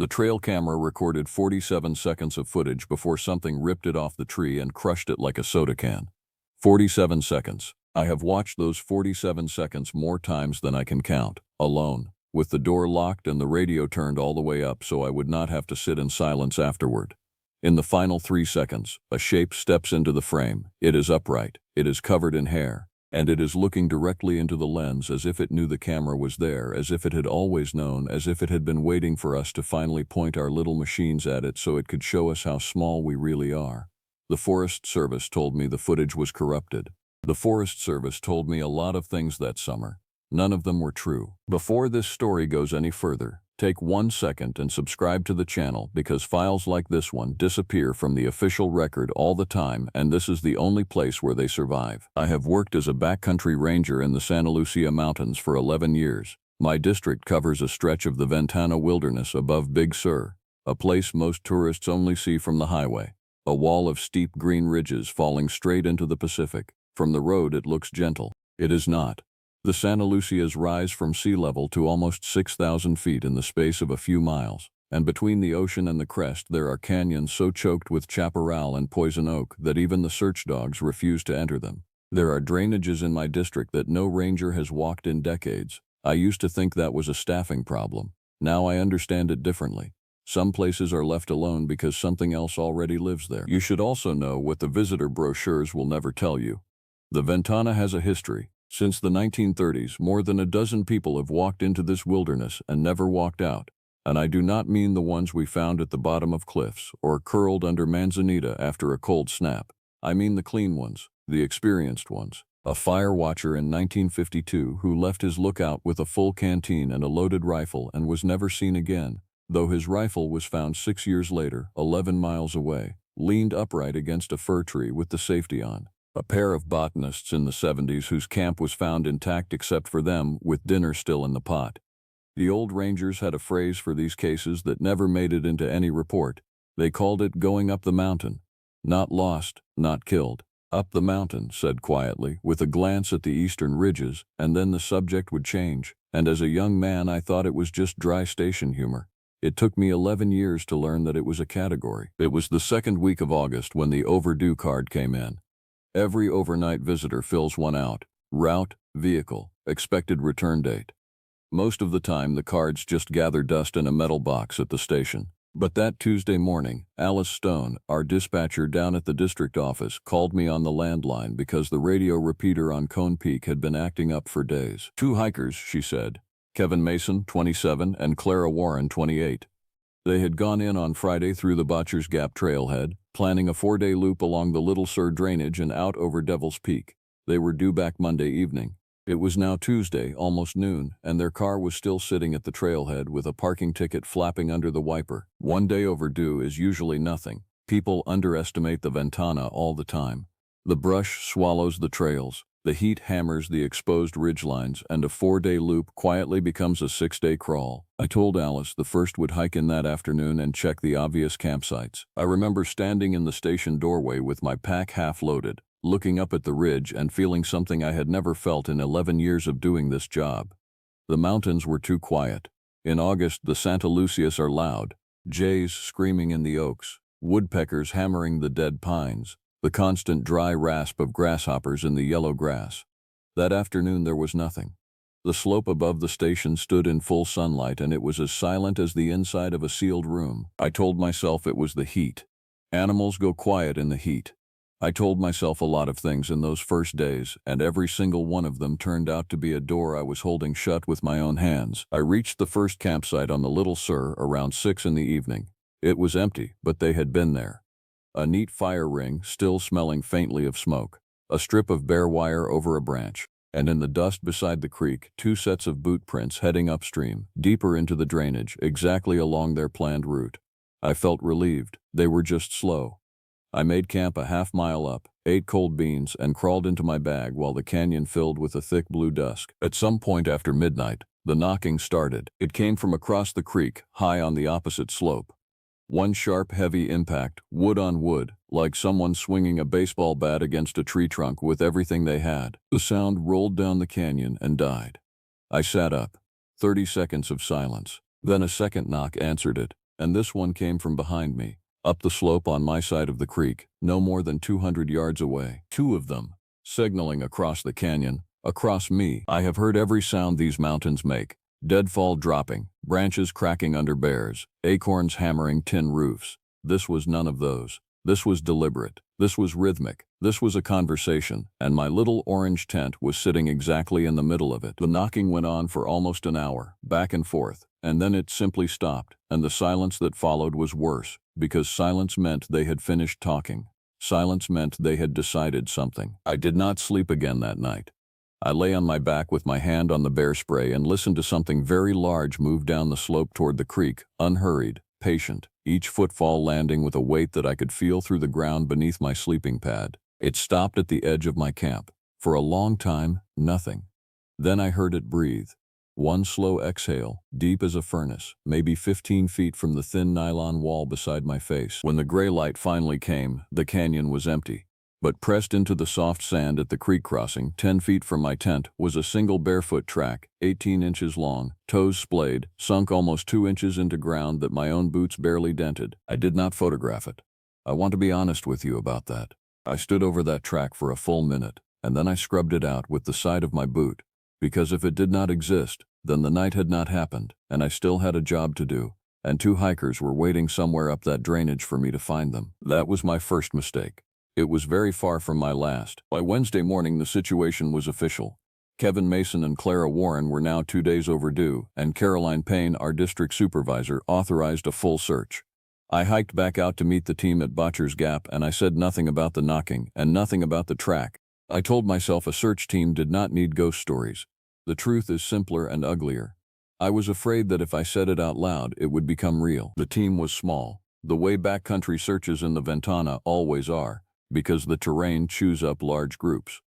The trail camera recorded 47 seconds of footage before something ripped it off the tree and crushed it like a soda can. 47 seconds. I have watched those 47 seconds more times than I can count, alone, with the door locked and the radio turned all the way up so I would not have to sit in silence afterward. In the final 3 seconds, a shape steps into the frame. It is upright, it is covered in hair, and it is looking directly into the lens as if it knew the camera was there, as if it had always known, as if it had been waiting for us to finally point our little machines at it so it could show us how small we really are. The Forest Service told me the footage was corrupted. The Forest Service told me a lot of things that summer. None of them were true. Before this story goes any further, take 1 second and subscribe to the channel because files like this one disappear from the official record all the time, and this is the only place where they survive. I have worked as a backcountry ranger in the Santa Lucia Mountains for 11 years. My district covers a stretch of the Ventana Wilderness above Big Sur, a place most tourists only see from the highway. A wall of steep green ridges falling straight into the Pacific. From the road it looks gentle. It is not. The Santa Lucias rise from sea level to almost 6,000 feet in the space of a few miles, and between the ocean and the crest there are canyons so choked with chaparral and poison oak that even the search dogs refuse to enter them. There are drainages in my district that no ranger has walked in decades. I used to think that was a staffing problem. Now I understand it differently. Some places are left alone because something else already lives there. You should also know what the visitor brochures will never tell you. The Ventana has a history. Since the 1930s, more than a dozen people have walked into this wilderness and never walked out. And I do not mean the ones we found at the bottom of cliffs or curled under manzanita after a cold snap. I mean the clean ones, the experienced ones. A fire watcher in 1952 who left his lookout with a full canteen and a loaded rifle and was never seen again, though his rifle was found 6 years later, 11 miles away, leaned upright against a fir tree with the safety on. A pair of botanists in the 70s whose camp was found intact except for them, with dinner still in the pot. The old rangers had a phrase for these cases that never made it into any report. They called it going up the mountain. Not lost, not killed. Up the mountain, said quietly, with a glance at the eastern ridges, and then the subject would change, and as a young man I thought it was just dry station humor. It took me 11 years to learn that it was a category. It was the second week of August when the overdue card came in. Every overnight visitor fills one out. Route, vehicle, expected return date. Most of the time the cards just gather dust in a metal box at the station. But that Tuesday morning, Alice Stone, our dispatcher down at the district office, called me on the landline because the radio repeater on Cone Peak had been acting up for days. 2 hikers, she said. Kevin Mason, 27, and Clara Warren, 28. They had gone in on Friday through the Botcher's Gap trailhead, planning a 4-day loop along the Little Sur drainage and out over Devil's Peak. They were due back Monday evening. It was now Tuesday, almost noon, and their car was still sitting at the trailhead with a parking ticket flapping under the wiper. 1 day overdue is usually nothing. People underestimate the Ventana all the time. The brush swallows the trails. The heat hammers the exposed ridgelines, and a 4-day loop quietly becomes a 6-day crawl. I told Alice the first would hike in that afternoon and check the obvious campsites. I remember standing in the station doorway with my pack half loaded, looking up at the ridge and feeling something I had never felt in 11 years of doing this job. The mountains were too quiet. In August, the Santa Lucias are loud, jays screaming in the oaks, woodpeckers hammering the dead pines, the constant dry rasp of grasshoppers in the yellow grass. That afternoon there was nothing. The slope above the station stood in full sunlight and it was as silent as the inside of a sealed room. I told myself it was the heat. Animals go quiet in the heat. I told myself a lot of things in those first days, and every single one of them turned out to be a door I was holding shut with my own hands. I reached the first campsite on the Little Sur around 6 in the evening. It was empty, but they had been there. A neat fire ring, still smelling faintly of smoke, a strip of bare wire over a branch, and in the dust beside the creek, 2 sets of boot prints heading upstream, deeper into the drainage, exactly along their planned route. I felt relieved. They were just slow. I made camp a half-mile up, ate cold beans, and crawled into my bag while the canyon filled with a thick blue dusk. At some point after midnight, the knocking started. It came from across the creek, high on the opposite slope. One sharp, heavy impact, wood on wood, like someone swinging a baseball bat against a tree trunk with everything they had. The sound rolled down the canyon and died. I sat up. 30 seconds of silence. Then a second knock answered it. and this one came from behind me, up the slope on my side of the creek, no more than 200 yards away. Two of them, signaling across the canyon, across me. I have heard every sound these mountains make. Deadfall dropping, branches cracking under bears, acorns hammering tin roofs. This was none of those. This was deliberate. This was rhythmic. This was a conversation, and my little orange tent was sitting exactly in the middle of it. The knocking went on for almost an hour, back and forth, and then it simply stopped, and the silence that followed was worse, because silence meant they had finished talking. Silence meant they had decided something. I did not sleep again that night. I lay on my back with my hand on the bear spray and listened to something very large move down the slope toward the creek, unhurried, patient, each footfall landing with a weight that I could feel through the ground beneath my sleeping pad. It stopped at the edge of my camp. For a long time, nothing. Then I heard it breathe. One slow exhale, deep as a furnace, maybe 15 feet from the thin nylon wall beside my face. When the gray light finally came, the canyon was empty. But pressed into the soft sand at the creek crossing, 10 feet from my tent, was a single barefoot track, 18 inches long, toes splayed, sunk almost 2 inches into ground that my own boots barely dented. I did not photograph it. I want to be honest with you about that. I stood over that track for a full minute, and then I scrubbed it out with the side of my boot, because if it did not exist, then the night had not happened, and I still had a job to do, and 2 hikers were waiting somewhere up that drainage for me to find them. That was my first mistake. It was very far from my last. By Wednesday morning, the situation was official. Kevin Mason and Clara Warren were now 2 days overdue, and Caroline Payne, our district supervisor, authorized a full search. I hiked back out to meet the team at Botcher's Gap, and I said nothing about the knocking and nothing about the track. I told myself a search team did not need ghost stories. The truth is simpler and uglier. I was afraid that if I said it out loud, it would become real. The team was small, the way backcountry searches in the Ventana always are, because the terrain chews up large groups.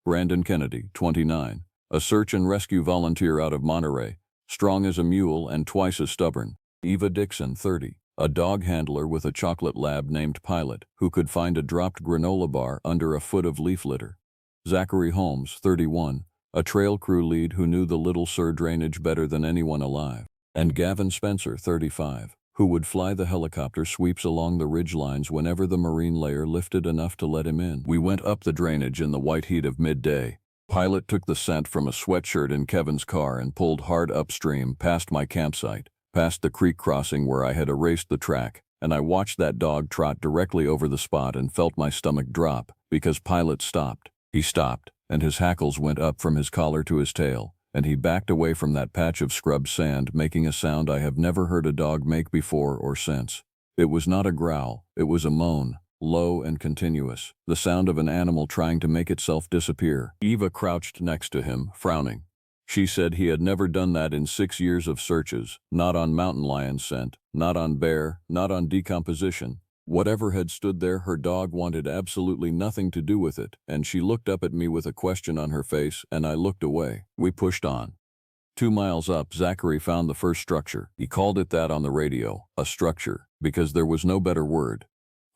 Brandon Kennedy, 29, a search and rescue volunteer out of Monterey, strong as a mule and twice as stubborn. Eva Dixon, 30, a dog handler with a chocolate lab named Pilot, who could find a dropped granola bar under a foot of leaf litter. Zachary Holmes, 31, a trail crew lead who knew the Little Sur drainage better than anyone alive. And Gavin Spencer, 35, who would fly the helicopter sweeps along the ridge lines whenever the marine layer lifted enough to let him in. We went up the drainage in the white heat of midday. Pilot took the scent from a sweatshirt in Kevin's car and pulled hard upstream past my campsite, past the creek crossing where I had erased the track, and I watched that dog trot directly over the spot and felt my stomach drop, because Pilot stopped. He stopped, and his hackles went up from his collar to his tail, and he backed away from that patch of scrubbed sand, making a sound I have never heard a dog make before or since. It was not a growl, it was a moan, low and continuous, the sound of an animal trying to make itself disappear. Eva crouched next to him, frowning. She said he had never done that in 6 years of searches, not on mountain lion scent, not on bear, not on decomposition. Whatever had stood there, her dog wanted absolutely nothing to do with it, and she looked up at me with a question on her face, and I looked away. We pushed on. 2 miles up, Zachary found the first structure. He called it that on the radio, a structure, because there was no better word.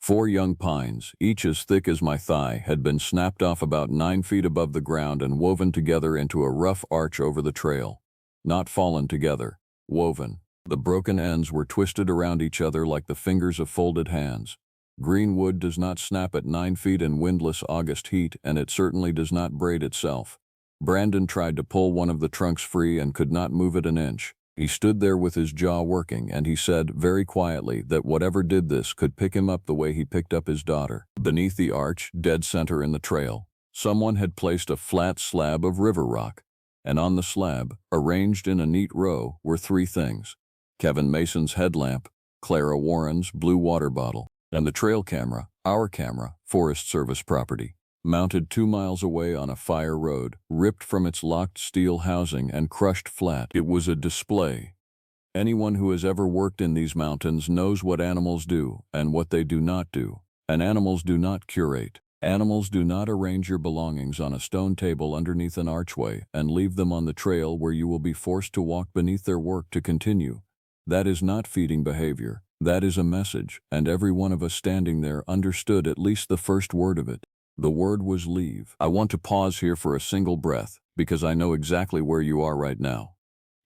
4 young pines, each as thick as my thigh, had been snapped off about 9 feet above the ground and woven together into a rough arch over the trail. Not fallen together, woven. The broken ends were twisted around each other like the fingers of folded hands. Green wood does not snap at 9 feet in windless August heat, and it certainly does not braid itself. Brandon tried to pull one of the trunks free and could not move it an inch. He stood there with his jaw working, and he said very quietly that whatever did this could pick him up the way he picked up his daughter. Beneath the arch, dead center in the trail, someone had placed a flat slab of river rock, and on the slab, arranged in a neat row, were 3 things: Kevin Mason's headlamp, Clara Warren's blue water bottle, and the trail camera, our camera, Forest Service property, mounted 2 miles away on a fire road, ripped from its locked steel housing and crushed flat. It was a display. Anyone who has ever worked in these mountains knows what animals do and what they do not do. And animals do not curate. Animals do not arrange your belongings on a stone table underneath an archway and leave them on the trail where you will be forced to walk beneath their work to continue. That is not feeding behavior. That is a message, and every one of us standing there understood at least the first word of it. The word was leave. I want to pause here for a single breath, because I know exactly where you are right now.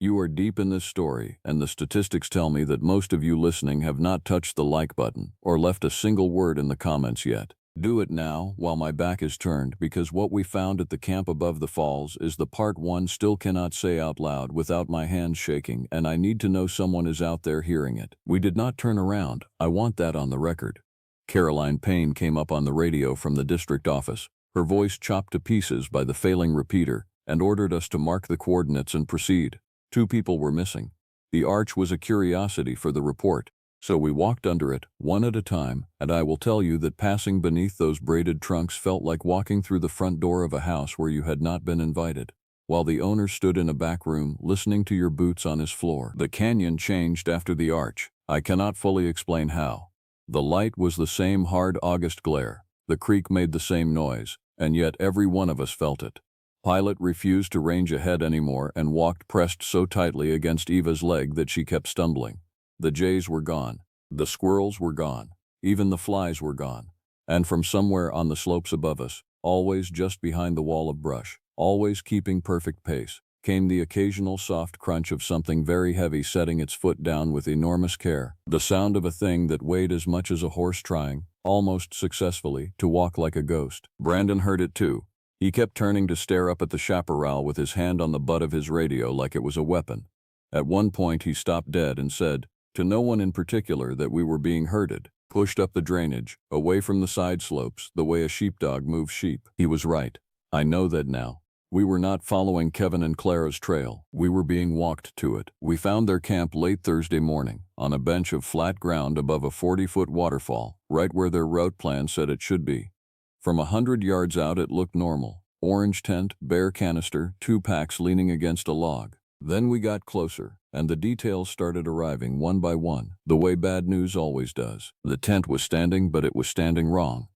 You are deep in this story, and the statistics tell me that most of you listening have not touched the like button or left a single word in the comments yet. Do it now while my back is turned, because what we found at the camp above the falls is the part one still cannot say out loud without my hands shaking, and I need to know someone is out there hearing it. We did not turn around. I want that on the record. Caroline Payne came up on the radio from the district office, her voice chopped to pieces by the failing repeater, and ordered us to mark the coordinates and proceed. 2 people were missing. The arch was a curiosity for the report, so we walked under it, one at a time, and I will tell you that passing beneath those braided trunks felt like walking through the front door of a house where you had not been invited, while the owner stood in a back room listening to your boots on his floor. The canyon changed after the arch. I cannot fully explain how. The light was the same hard August glare, the creek made the same noise, and yet every one of us felt it. Pilot refused to range ahead anymore and walked pressed so tightly against Eva's leg that she kept stumbling. The jays were gone. The squirrels were gone. Even the flies were gone. And from somewhere on the slopes above us, always just behind the wall of brush, always keeping perfect pace, came the occasional soft crunch of something very heavy setting its foot down with enormous care, the sound of a thing that weighed as much as a horse trying, almost successfully, to walk like a ghost. Brandon heard it too. He kept turning to stare up at the chaparral with his hand on the butt of his radio like it was a weapon. At one point he stopped dead and said, to no one in particular, that we were being herded, pushed up the drainage, away from the side slopes, the way a sheepdog moves sheep. He was right. I know that now. We were not following Kevin and Clara's trail. We were being walked to it. We found their camp late Thursday morning, on a bench of flat ground above a 40-foot waterfall, right where their route plan said it should be. From 100 yards out it looked normal. Orange tent, bare canister, 2 packs leaning against a log. Then we got closer, and the details started arriving one by one, the way bad news always does. The tent was standing, but it was standing wrong.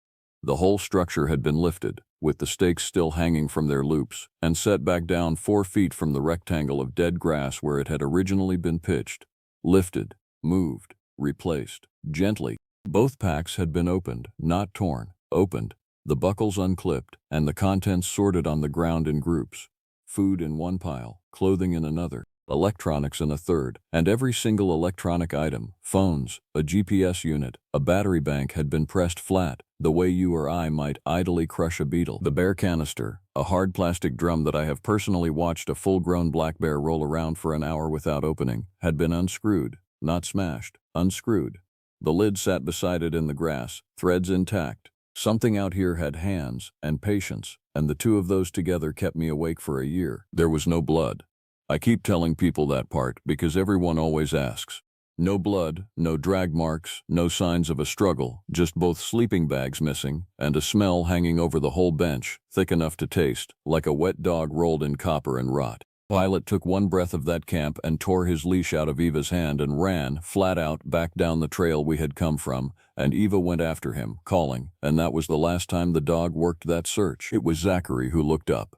The whole structure had been lifted, with the stakes still hanging from their loops, and set back down 4 feet from the rectangle of dead grass where it had originally been pitched. Lifted, moved, replaced, gently. Both packs had been opened, not torn, opened, the buckles unclipped, and the contents sorted on the ground in groups. Food in one pile, clothing in another, electronics in a third, and every single electronic item, phones, a GPS unit, a battery bank, had been pressed flat, the way you or I might idly crush a beetle. The bare canister, a hard plastic drum that I have personally watched a full-grown black bear roll around for an hour without opening, had been unscrewed, not smashed, unscrewed. The lid sat beside it in the grass, threads intact. Something out here had hands and patience, and the 2 of those together kept me awake for a year. There was no blood. I keep telling people that part because everyone always asks. No blood, no drag marks, no signs of a struggle, just both sleeping bags missing and a smell hanging over the whole bench, thick enough to taste, like a wet dog rolled in copper and rot. Pilot took one breath of that camp and tore his leash out of Eva's hand and ran, flat out, back down the trail we had come from, and Eva went after him, calling, and that was the last time the dog worked that search. It was Zachary who looked up.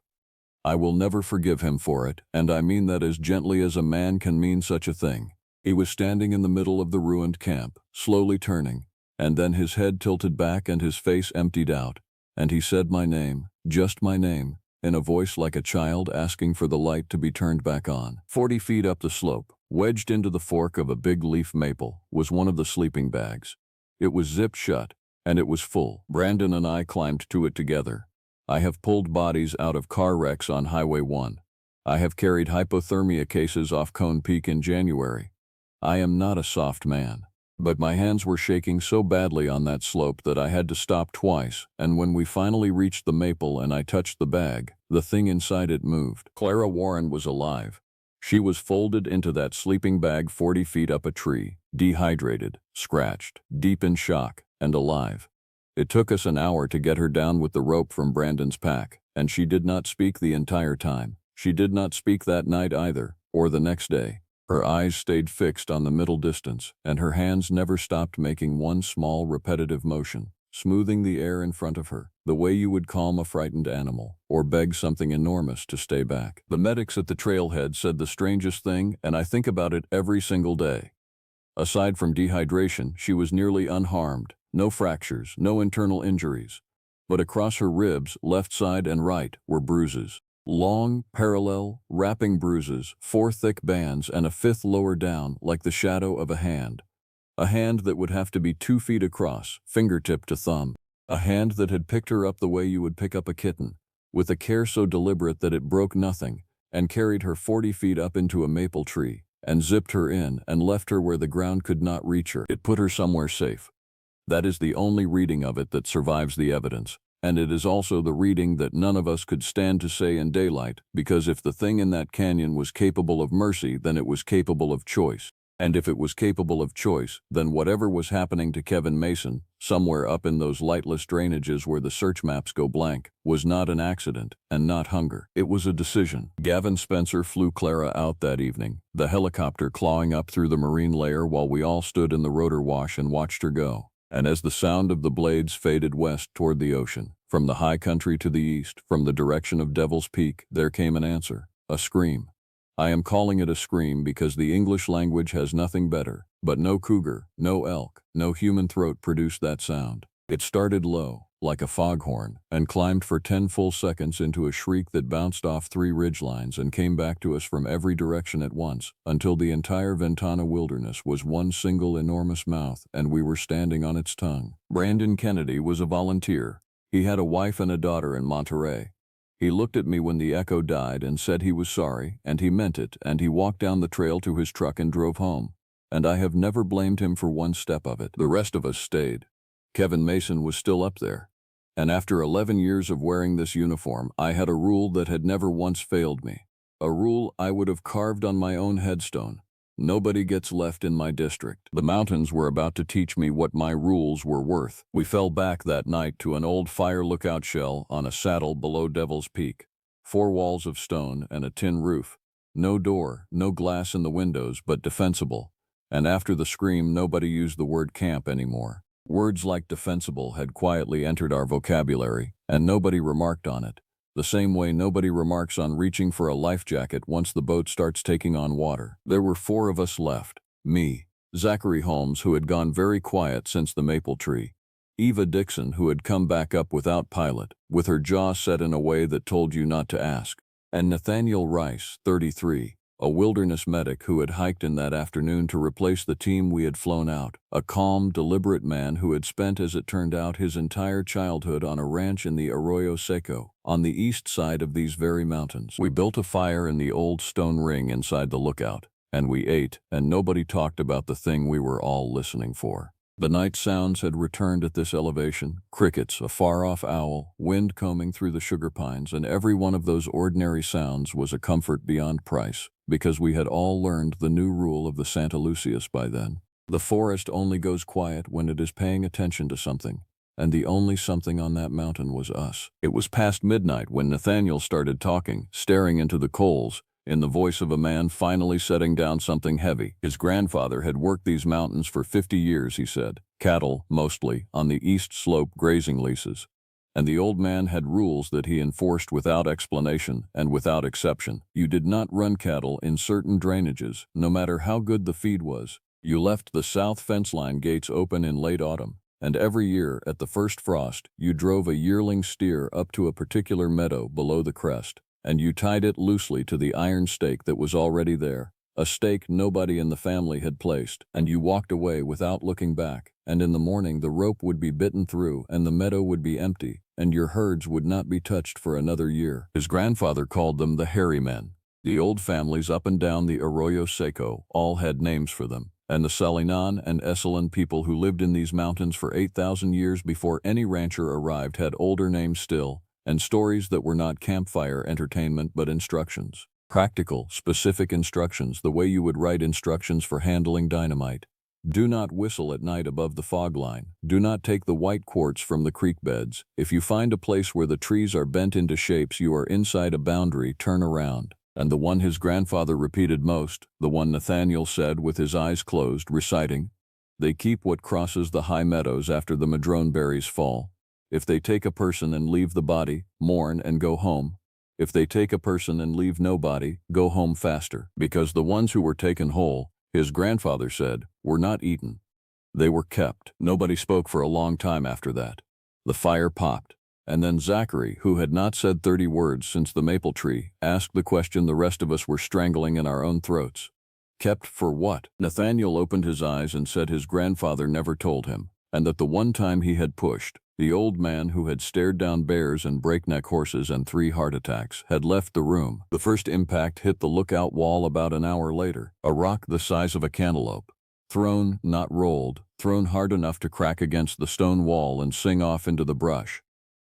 I will never forgive him for it, and I mean that as gently as a man can mean such a thing. He was standing in the middle of the ruined camp, slowly turning, and then his head tilted back and his face emptied out, and he said my name, just my name, in a voice like a child asking for the light to be turned back on. 40 feet up the slope, wedged into the fork of a big leaf maple, was one of the sleeping bags. It was zipped shut, and it was full. Brandon and I climbed to it together. I have pulled bodies out of car wrecks on Highway 1. I have carried hypothermia cases off Cone Peak in January. I am not a soft man. But my hands were shaking so badly on that slope that I had to stop twice, and when we finally reached the maple and I touched the bag, the thing inside it moved. Clara Warren was alive. She was folded into that sleeping bag 40 feet up a tree, dehydrated, scratched, deep in shock, and alive. It took us an hour to get her down with the rope from Brandon's pack, and she did not speak the entire time. She did not speak that night either, or the next day. Her eyes stayed fixed on the middle distance, and her hands never stopped making one small repetitive motion, smoothing the air in front of her, the way you would calm a frightened animal, or beg something enormous to stay back. The medics at the trailhead said the strangest thing, and I think about it every single day. Aside from dehydration, she was nearly unharmed, no fractures, no internal injuries. But across her ribs, left side and right, were bruises. Long, parallel, wrapping bruises, 4 thick bands, and a 5th lower down like the shadow of a hand. A hand that would have to be 2 feet across, fingertip to thumb. A hand that had picked her up the way you would pick up a kitten, with a care so deliberate that it broke nothing, and carried her 40 feet up into a maple tree, and zipped her in and left her where the ground could not reach her. It put her somewhere safe. That is the only reading of it that survives the evidence, and it is also the reading that none of us could stand to say in daylight, because if the thing in that canyon was capable of mercy, then it was capable of choice. And if it was capable of choice, then whatever was happening to Kevin Mason, somewhere up in those lightless drainages where the search maps go blank, was not an accident, and not hunger. It was a decision. Gavin Spencer flew Clara out that evening, the helicopter clawing up through the marine layer while we all stood in the rotor wash and watched her go. And as the sound of the blades faded west toward the ocean, from the high country to the east, from the direction of Devil's Peak, there came an answer, a scream. I am calling it a scream because the English language has nothing better, but no cougar, no elk, no human throat produced that sound. It started low, like a foghorn, and climbed for 10 full seconds into a shriek that bounced off 3 ridgelines and came back to us from every direction at once, until the entire Ventana wilderness was one single enormous mouth and we were standing on its tongue. Brandon Kennedy was a volunteer. He had a wife and a daughter in Monterey. He looked at me when the echo died and said he was sorry, and he meant it, and he walked down the trail to his truck and drove home. And I have never blamed him for one step of it. The rest of us stayed. Kevin Mason was still up there. And after 11 years of wearing this uniform, I had a rule that had never once failed me. A rule I would have carved on my own headstone. Nobody gets left in my district. The mountains were about to teach me what my rules were worth. We fell back that night to an old fire lookout shell on a saddle below Devil's Peak. 4 walls of stone and a tin roof. No door, no glass in the windows, but defensible. And after the scream, nobody used the word camp anymore. Words like defensible had quietly entered our vocabulary, and nobody remarked on it. The same way nobody remarks on reaching for a life jacket once the boat starts taking on water. There were 4 of us left. Me, Zachary Holmes, who had gone very quiet since the maple tree. Eva Dixon, who had come back up without pilot, with her jaw set in a way that told you not to ask. And Nathaniel Rice, 33, a wilderness medic who had hiked in that afternoon to replace the team we had flown out. A calm, deliberate man who had spent, as it turned out, his entire childhood on a ranch in the Arroyo Seco, on the east side of these very mountains. We built a fire in the old stone ring inside the lookout, and we ate, and nobody talked about the thing we were all listening for. The night sounds had returned at this elevation, crickets, a far-off owl, wind combing through the sugar pines, and every one of those ordinary sounds was a comfort beyond price, because we had all learned the new rule of the Santa Lucias by then. The forest only goes quiet when it is paying attention to something, and the only something on that mountain was us. It was past midnight when Nathaniel started talking, staring into the coals, in the voice of a man finally setting down something heavy. His grandfather had worked these mountains for 50 years, he said, cattle, mostly, on the east slope grazing leases. And the old man had rules that he enforced without explanation and without exception. You did not run cattle in certain drainages, no matter how good the feed was. You left the south fence line gates open in late autumn, and every year, at the first frost, you drove a yearling steer up to a particular meadow below the crest, and you tied it loosely to the iron stake that was already there, a stake nobody in the family had placed, and you walked away without looking back, and in the morning the rope would be bitten through and the meadow would be empty, and your herds would not be touched for another year. His grandfather called them the hairy men. The old families up and down the Arroyo Seco all had names for them, and the Salinan and Esalen people who lived in these mountains for 8,000 years before any rancher arrived had older names still, and stories that were not campfire entertainment but instructions. Practical, specific instructions, the way you would write instructions for handling dynamite. Do not whistle at night above the fog line. Do not take the white quartz from the creek beds. If you find a place where the trees are bent into shapes you are inside a boundary, turn around. And the one his grandfather repeated most, the one Nathaniel said with his eyes closed, reciting, "They keep what crosses the high meadows after the madrone berries fall. If they take a person and leave the body, mourn and go home. If they take a person and leave no body, go home faster." Because the ones who were taken whole, his grandfather said, were not eaten. They were kept. Nobody spoke for a long time after that. The fire popped. And then Zachary, who had not said 30 words since the maple tree, asked the question the rest of us were strangling in our own throats. Kept for what? Nathaniel opened his eyes and said his grandfather never told him, and that the one time he had pushed, the old man who had stared down bears and breakneck horses and 3 heart attacks had left the room. The first impact hit the lookout wall about an hour later, a rock the size of a cantaloupe. Thrown, not rolled, thrown hard enough to crack against the stone wall and sing off into the brush.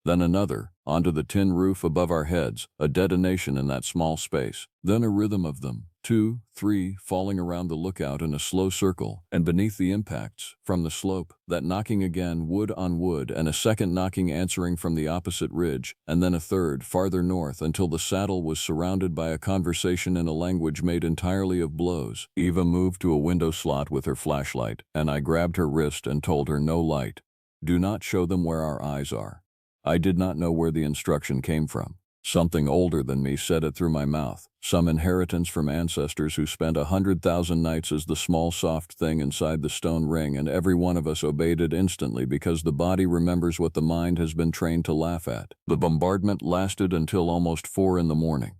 Then another, onto the tin roof above our heads, a detonation in that small space. Then a rhythm of them, 2, 3, falling around the lookout in a slow circle, and beneath the impacts, from the slope, that knocking again wood on wood, and a second knocking answering from the opposite ridge, and then a third, farther north, until the saddle was surrounded by a conversation in a language made entirely of blows. Eva moved to a window slot with her flashlight, and I grabbed her wrist and told her no light. Do not show them where our eyes are. I did not know where the instruction came from. Something older than me said it through my mouth, some inheritance from ancestors who spent 100,000 nights as the small soft thing inside the stone ring, and every one of us obeyed it instantly because the body remembers what the mind has been trained to laugh at. The bombardment lasted until almost 4 in the morning.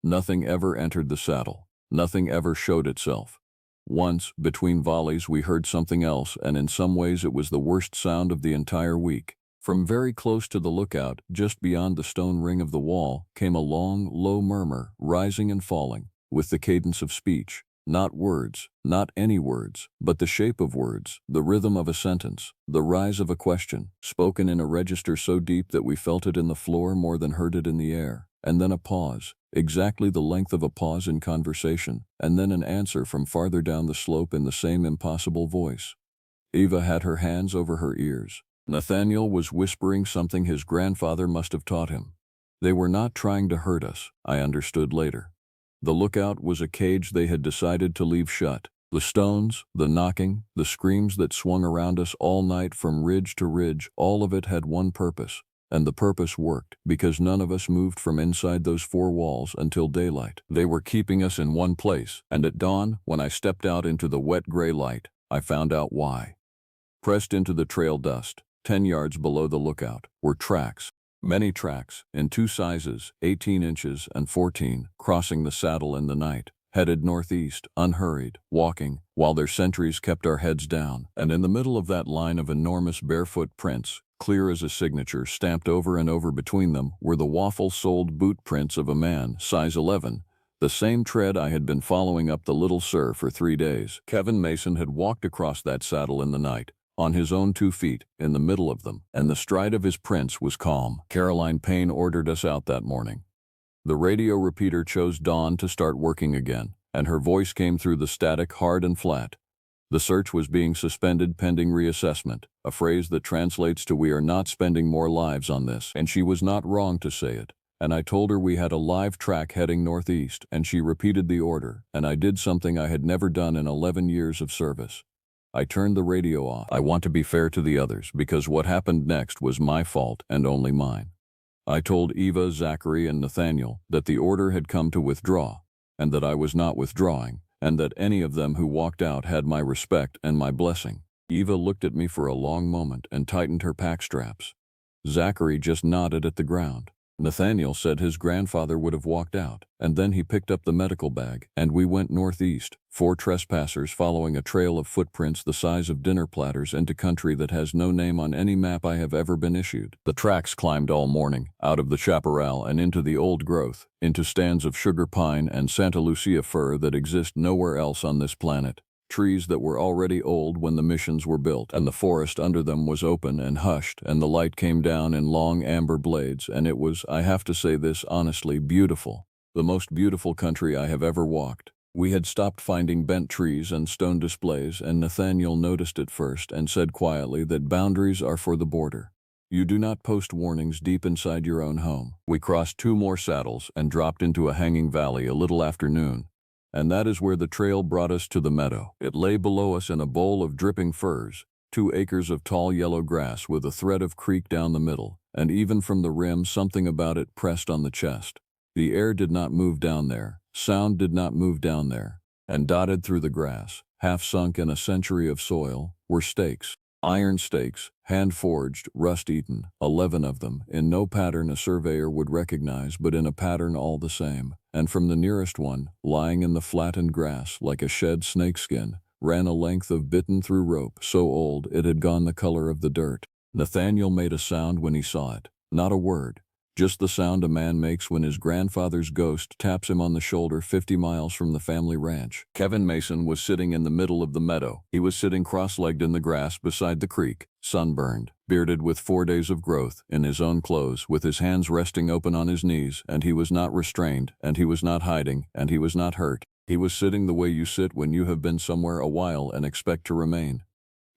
Nothing ever entered the saddle. Nothing ever showed itself. Once, between volleys, we heard something else, and in some ways it was the worst sound of the entire week. From very close to the lookout, just beyond the stone ring of the wall, came a long, low murmur, rising and falling, with the cadence of speech. Not words, not any words, but the shape of words, the rhythm of a sentence, the rise of a question, spoken in a register so deep that we felt it in the floor more than heard it in the air. And then a pause, exactly the length of a pause in conversation, and then an answer from farther down the slope in the same impossible voice. Eva had her hands over her ears. Nathaniel was whispering something his grandfather must have taught him. They were not trying to hurt us, I understood later. The lookout was a cage they had decided to leave shut. The stones, the knocking, the screams that swung around us all night from ridge to ridge, all of it had one purpose. And the purpose worked, because none of us moved from inside those 4 walls until daylight. They were keeping us in one place, and at dawn, when I stepped out into the wet gray light, I found out why. Pressed into the trail dust, 10 yards below the lookout, were tracks. Many tracks, in 2 sizes, 18 inches and 14, crossing the saddle in the night, headed northeast, unhurried, walking, while their sentries kept our heads down. And in the middle of that line of enormous barefoot prints, clear as a signature stamped over and over between them, were the waffle-soled boot prints of a man, size 11, the same tread I had been following up the Little Sur for 3 days. Kevin Mason had walked across that saddle in the night, on his own 2 feet, in the middle of them, and the stride of his prints was calm. Caroline Payne ordered us out that morning. The radio repeater chose dawn to start working again, and her voice came through the static hard and flat. The search was being suspended pending reassessment, a phrase that translates to "we are not spending more lives on this," and she was not wrong to say it. And I told her we had a live track heading northeast, and she repeated the order, and I did something I had never done in 11 years of service. I turned the radio off. I want to be fair to the others, because what happened next was my fault and only mine. I told Eva, Zachary, and Nathaniel that the order had come to withdraw, and that I was not withdrawing, and that any of them who walked out had my respect and my blessing. Eva looked at me for a long moment and tightened her pack straps. Zachary just nodded at the ground. Nathaniel said his grandfather would have walked out, and then he picked up the medical bag, and we went northeast, 4 trespassers following a trail of footprints the size of dinner platters into country that has no name on any map I have ever been issued. The tracks climbed all morning, out of the chaparral and into the old growth, into stands of sugar pine and Santa Lucia fir that exist nowhere else on this planet. Trees that were already old when the missions were built, and the forest under them was open and hushed, and the light came down in long amber blades, and it was, I have to say this honestly, beautiful. The most beautiful country I have ever walked. We had stopped finding bent trees and stone displays, and Nathaniel noticed it first and said quietly that boundaries are for the border. You do not post warnings deep inside your own home. We crossed 2 more saddles and dropped into a hanging valley a little after noon. And that is where the trail brought us to the meadow. It lay below us in a bowl of dripping firs, 2 acres of tall yellow grass with a thread of creek down the middle, and even from the rim something about it pressed on the chest. The air did not move down there, sound did not move down there, and dotted through the grass, half sunk in a century of soil, were stakes. Iron stakes, hand-forged, rust-eaten, 11 of them, in no pattern a surveyor would recognize but in a pattern all the same, and from the nearest one, lying in the flattened grass like a shed snakeskin, ran a length of bitten-through rope so old it had gone the color of the dirt. Nathaniel made a sound when he saw it, not a word, just the sound a man makes when his grandfather's ghost taps him on the shoulder 50 miles from the family ranch. Kevin Mason was sitting in the middle of the meadow. He was sitting cross-legged in the grass beside the creek, sunburned, bearded with 4 days of growth, in his own clothes, with his hands resting open on his knees, and he was not restrained, and he was not hiding, and he was not hurt. He was sitting the way you sit when you have been somewhere a while and expect to remain.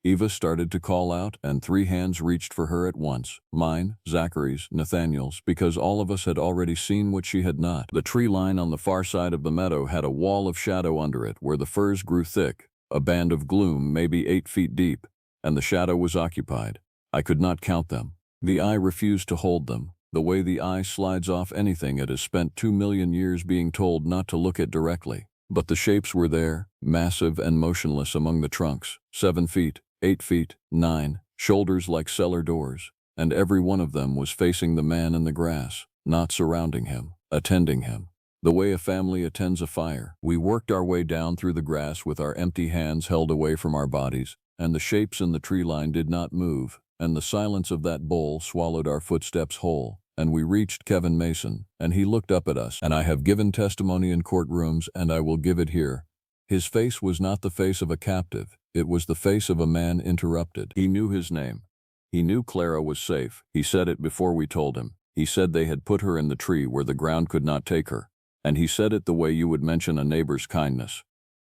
Eva started to call out, and 3 hands reached for her at once, mine, Zachary's, Nathaniel's, because all of us had already seen what she had not. The tree line on the far side of the meadow had a wall of shadow under it where the firs grew thick, a band of gloom maybe 8 feet deep, and the shadow was occupied. I could not count them. The eye refused to hold them, the way the eye slides off anything it has spent 2 million years being told not to look at directly. But the shapes were there, massive and motionless among the trunks, 7 feet, 8 feet, 9, shoulders like cellar doors, and every one of them was facing the man in the grass, not surrounding him, attending him. The way a family attends a fire. We worked our way down through the grass with our empty hands held away from our bodies, and the shapes in the tree line did not move, and the silence of that bowl swallowed our footsteps whole, and we reached Kevin Mason, and he looked up at us, and I have given testimony in courtrooms, and I will give it here. His face was not the face of a captive, it was the face of a man interrupted. He knew his name. He knew Clara was safe. He said it before we told him. He said they had put her in the tree where the ground could not take her. And he said it the way you would mention a neighbor's kindness.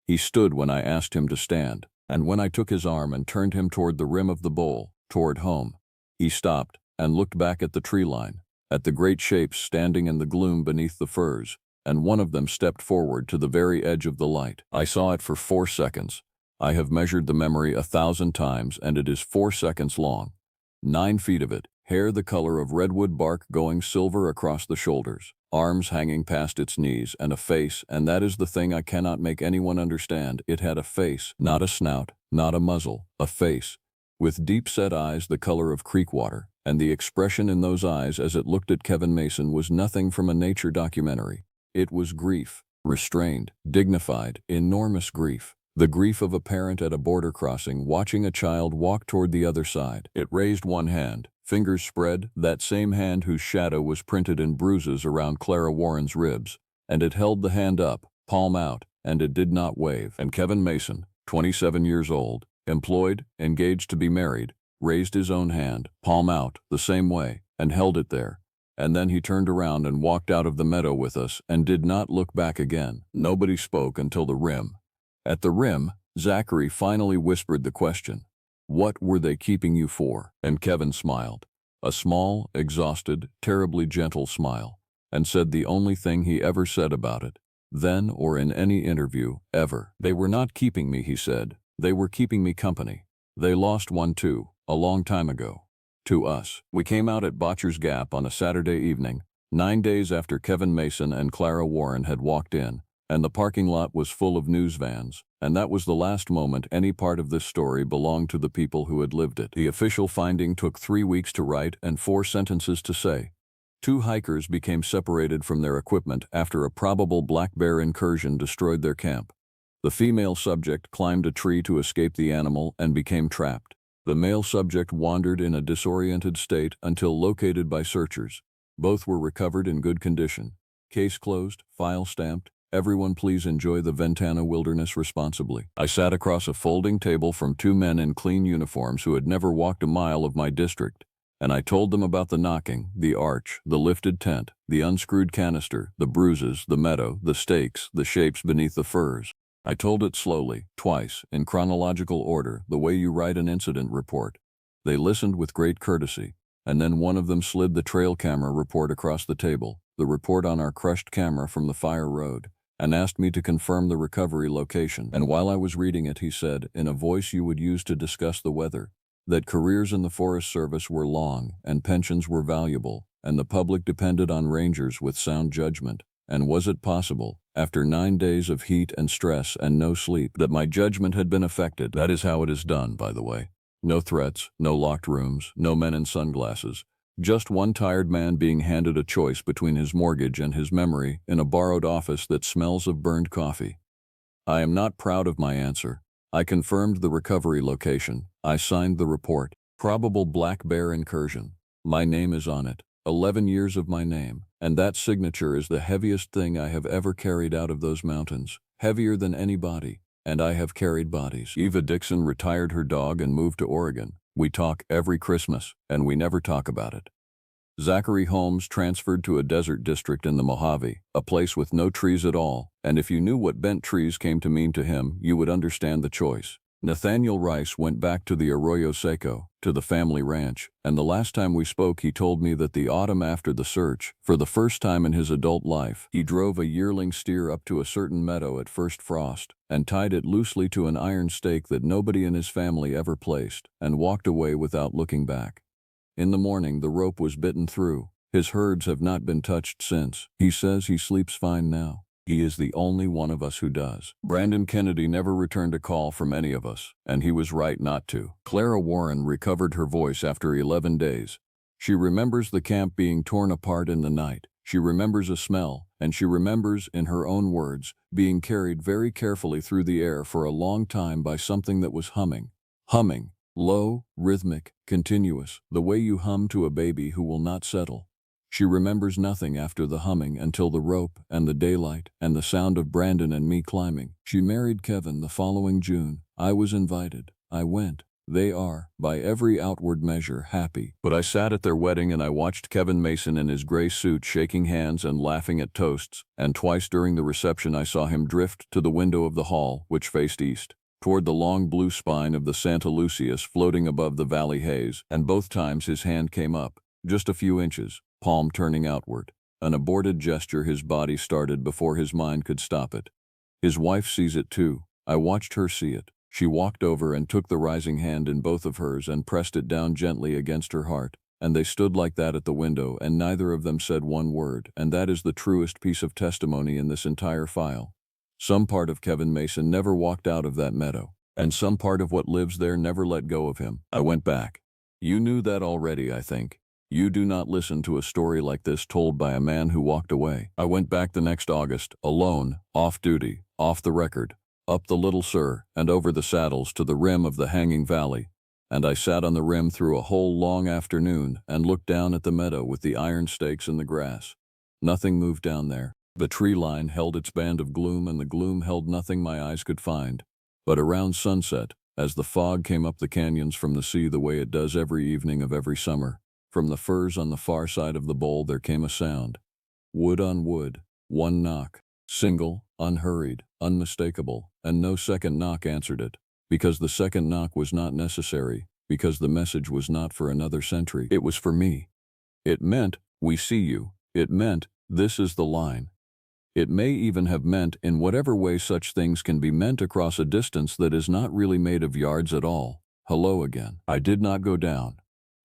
He stood when I asked him to stand, and when I took his arm and turned him toward the rim of the bowl, toward home, he stopped and looked back at the tree line, at the great shapes standing in the gloom beneath the firs, and one of them stepped forward to the very edge of the light. I saw it for 4 seconds. I have measured the memory 1,000 times, and it is 4 seconds long. 9 feet of it, hair the color of redwood bark going silver across the shoulders, arms hanging past its knees, and a face, and that is the thing I cannot make anyone understand. It had a face, not a snout, not a muzzle, a face, with deep-set eyes the color of creek water, and the expression in those eyes as it looked at Kevin Mason was nothing from a nature documentary. It was grief, restrained, dignified, enormous grief. The grief of a parent at a border crossing watching a child walk toward the other side. It raised one hand, fingers spread, that same hand whose shadow was printed in bruises around Clara Warren's ribs, and it held the hand up, palm out, and it did not wave. And Kevin Mason, 27 years old, employed, engaged to be married, raised his own hand, palm out, the same way, and held it there. And then he turned around and walked out of the meadow with us and did not look back again. Nobody spoke until the rim. At the rim, Zachary finally whispered the question, "What were they keeping you for?" And Kevin smiled, a small, exhausted, terribly gentle smile, and said the only thing he ever said about it, then or in any interview, ever. "They were not keeping me," he said. "They were keeping me company. They lost one too, a long time ago. To us. We came out at Botcher's Gap on a Saturday evening, 9 days after Kevin Mason and Clara Warren had walked in, and the parking lot was full of news vans, and that was the last moment any part of this story belonged to the people who had lived it. The official finding took 3 weeks to write and 4 sentences to say. 2 hikers became separated from their equipment after a probable black bear incursion destroyed their camp. The female subject climbed a tree to escape the animal and became trapped. The male subject wandered in a disoriented state until located by searchers. Both were recovered in good condition. Case closed, file stamped. Everyone please enjoy the Ventana wilderness responsibly. I sat across a folding table from 2 men in clean uniforms who had never walked a mile of my district, and I told them about the knocking, the arch, the lifted tent, the unscrewed canister, the bruises, the meadow, the stakes, the shapes beneath the firs. I told it slowly, twice, in chronological order, the way you write an incident report. They listened with great courtesy, and then one of them slid the trail camera report across the table, the report on our crushed camera from the fire road, and asked me to confirm the recovery location. And while I was reading it, he said, in a voice you would use to discuss the weather, that careers in the Forest Service were long, and pensions were valuable, and the public depended on rangers with sound judgment. And was it possible, after 9 days of heat and stress and no sleep, that my judgment had been affected? That is how it is done, by the way. No threats, no locked rooms, no men in sunglasses. Just one tired man being handed a choice between his mortgage and his memory in a borrowed office that smells of burned coffee. I am not proud of my answer. I confirmed the recovery location. I signed the report. Probable black bear incursion. My name is on it. 11 years of my name. And that signature is the heaviest thing I have ever carried out of those mountains. Heavier than any body. And I have carried bodies. Eva Dixon retired her dog and moved to Oregon. We talk every Christmas, and we never talk about it. Zachary Holmes transferred to a desert district in the Mojave, a place with no trees at all, and if you knew what bent trees came to mean to him, you would understand the choice. Nathaniel Rice went back to the Arroyo Seco, to the family ranch, and the last time we spoke he told me that the autumn after the search, for the first time in his adult life, he drove a yearling steer up to a certain meadow at first frost, and tied it loosely to an iron stake that nobody in his family ever placed, and walked away without looking back. In the morning the rope was bitten through. His herds have not been touched since. He says he sleeps fine now. He is the only one of us who does. Brandon Kennedy never returned a call from any of us, and he was right not to. Clara Warren recovered her voice after 11 days. She remembers the camp being torn apart in the night. She remembers a smell, and she remembers, in her own words, being carried very carefully through the air for a long time by something that was humming. Humming. Low, rhythmic, continuous, the way you hum to a baby who will not settle. She remembers nothing after the humming until the rope and the daylight and the sound of Brandon and me climbing. She married Kevin the following June. I was invited. I went. They are, by every outward measure, happy. But I sat at their wedding and I watched Kevin Mason in his gray suit shaking hands and laughing at toasts, and twice during the reception I saw him drift to the window of the hall, which faced east, toward the long blue spine of the Santa Lucia floating above the valley haze, and both times his hand came up, just a few inches, palm turning outward. An aborted gesture his body started before his mind could stop it. His wife sees it too. I watched her see it. She walked over and took the rising hand in both of hers and pressed it down gently against her heart, and they stood like that at the window and neither of them said one word, and that is the truest piece of testimony in this entire file. Some part of Kevin Mason never walked out of that meadow, and some part of what lives there never let go of him. I went back. You knew that already, I think. You do not listen to a story like this told by a man who walked away. I went back the next August, alone, off duty, off the record, up the Little Sur, and over the saddles to the rim of the hanging valley, and I sat on the rim through a whole long afternoon and looked down at the meadow with the iron stakes in the grass. Nothing moved down there. The tree line held its band of gloom, and the gloom held nothing my eyes could find. But around sunset, as the fog came up the canyons from the sea the way it does every evening of every summer, from the firs on the far side of the bowl there came a sound. Wood on wood, one knock, single, unhurried, unmistakable, and no second knock answered it, because the second knock was not necessary, because the message was not for another century. It was for me. It meant, we see you. It meant, this is the line. It may even have meant, in whatever way such things can be meant across a distance that is not really made of yards at all, hello again. I did not go down.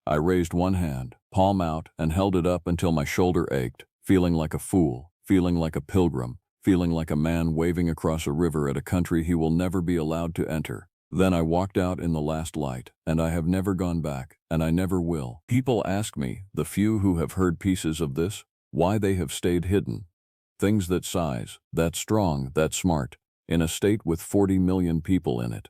I raised one hand, palm out, and held it up until my shoulder ached, feeling like a fool, feeling like a pilgrim, feeling like a man waving across a river at a country he will never be allowed to enter. Then I walked out in the last light, and I have never gone back, and I never will. People ask me, the few who have heard pieces of this, why they have stayed hidden. Things that size, that strong, that smart, in a state with 40 million people in it.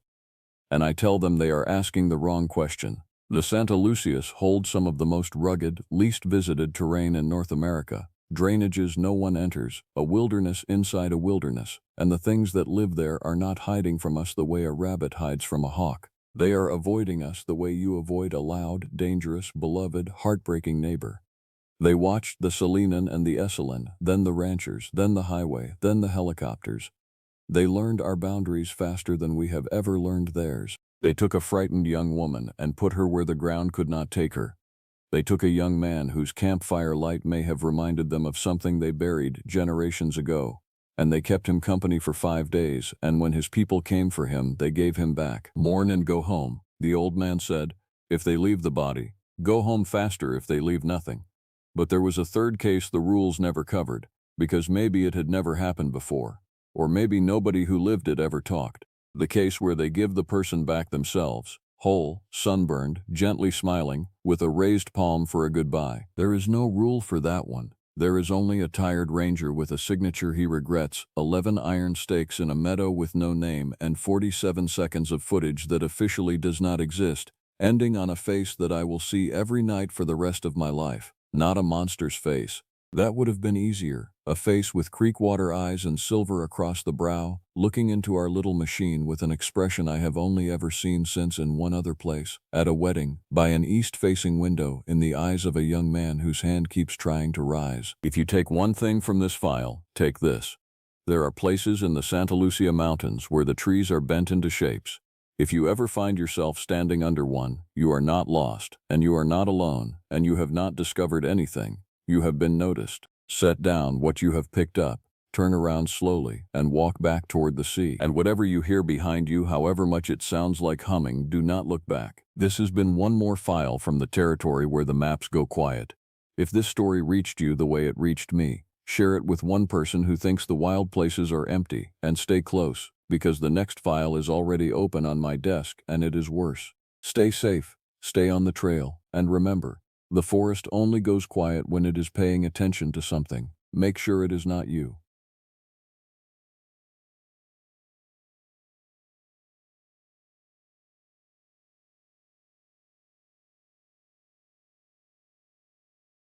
And I tell them they are asking the wrong question. The Santa Lucias hold some of the most rugged, least visited terrain in North America, drainages no one enters, a wilderness inside a wilderness, and the things that live there are not hiding from us the way a rabbit hides from a hawk. They are avoiding us the way you avoid a loud, dangerous, beloved, heartbreaking neighbor. They watched the Salinan and the Esalen, then the ranchers, then the highway, then the helicopters. They learned our boundaries faster than we have ever learned theirs. They took a frightened young woman and put her where the ground could not take her. They took a young man whose campfire light may have reminded them of something they buried generations ago, and they kept him company for 5 days, and when his people came for him, they gave him back. Mourn and go home, the old man said. If they leave the body, go home faster if they leave nothing. But there was a third case the rules never covered, because maybe it had never happened before, or maybe nobody who lived it ever talked. The case where they give the person back themselves, whole, sunburned, gently smiling, with a raised palm for a goodbye. There is no rule for that one. There is only a tired ranger with a signature he regrets, 11 iron stakes in a meadow with no name, and 47 seconds of footage that officially does not exist, ending on a face that I will see every night for the rest of my life. Not a monster's face. That would have been easier. A face with creekwater eyes and silver across the brow, looking into our little machine with an expression I have only ever seen since in one other place, at a wedding, by an east-facing window, in the eyes of a young man whose hand keeps trying to rise. If you take one thing from this file, take this. There are places in the Santa Lucia Mountains where the trees are bent into shapes. If you ever find yourself standing under one, you are not lost, and you are not alone, and you have not discovered anything. You have been noticed. Set down what you have picked up, turn around slowly, and walk back toward the sea. And whatever you hear behind you, however much it sounds like humming, do not look back. This has been one more file from the territory where the maps go quiet. If this story reached you the way it reached me, share it with one person who thinks the wild places are empty, and stay close, because the next file is already open on my desk, and it is worse. Stay safe, stay on the trail, and remember, the forest only goes quiet when it is paying attention to something. Make sure it is not you.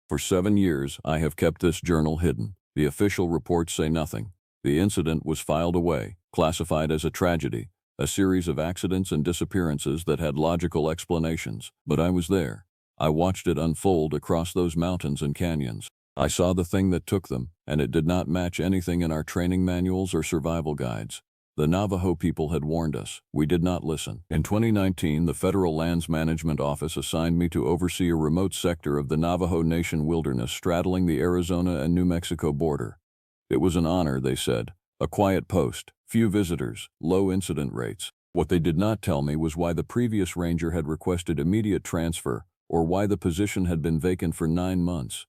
For 7 years, I have kept this journal hidden. The official reports say nothing. The incident was filed away, classified as a tragedy, a series of accidents and disappearances that had logical explanations. But I was there. I watched it unfold across those mountains and canyons. I saw the thing that took them, and it did not match anything in our training manuals or survival guides. The Navajo people had warned us. We did not listen. In 2019, the Federal Lands Management Office assigned me to oversee a remote sector of the Navajo Nation wilderness straddling the Arizona and New Mexico border. It was an honor, they said. A quiet post, few visitors, low incident rates. What they did not tell me was why the previous ranger had requested immediate transfer, or why the position had been vacant for 9 months.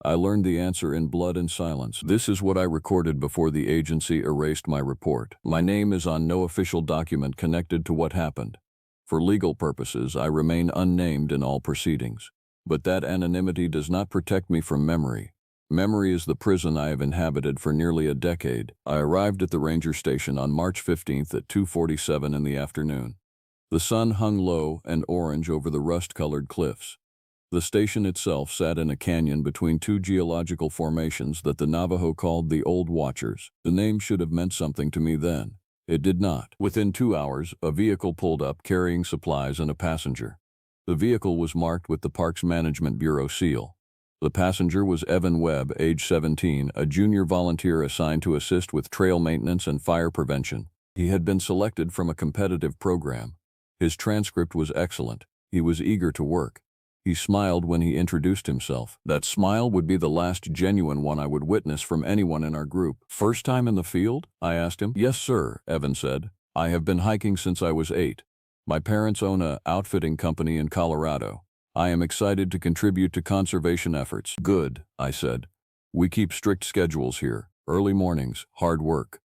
I learned the answer in blood and silence. This is what I recorded before the agency erased my report. My name is on no official document connected to what happened. For legal purposes, I remain unnamed in all proceedings. But that anonymity does not protect me from memory. Memory is the prison I have inhabited for nearly a decade. I arrived at the ranger station on March 15th at 2:47 in the afternoon. The sun hung low and orange over the rust-colored cliffs. The station itself sat in a canyon between two geological formations that the Navajo called the Old Watchers. The name should have meant something to me then. It did not. Within 2 hours, a vehicle pulled up carrying supplies and a passenger. The vehicle was marked with the Parks Management Bureau seal. The passenger was Evan Webb, age 17, a junior volunteer assigned to assist with trail maintenance and fire prevention. He had been selected from a competitive program. His transcript was excellent. He was eager to work. He smiled when he introduced himself. That smile would be the last genuine one I would witness from anyone in our group. "First time in the field?" I asked him. "Yes, sir," Evan said. "I have been hiking since I was 8. My parents own a outfitting company in Colorado. I am excited to contribute to conservation efforts." "Good," I said. "We keep strict schedules here. Early mornings, hard work.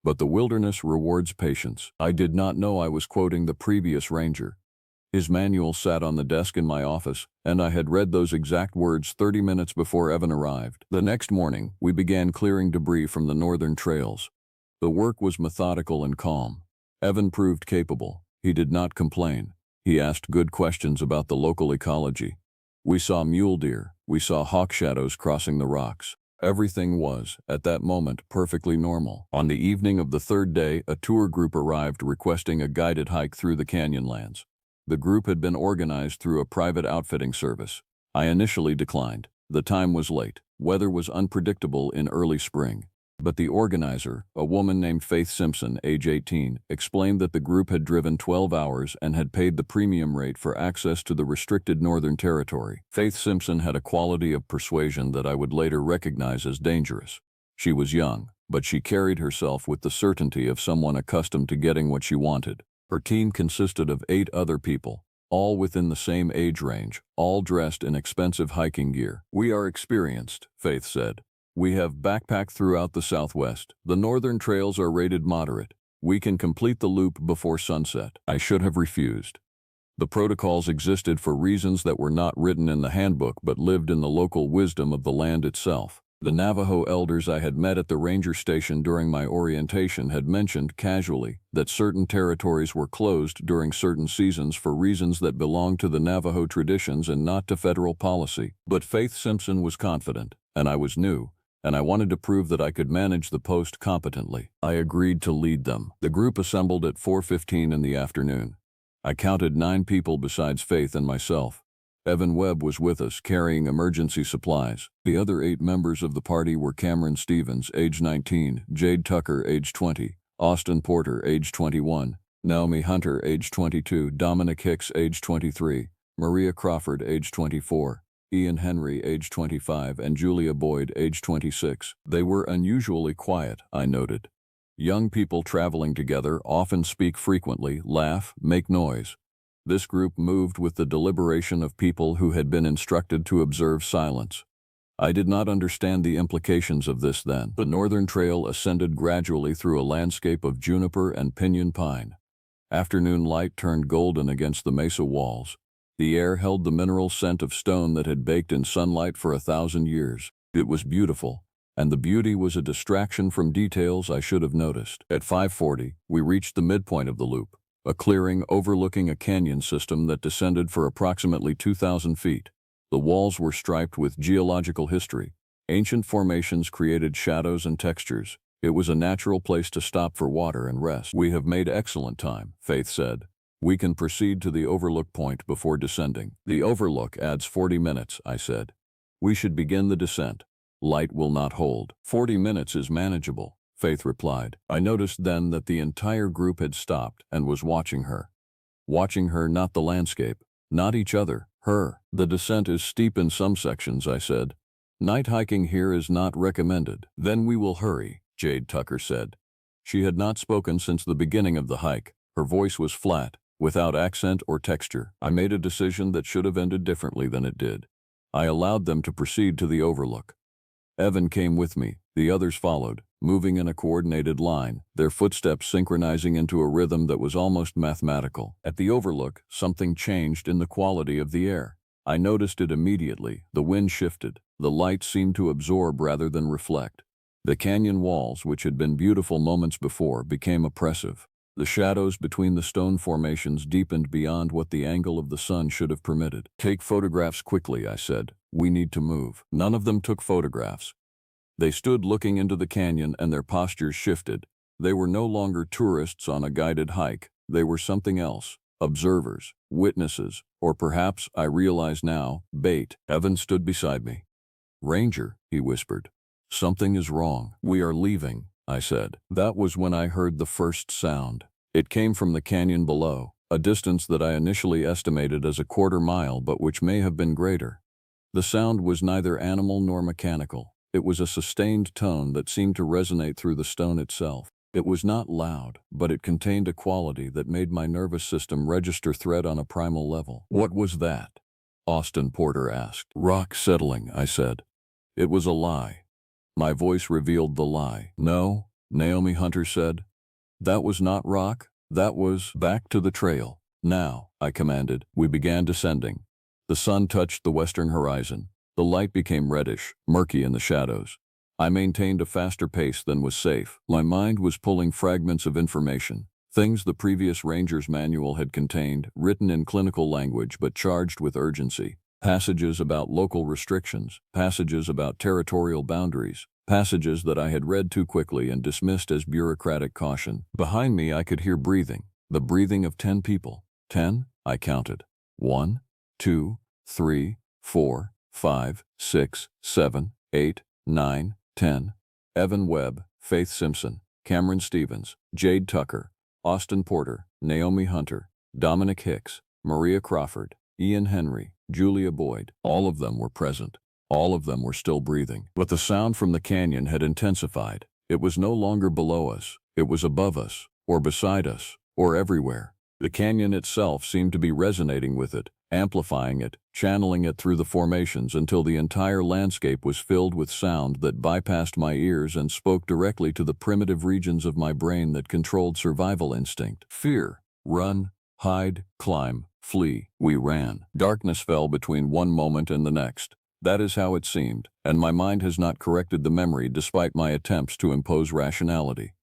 But the wilderness rewards patience." I did not know I was quoting the previous ranger. His manual sat on the desk in my office, and I had read those exact words 30 minutes before Evan arrived. The next morning, we began clearing debris from the northern trails. The work was methodical and calm. Evan proved capable. He did not complain. He asked good questions about the local ecology. We saw mule deer. We saw hawk shadows crossing the rocks. Everything was, at that moment, perfectly normal. On the evening of the third day, a tour group arrived requesting a guided hike through the canyonlands. The group had been organized through a private outfitting service. I initially declined. The time was late. Weather was unpredictable in early spring. But the organizer, a woman named Faith Simpson, age 18, explained that the group had driven 12 hours and had paid the premium rate for access to the restricted Northern Territory. Faith Simpson had a quality of persuasion that I would later recognize as dangerous. She was young, but she carried herself with the certainty of someone accustomed to getting what she wanted. Her team consisted of 8 other people, all within the same age range, all dressed in expensive hiking gear. "We are experienced," Faith said. "We have backpacked throughout the Southwest. The northern trails are rated moderate. We can complete the loop before sunset." I should have refused. The protocols existed for reasons that were not written in the handbook but lived in the local wisdom of the land itself. The Navajo elders I had met at the ranger station during my orientation had mentioned casually that certain territories were closed during certain seasons for reasons that belonged to the Navajo traditions and not to federal policy. But Faith Simpson was confident, and I was new, and I wanted to prove that I could manage the post competently. I agreed to lead them. The group assembled at 4:15 in the afternoon. I counted 9 people besides Faith and myself. Evan Webb was with us, carrying emergency supplies. The other 8 members of the party were Cameron Stevens, age 19, Jade Tucker, age 20, Austin Porter, age 21, Naomi Hunter, age 22, Dominic Hicks, age 23, Maria Crawford, age 24, Ian Henry, age 25, and Julia Boyd, age 26. They were unusually quiet, I noted. Young people traveling together often speak frequently, laugh, make noise. This group moved with the deliberation of people who had been instructed to observe silence. I did not understand the implications of this then. The northern trail ascended gradually through a landscape of juniper and pinyon pine. Afternoon light turned golden against the mesa walls. The air held the mineral scent of stone that had baked in sunlight for 1,000 years. It was beautiful, and the beauty was a distraction from details I should have noticed. At 5:40, we reached the midpoint of the loop, a clearing overlooking a canyon system that descended for approximately 2,000 feet. The walls were striped with geological history. Ancient formations created shadows and textures. It was a natural place to stop for water and rest. "We have made excellent time," Faith said. "We can proceed to the overlook point before descending." "The overlook adds 40 minutes," I said. "We should begin the descent. Light will not hold." 40 minutes is manageable," Faith replied. I noticed then that the entire group had stopped and was watching her. Watching her, not the landscape, not each other, her. "The descent is steep in some sections," I said. "Night hiking here is not recommended." "Then we will hurry," Jade Tucker said. She had not spoken since the beginning of the hike. Her voice was flat, without accent or texture. I made a decision that should have ended differently than it did. I allowed them to proceed to the overlook. Evan came with me. The others followed, moving in a coordinated line, their footsteps synchronizing into a rhythm that was almost mathematical. At the overlook, something changed in the quality of the air. I noticed it immediately. The wind shifted. The light seemed to absorb rather than reflect. The canyon walls, which had been beautiful moments before, became oppressive. The shadows between the stone formations deepened beyond what the angle of the sun should have permitted. "Take photographs quickly," I said. "We need to move." None of them took photographs. They stood looking into the canyon, and their postures shifted. They were no longer tourists on a guided hike. They were something else. Observers, witnesses, or perhaps, I realize now, bait. Evan stood beside me. "Ranger," he whispered. "Something is wrong." "We are leaving," I said. That was when I heard the first sound. It came from the canyon below, a distance that I initially estimated as a quarter mile but which may have been greater. The sound was neither animal nor mechanical. It was a sustained tone that seemed to resonate through the stone itself. It was not loud, but it contained a quality that made my nervous system register threat on a primal level. "What was that?" Austin Porter asked. "Rock settling," I said. It was a lie. My voice revealed the lie. "No," Naomi Hunter said. "That was not rock. That was back to the trail." "Now," I commanded. We began descending. The sun touched the western horizon. The light became reddish, murky in the shadows. I maintained a faster pace than was safe. My mind was pulling fragments of information, things the previous ranger's manual had contained, written in clinical language but charged with urgency. Passages about local restrictions, passages about territorial boundaries, passages that I had read too quickly and dismissed as bureaucratic caution. Behind me I could hear breathing, the breathing of 10 people. 10? I counted. 1, 2, 3, 4, 5, 6, 7, 8, 9, 10. Evan Webb, Faith Simpson, Cameron Stevens, Jade Tucker, Austin Porter, Naomi Hunter, Dominic Hicks, Maria Crawford, Ian Henry, Julia Boyd. All of them were present. All of them were still breathing. But the sound from the canyon had intensified. It was no longer below us. It was above us, or beside us, or everywhere. The canyon itself seemed to be resonating with it, amplifying it, channeling it through the formations until the entire landscape was filled with sound that bypassed my ears and spoke directly to the primitive regions of my brain that controlled survival instinct. Fear, run, Hide, climb, flee. We ran. Darkness fell between one moment and the next. That is how it seemed, and my mind has not corrected the memory despite my attempts to impose rationality.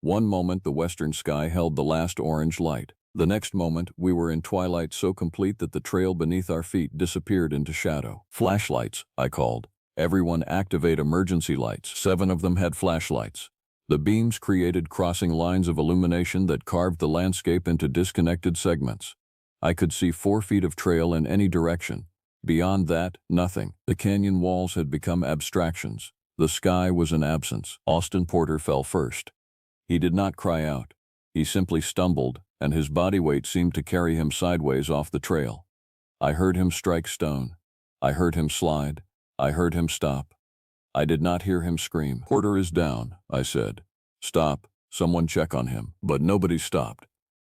One moment the western sky held the last orange light. The next moment we were in twilight so complete that the trail beneath our feet disappeared into shadow. Flashlights, I called. Everyone activate emergency lights. 7 of them had flashlights. The beams created crossing lines of illumination that carved the landscape into disconnected segments. I could see 4 feet of trail in any direction. Beyond that, nothing. The canyon walls had become abstractions. The sky was an absence. Austin Porter fell first. He did not cry out. He simply stumbled, and his body weight seemed to carry him sideways off the trail. I heard him strike stone. I heard him slide. I heard him stop. I did not hear him scream. "Porter is down," I said. "Stop, someone check on him." But nobody stopped.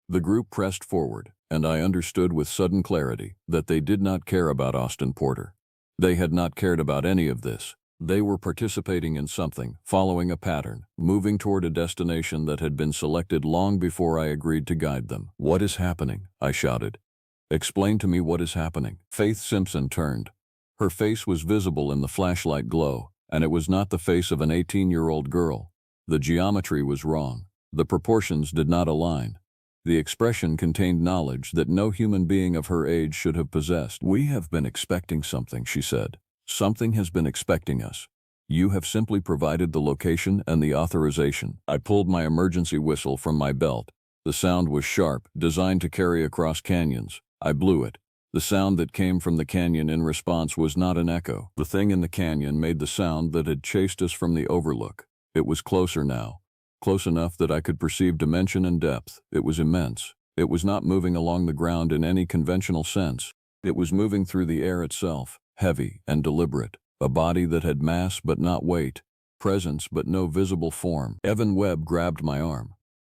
The group pressed forward, and I understood with sudden clarity that they did not care about Austin Porter. They had not cared about any of this. They were participating in something, following a pattern, moving toward a destination that had been selected long before I agreed to guide them. "What is happening?" I shouted. "Explain to me what is happening." Faith Simpson turned. Her face was visible in the flashlight glow, and it was not the face of an 18-year-old girl. The geometry was wrong. The proportions did not align. The expression contained knowledge that no human being of her age should have possessed. "We have been expecting something," she said. "Something has been expecting us. You have simply provided the location and the authorization." I pulled my emergency whistle from my belt. The sound was sharp, designed to carry across canyons. I blew it. The sound that came from the canyon in response was not an echo. The thing in the canyon made the sound that had chased us from the overlook. It was closer now. Close enough that I could perceive dimension and depth. It was immense. It was not moving along the ground in any conventional sense. It was moving through the air itself, heavy and deliberate, a body that had mass but not weight, presence but no visible form. Evan Webb grabbed my arm.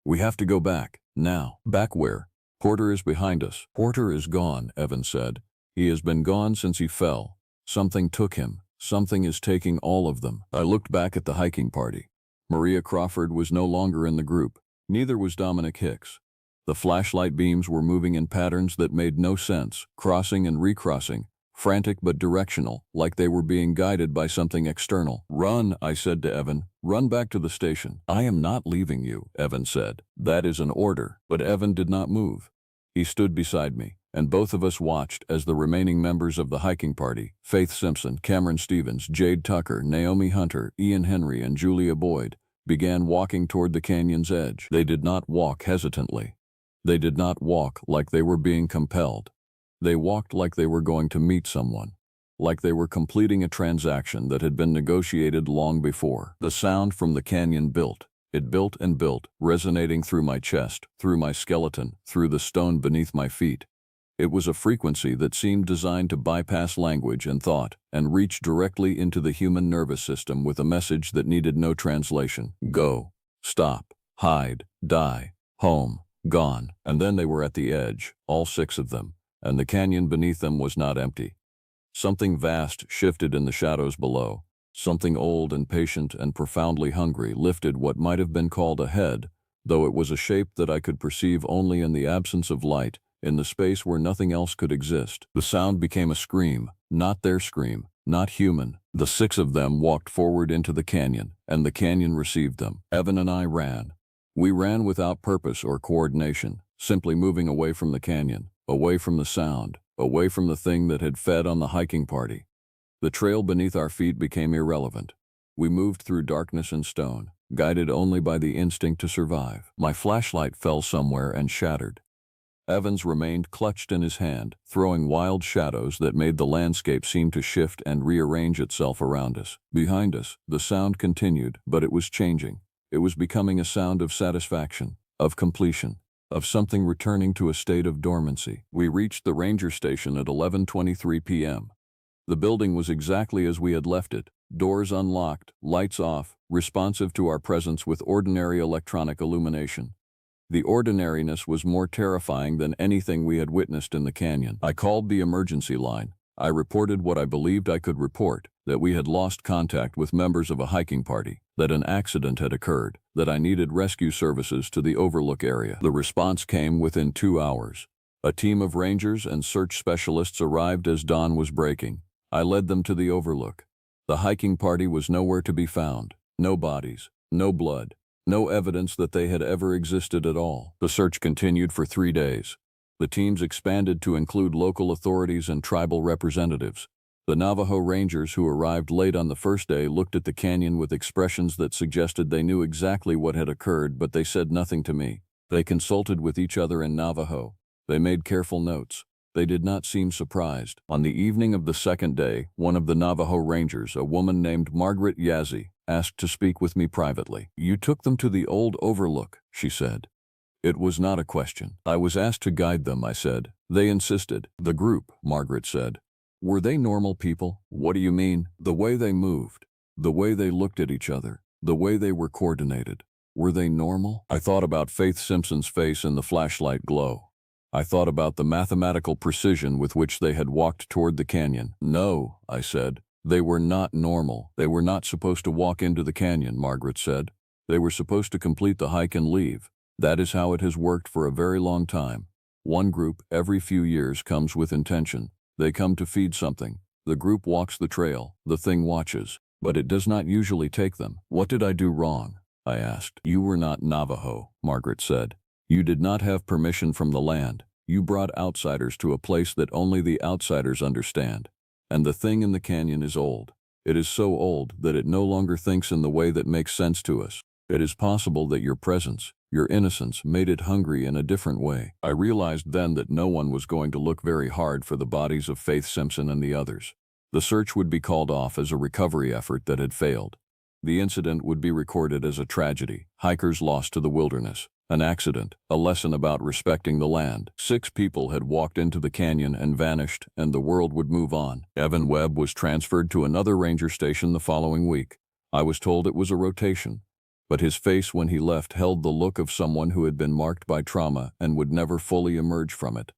"We have to go back, now." "Back where?" "Porter is behind us." "Porter is gone," Evan said. "He has been gone since he fell. Something took him. Something is taking all of them." I looked back at the hiking party. Maria Crawford was no longer in the group. Neither was Dominic Hicks. The flashlight beams were moving in patterns that made no sense, crossing and recrossing, frantic but directional, like they were being guided by something external. "Run," I said to Evan. "Run back to the station." "I am not leaving you," Evan said. "That is an order." But Evan did not move. He stood beside me, and both of us watched as the remaining members of the hiking party, Faith Simpson, Cameron Stevens, Jade Tucker, Naomi Hunter, Ian Henry, and Julia Boyd, began walking toward the canyon's edge. They did not walk hesitantly. They did not walk like they were being compelled. They walked like they were going to meet someone, like they were completing a transaction that had been negotiated long before. The sound from the canyon built. It built and built, resonating through my chest, through my skeleton, through the stone beneath my feet. It was a frequency that seemed designed to bypass language and thought and reach directly into the human nervous system with a message that needed no translation. Go, stop, hide, die, home, gone. And then they were at the edge, all 6 of them, and the canyon beneath them was not empty. Something vast shifted in the shadows below. Something old and patient and profoundly hungry lifted what might have been called a head, though it was a shape that I could perceive only in the absence of light, in the space where nothing else could exist. The sound became a scream, not their scream, not human. The 6 of them walked forward into the canyon, and the canyon received them. Evan and I ran. We ran without purpose or coordination, simply moving away from the canyon, away from the sound, away from the thing that had fed on the hiking party. The trail beneath our feet became irrelevant. We moved through darkness and stone, guided only by the instinct to survive. My flashlight fell somewhere and shattered. Evans remained clutched in his hand, throwing wild shadows that made the landscape seem to shift and rearrange itself around us. Behind us, the sound continued, but it was changing. It was becoming a sound of satisfaction, of completion, of something returning to a state of dormancy. We reached the ranger station at 11:23 p.m. The building was exactly as we had left it, doors unlocked, lights off, responsive to our presence with ordinary electronic illumination. The ordinariness was more terrifying than anything we had witnessed in the canyon. I called the emergency line. I reported what I believed I could report, that we had lost contact with members of a hiking party, that an accident had occurred, that I needed rescue services to the overlook area. The response came within 2 hours. A team of rangers and search specialists arrived as dawn was breaking. I led them to the overlook. The hiking party was nowhere to be found. No bodies, no blood, no evidence that they had ever existed at all. The search continued for 3 days. The teams expanded to include local authorities and tribal representatives. The Navajo Rangers who arrived late on the first day looked at the canyon with expressions that suggested they knew exactly what had occurred, but they said nothing to me. They consulted with each other in Navajo. They made careful notes. They did not seem surprised. On the evening of the second day, one of the Navajo Rangers, a woman named Margaret Yazzie, asked to speak with me privately. "You took them to the old overlook," she said. It was not a question. "I was asked to guide them," I said. "They insisted." "The group," Margaret said. "Were they normal people?" "What do you mean?" "The way they moved, the way they looked at each other, the way they were coordinated. Were they normal?" I thought about Faith Simpson's face in the flashlight glow. I thought about the mathematical precision with which they had walked toward the canyon. "No," I said. "They were not normal. They were not supposed to walk into the canyon," Margaret said. "They were supposed to complete the hike and leave. That is how it has worked for a very long time. One group, every few years, comes with intention. They come to feed something. The group walks the trail. The thing watches. But it does not usually take them." "What did I do wrong?" I asked. "You were not Navajo," Margaret said. "You did not have permission from the land. You brought outsiders to a place that only the outsiders understand. And the thing in the canyon is old. It is so old that it no longer thinks in the way that makes sense to us. It is possible that your presence, your innocence, made it hungry in a different way." I realized then that no one was going to look very hard for the bodies of Faith Simpson and the others. The search would be called off as a recovery effort that had failed. The incident would be recorded as a tragedy, hikers lost to the wilderness, an accident, a lesson about respecting the land. 6 people had walked into the canyon and vanished, and the world would move on. Evan Webb was transferred to another ranger station the following week. I was told it was a rotation, but his face when he left held the look of someone who had been marked by trauma and would never fully emerge from it.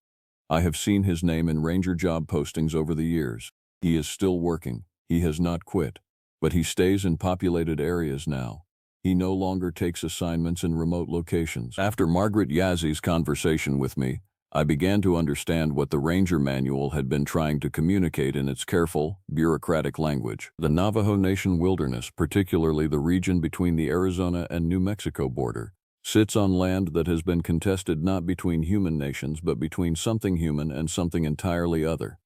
I have seen his name in ranger job postings over the years. He is still working. He has not quit. But he stays in populated areas now. He no longer takes assignments in remote locations. After Margaret Yazzie's conversation with me, I began to understand what the Ranger Manual had been trying to communicate in its careful, bureaucratic language. The Navajo Nation wilderness, particularly the region between the Arizona and New Mexico border, sits on land that has been contested not between human nations but between something human and something entirely other.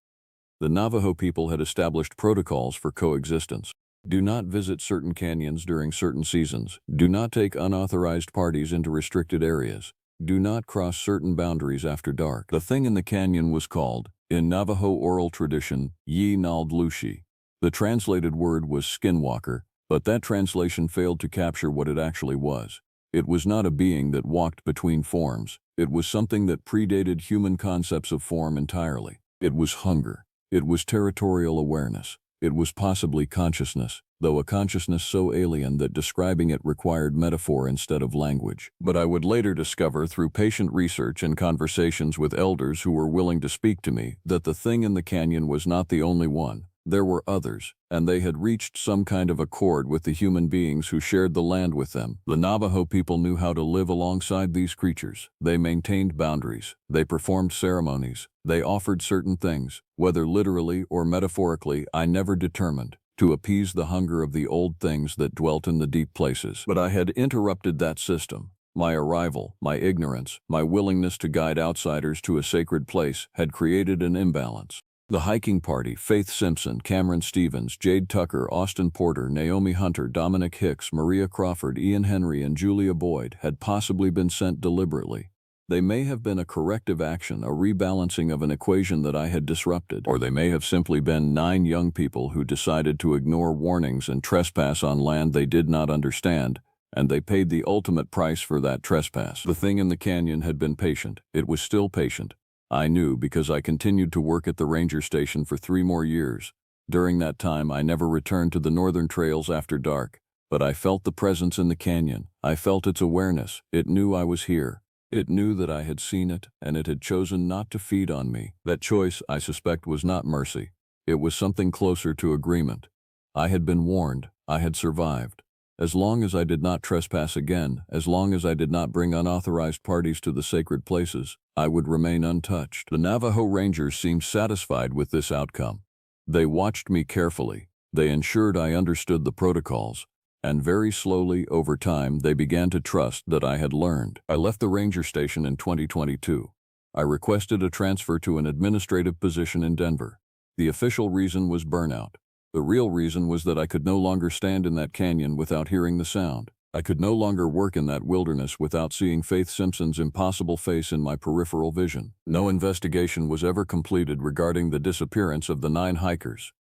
The Navajo people had established protocols for coexistence. Do not visit certain canyons during certain seasons. Do not take unauthorized parties into restricted areas. Do not cross certain boundaries after dark. The thing in the canyon was called, in Navajo oral tradition, Yi Nald Lushi. The translated word was skinwalker, but that translation failed to capture what it actually was. It was not a being that walked between forms. It was something that predated human concepts of form entirely. It was hunger. It was territorial awareness. It was possibly consciousness, though a consciousness so alien that describing it required metaphor instead of language. But I would later discover through patient research and conversations with elders who were willing to speak to me that the thing in the canyon was not the only one. There were others, and they had reached some kind of accord with the human beings who shared the land with them. The Navajo people knew how to live alongside these creatures. They maintained boundaries. They performed ceremonies. They offered certain things, whether literally or metaphorically, I never determined, to appease the hunger of the old things that dwelt in the deep places. But I had interrupted that system. My arrival, my ignorance, my willingness to guide outsiders to a sacred place had created an imbalance. The hiking party, Faith Simpson, Cameron Stevens, Jade Tucker, Austin Porter, Naomi Hunter, Dominic Hicks, Maria Crawford, Ian Henry, and Julia Boyd had possibly been sent deliberately. They may have been a corrective action, a rebalancing of an equation that I had disrupted, or they may have simply been 9 young people who decided to ignore warnings and trespass on land they did not understand, and they paid the ultimate price for that trespass. The thing in the canyon had been patient. It was still patient. I knew because I continued to work at the ranger station for 3 more years. During that time, I never returned to the northern trails after dark, but I felt the presence in the canyon. I felt its awareness. It knew I was here. It knew that I had seen it, and it had chosen not to feed on me. That choice, I suspect, was not mercy. It was something closer to agreement. I had been warned. I had survived. As long as I did not trespass again, as long as I did not bring unauthorized parties to the sacred places, I would remain untouched. The Navajo Rangers seemed satisfied with this outcome. They watched me carefully. They ensured I understood the protocols, and very slowly, over time, they began to trust that I had learned. I left the ranger station in 2022. I requested a transfer to an administrative position in Denver. The official reason was burnout. The real reason was that I could no longer stand in that canyon without hearing the sound. I could no longer work in that wilderness without seeing Faith Simpson's impossible face in my peripheral vision. No investigation was ever completed regarding the disappearance of the 9 hikers.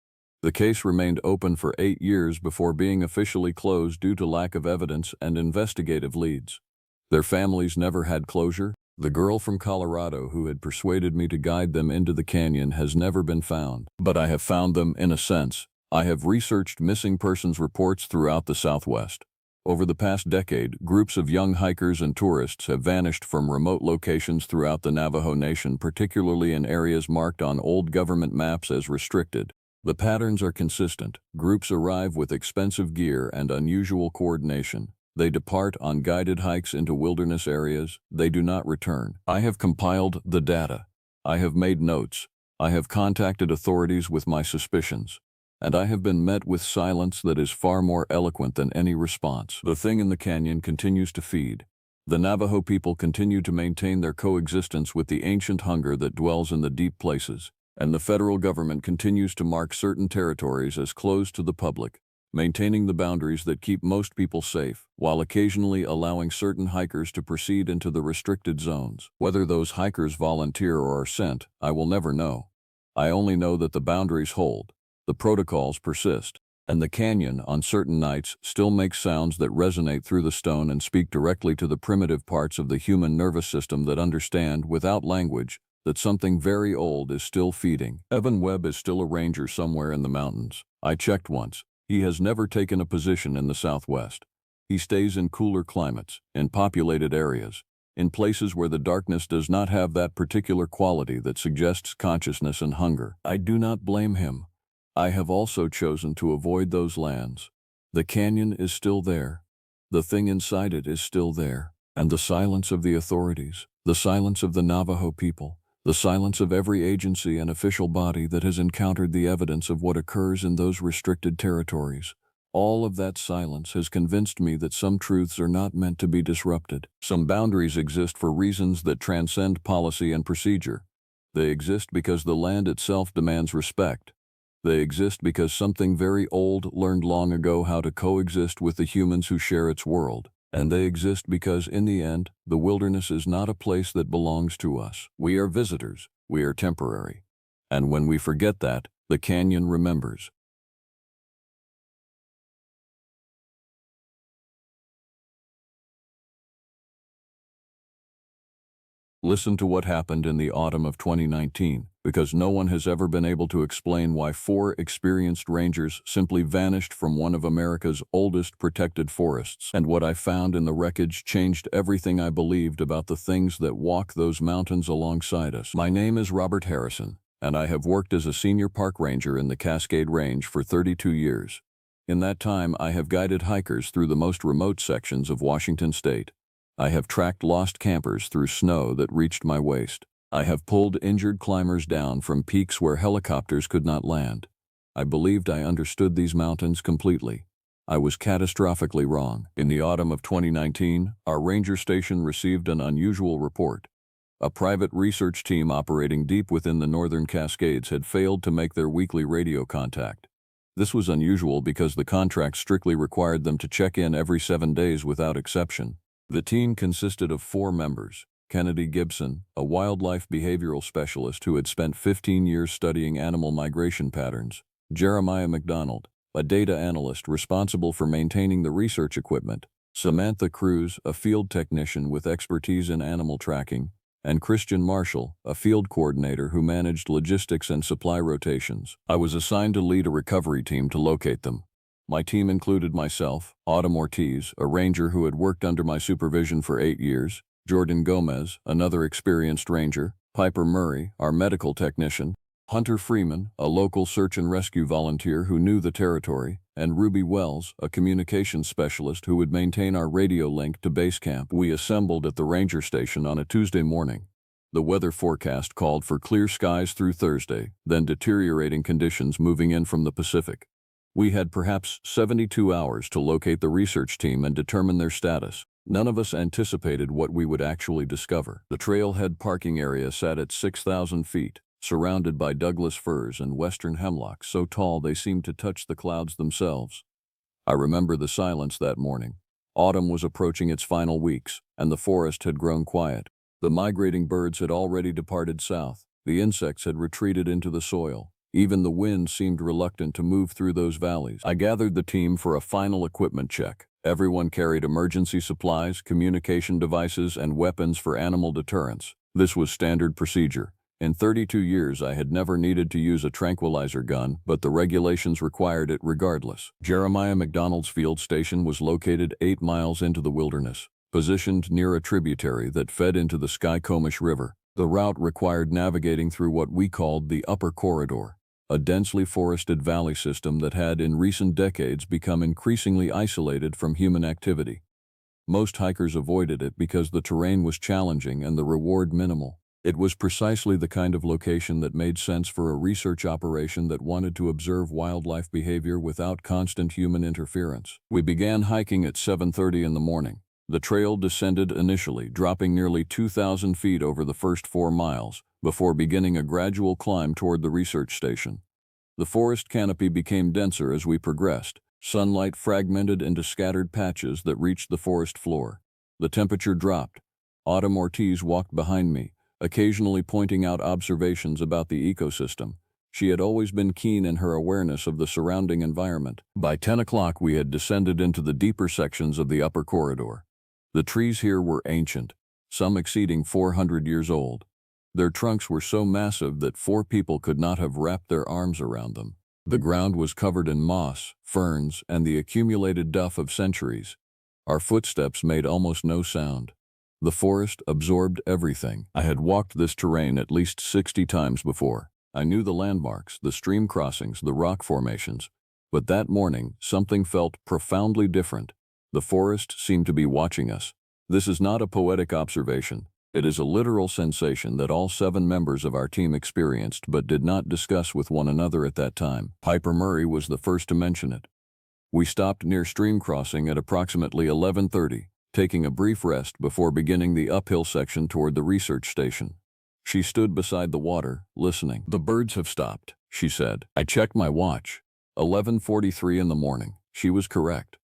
The case remained open for 8 years before being officially closed due to lack of evidence and investigative leads. Their families never had closure. The girl from Colorado who had persuaded me to guide them into the canyon has never been found. But I have found them, in a sense. I have researched missing persons reports throughout the Southwest. Over the past decade, groups of young hikers and tourists have vanished from remote locations throughout the Navajo Nation, particularly in areas marked on old government maps as restricted. The patterns are consistent. Groups arrive with expensive gear and unusual coordination. They depart on guided hikes into wilderness areas. They do not return. I have compiled the data. I have made notes. I have contacted authorities with my suspicions. And I have been met with silence that is far more eloquent than any response. The thing in the canyon continues to feed. The Navajo people continue to maintain their coexistence with the ancient hunger that dwells in the deep places, and the federal government continues to mark certain territories as closed to the public, maintaining the boundaries that keep most people safe, while occasionally allowing certain hikers to proceed into the restricted zones. Whether those hikers volunteer or are sent, I will never know. I only know that the boundaries hold. The protocols persist, and the canyon, on certain nights, still makes sounds that resonate through the stone and speak directly to the primitive parts of the human nervous system that understand, without language, that something very old is still feeding. Evan Webb is still a ranger somewhere in the mountains. I checked once. He has never taken a position in the Southwest. He stays in cooler climates, in populated areas, in places where the darkness does not have that particular quality that suggests consciousness and hunger. I do not blame him. I have also chosen to avoid those lands. The canyon is still there. The thing inside it is still there. And the silence of the authorities, the silence of the Navajo people, the silence of every agency and official body that has encountered the evidence of what occurs in those restricted territories, all of that silence has convinced me that some truths are not meant to be disrupted. Some boundaries exist for reasons that transcend policy and procedure. They exist because the land itself demands respect. They exist because something very old learned long ago how to coexist with the humans who share its world. And they exist because, in the end, the wilderness is not a place that belongs to us. We are visitors. We are temporary. And when we forget that, the canyon remembers. Listen to what happened in the autumn of 2019, because no one has ever been able to explain why 4 experienced rangers simply vanished from one of America's oldest protected forests. And what I found in the wreckage changed everything I believed about the things that walk those mountains alongside us. My name is Robert Harrison, and I have worked as a senior park ranger in the Cascade Range for 32 years. In that time, I have guided hikers through the most remote sections of Washington state. I have tracked lost campers through snow that reached my waist. I have pulled injured climbers down from peaks where helicopters could not land. I believed I understood these mountains completely. I was catastrophically wrong. In the autumn of 2019, our ranger station received an unusual report. A private research team operating deep within the northern Cascades had failed to make their weekly radio contact. This was unusual because the contract strictly required them to check in every 7 days without exception. The team consisted of 4 members: Kennedy Gibson, a wildlife behavioral specialist who had spent 15 years studying animal migration patterns; Jeremiah McDonald, a data analyst responsible for maintaining the research equipment; Samantha Cruz, a field technician with expertise in animal tracking; and Christian Marshall, a field coordinator who managed logistics and supply rotations. I was assigned to lead a recovery team to locate them. My team included myself, Autumn Ortiz, a ranger who had worked under my supervision for 8 years, Jordan Gomez, another experienced ranger, Piper Murray, our medical technician, Hunter Freeman, a local search and rescue volunteer who knew the territory, and Ruby Wells, a communications specialist who would maintain our radio link to base camp. We assembled at the ranger station on a Tuesday morning. The weather forecast called for clear skies through Thursday, then deteriorating conditions moving in from the Pacific. We had perhaps 72 hours to locate the research team and determine their status. None of us anticipated what we would actually discover. The trailhead parking area sat at 6,000 feet, surrounded by Douglas firs and western hemlocks so tall they seemed to touch the clouds themselves. I remember the silence that morning. Autumn was approaching its final weeks, and the forest had grown quiet. The migrating birds had already departed south. The insects had retreated into the soil. Even the wind seemed reluctant to move through those valleys. I gathered the team for a final equipment check. Everyone carried emergency supplies, communication devices, and weapons for animal deterrence. This was standard procedure. In 32 years, I had never needed to use a tranquilizer gun, but the regulations required it regardless. Jeremiah McDonald's field station was located 8 miles into the wilderness, positioned near a tributary that fed into the Skycomish River. The route required navigating through what we called the Upper Corridor, a densely forested valley system that had in recent decades become increasingly isolated from human activity. Most hikers avoided it because the terrain was challenging and the reward minimal. It was precisely the kind of location that made sense for a research operation that wanted to observe wildlife behavior without constant human interference. We began hiking at 7:30 in the morning. The trail descended initially, dropping nearly 2,000 feet over the first 4 miles, before beginning a gradual climb toward the research station. The forest canopy became denser as we progressed. Sunlight fragmented into scattered patches that reached the forest floor. The temperature dropped. Autumn Ortiz walked behind me, occasionally pointing out observations about the ecosystem. She had always been keen in her awareness of the surrounding environment. By 10 o'clock, we had descended into the deeper sections of the upper corridor. The trees here were ancient, some exceeding 400 years old. Their trunks were so massive that 4 people could not have wrapped their arms around them. The ground was covered in moss, ferns, and the accumulated duff of centuries. Our footsteps made almost no sound. The forest absorbed everything. I had walked this terrain at least 60 times before. I knew the landmarks, the stream crossings, the rock formations. But that morning, something felt profoundly different. The forest seemed to be watching us. This is not a poetic observation. It is a literal sensation that all 7 members of our team experienced but did not discuss with one another at that time. Piper Murray was the first to mention it. We stopped near stream crossing at approximately 11:30, taking a brief rest before beginning the uphill section toward the research station. She stood beside the water, listening. "The birds have stopped," she said. I checked my watch. 11:43 in the morning. She was correct.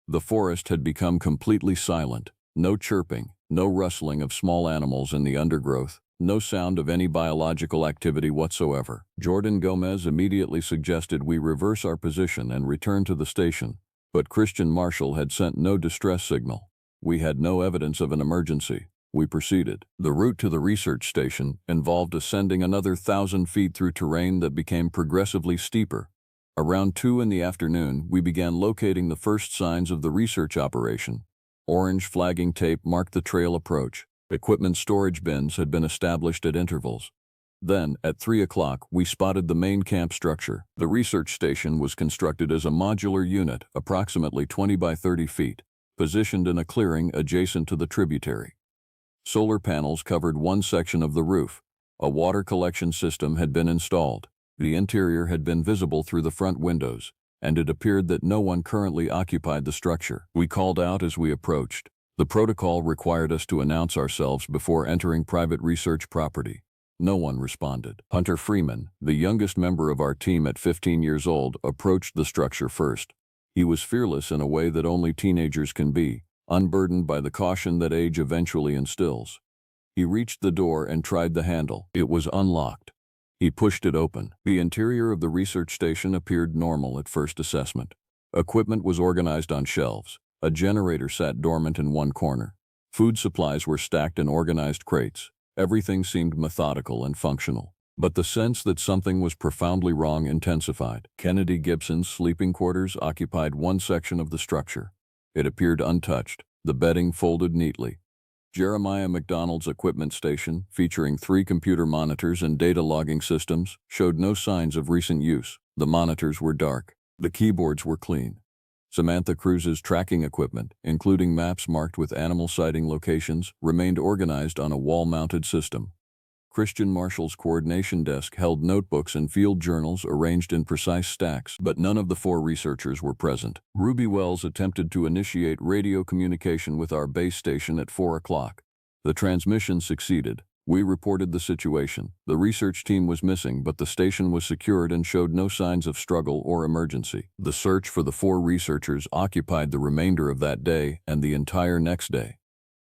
The forest had become completely silent. No chirping, no rustling of small animals in the undergrowth, no sound of any biological activity whatsoever. Jordan Gomez immediately suggested we reverse our position and return to the station, but Christian Marshall had sent no distress signal. We had no evidence of an emergency. We proceeded. The route to the research station involved ascending another 1,000 feet through terrain that became progressively steeper. Around 2 in the afternoon, we began locating the first signs of the research operation. Orange flagging tape marked the trail approach. Equipment storage bins had been established at intervals. Then, at 3 o'clock, we spotted the main camp structure. The research station was constructed as a modular unit, approximately 20 by 30 feet, positioned in a clearing adjacent to the tributary. Solar panels covered one section of the roof. A water collection system had been installed. The interior had been visible through the front windows, and it appeared that no one currently occupied the structure. We called out as we approached. The protocol required us to announce ourselves before entering private research property. No one responded. Hunter Freeman, the youngest member of our team at 15 years old, approached the structure first. He was fearless in a way that only teenagers can be, unburdened by the caution that age eventually instills. He reached the door and tried the handle. It was unlocked. He pushed it open. The interior of the research station appeared normal at first assessment. Equipment was organized on shelves. A generator sat dormant in one corner. Food supplies were stacked in organized crates. Everything seemed methodical and functional. But the sense that something was profoundly wrong intensified. Kennedy Gibson's sleeping quarters occupied one section of the structure. It appeared untouched, the bedding folded neatly. Jeremiah McDonald's equipment station, featuring 3 computer monitors and data logging systems, showed no signs of recent use. The monitors were dark. The keyboards were clean. Samantha Cruz's tracking equipment, including maps marked with animal sighting locations, remained organized on a wall-mounted system. Christian Marshall's coordination desk held notebooks and field journals arranged in precise stacks, but none of the 4 researchers were present. Ruby Wells attempted to initiate radio communication with our base station at 4 o'clock. The transmission succeeded. We reported the situation. The research team was missing, but the station was secured and showed no signs of struggle or emergency. The search for the 4 researchers occupied the remainder of that day and the entire next day.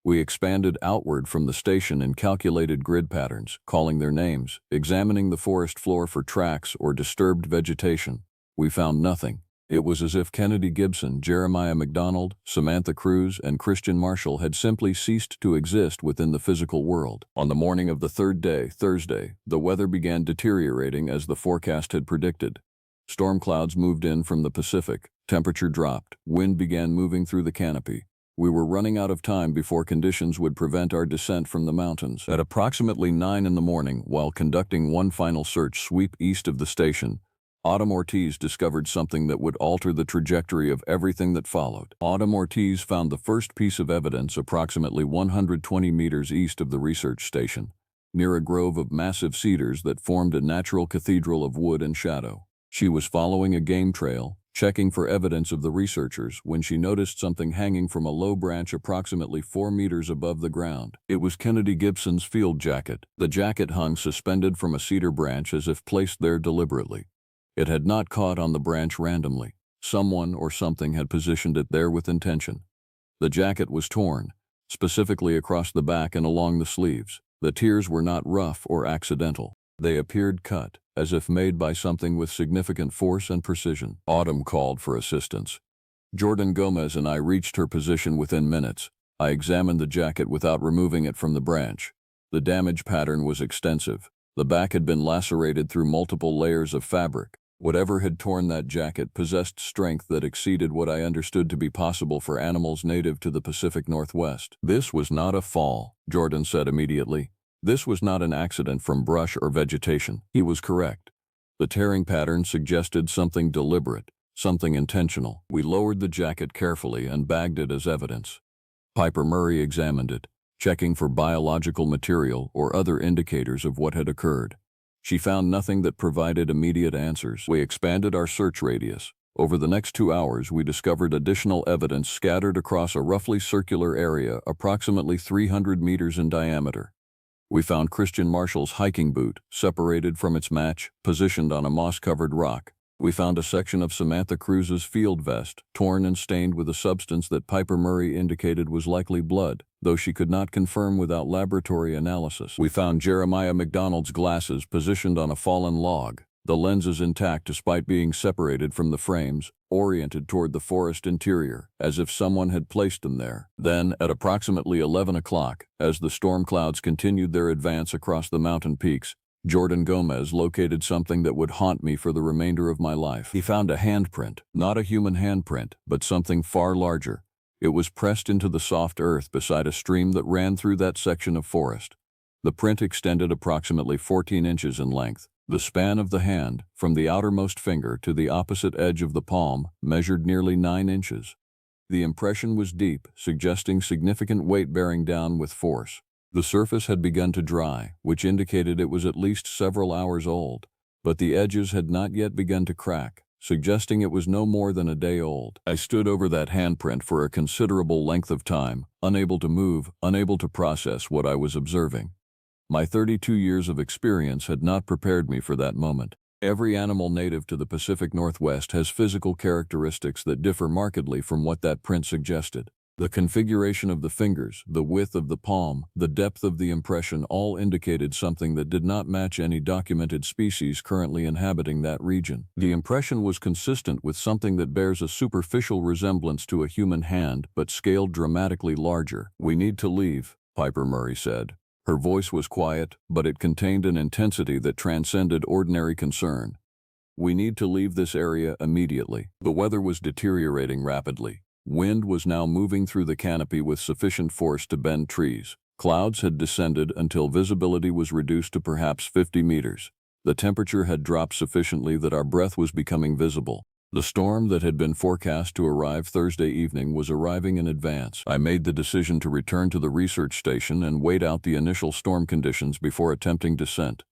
We expanded outward from the station and calculated grid patterns, calling their names, examining the forest floor for tracks or disturbed vegetation. We found nothing. It was as if Kennedy Gibson, Jeremiah McDonald, Samantha Cruz, and Christian Marshall had simply ceased to exist within the physical world. On the morning of the 3rd day, Thursday, the weather began deteriorating as the forecast had predicted. Storm clouds moved in from the Pacific, temperature dropped, wind began moving through the canopy. We were running out of time before conditions would prevent our descent from the mountains. At approximately 9 in the morning, while conducting one final search sweep east of the station, Autumn Ortiz discovered something that would alter the trajectory of everything that followed. Autumn Ortiz found the first piece of evidence approximately 120 meters east of the research station, near a grove of massive cedars that formed a natural cathedral of wood and shadow. She was following a game trail, checking for evidence of the researchers, when she noticed something hanging from a low branch approximately 4 meters above the ground. It was Kennedy Gibson's field jacket. The jacket hung suspended from a cedar branch as if placed there deliberately. It had not caught on the branch randomly. Someone or something had positioned it there with intention. The jacket was torn, specifically across the back and along the sleeves. The tears were not rough or accidental. They appeared cut, as if made by something with significant force and precision. Autumn called for assistance. Jordan Gomez and I reached her position within minutes. I examined the jacket without removing it from the branch. The damage pattern was extensive. The back had been lacerated through multiple layers of fabric. Whatever had torn that jacket possessed strength that exceeded what I understood to be possible for animals native to the Pacific Northwest. This was not a fall, Jordan said immediately. This was not an accident from brush or vegetation. He was correct. The tearing pattern suggested something deliberate, something intentional. We lowered the jacket carefully and bagged it as evidence. Piper Murray examined it, checking for biological material or other indicators of what had occurred. She found nothing that provided immediate answers. We expanded our search radius. Over the next 2 hours, we discovered additional evidence scattered across a roughly circular area approximately 300 meters in diameter. We found Christian Marshall's hiking boot, separated from its match, positioned on a moss-covered rock. We found a section of Samantha Cruz's field vest, torn and stained with a substance that Piper Murray indicated was likely blood, though she could not confirm without laboratory analysis. We found Jeremiah McDonald's glasses positioned on a fallen log, the lenses intact despite being separated from the frames, oriented toward the forest interior, as if someone had placed them there. Then, at approximately 11 o'clock, as the storm clouds continued their advance across the mountain peaks, Jordan Gomez located something that would haunt me for the remainder of my life. He found a handprint, not a human handprint, but something far larger. It was pressed into the soft earth beside a stream that ran through that section of forest. The print extended approximately 14 inches in length. The span of the hand, from the outermost finger to the opposite edge of the palm, measured nearly 9 inches. The impression was deep, suggesting significant weight bearing down with force. The surface had begun to dry, which indicated it was at least several hours old, but the edges had not yet begun to crack, suggesting it was no more than a day old. I stood over that handprint for a considerable length of time, unable to move, unable to process what I was observing. My 32 years of experience had not prepared me for that moment. Every animal native to the Pacific Northwest has physical characteristics that differ markedly from what that print suggested. The configuration of the fingers, the width of the palm, the depth of the impression all indicated something that did not match any documented species currently inhabiting that region. The impression was consistent with something that bears a superficial resemblance to a human hand but scaled dramatically larger. "We need to leave," Piper Murray said. Her voice was quiet, but it contained an intensity that transcended ordinary concern. "We need to leave this area immediately." The weather was deteriorating rapidly. Wind was now moving through the canopy with sufficient force to bend trees. Clouds had descended until visibility was reduced to perhaps 50 meters. The temperature had dropped sufficiently that our breath was becoming visible. The storm that had been forecast to arrive Thursday evening was arriving in advance. I made the decision to return to the research station and wait out the initial storm conditions before attempting descent.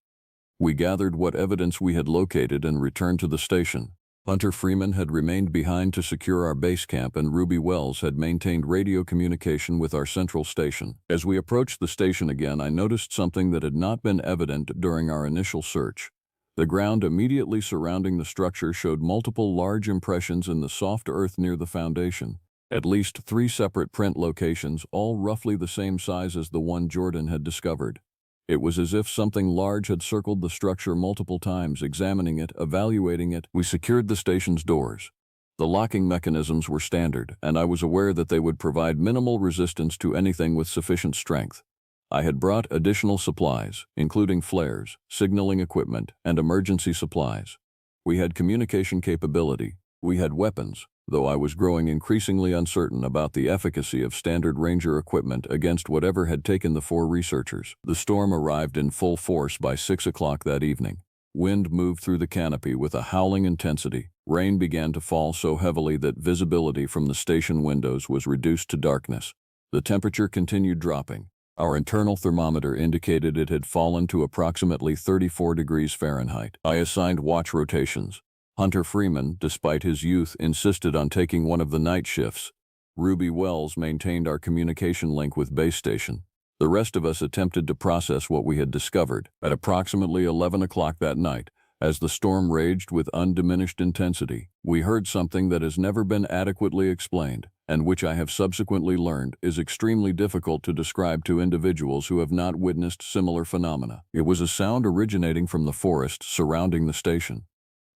We gathered what evidence we had located and returned to the station. Hunter Freeman had remained behind to secure our base camp, and Ruby Wells had maintained radio communication with our central station. As we approached the station again, I noticed something that had not been evident during our initial search. The ground immediately surrounding the structure showed multiple large impressions in the soft earth near the foundation. At least 3 separate print locations, all roughly the same size as the one Jordan had discovered. It was as if something large had circled the structure multiple times, examining it, evaluating it. We secured the station's doors. The locking mechanisms were standard, and I was aware that they would provide minimal resistance to anything with sufficient strength. I had brought additional supplies, including flares, signaling equipment, and emergency supplies. We had communication capability. We had weapons, though I was growing increasingly uncertain about the efficacy of standard ranger equipment against whatever had taken the 4 researchers. The storm arrived in full force by 6 o'clock that evening. Wind moved through the canopy with a howling intensity. Rain began to fall so heavily that visibility from the station windows was reduced to darkness. The temperature continued dropping. Our internal thermometer indicated it had fallen to approximately 34 degrees Fahrenheit. I assigned watch rotations. Hunter Freeman, despite his youth, insisted on taking one of the night shifts. Ruby Wells maintained our communication link with base station. The rest of us attempted to process what we had discovered. At approximately 11 o'clock that night, as the storm raged with undiminished intensity, we heard something that has never been adequately explained, and which I have subsequently learned is extremely difficult to describe to individuals who have not witnessed similar phenomena. It was a sound originating from the forest surrounding the station.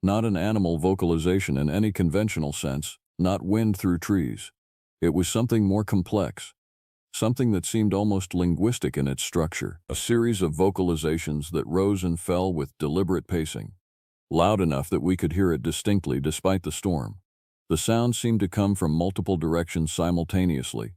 Not an animal vocalization in any conventional sense, not wind through trees. It was something more complex, something that seemed almost linguistic in its structure, a series of vocalizations that rose and fell with deliberate pacing, loud enough that we could hear it distinctly despite the storm. The sound seemed to come from multiple directions simultaneously.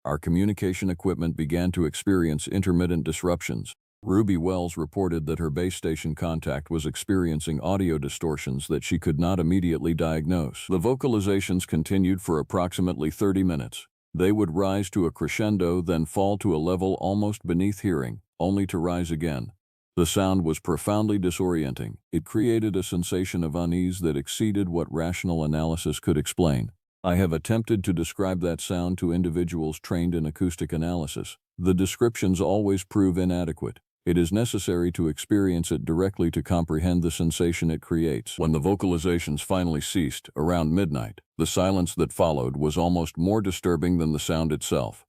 Our communication equipment began to experience intermittent disruptions. Ruby Wells reported that her base station contact was experiencing audio distortions that she could not immediately diagnose. The vocalizations continued for approximately 30 minutes. They would rise to a crescendo, then fall to a level almost beneath hearing, only to rise again. The sound was profoundly disorienting. It created a sensation of unease that exceeded what rational analysis could explain. I have attempted to describe that sound to individuals trained in acoustic analysis. The descriptions always prove inadequate. It is necessary to experience it directly to comprehend the sensation it creates. When the vocalizations finally ceased, around midnight, the silence that followed was almost more disturbing than the sound itself.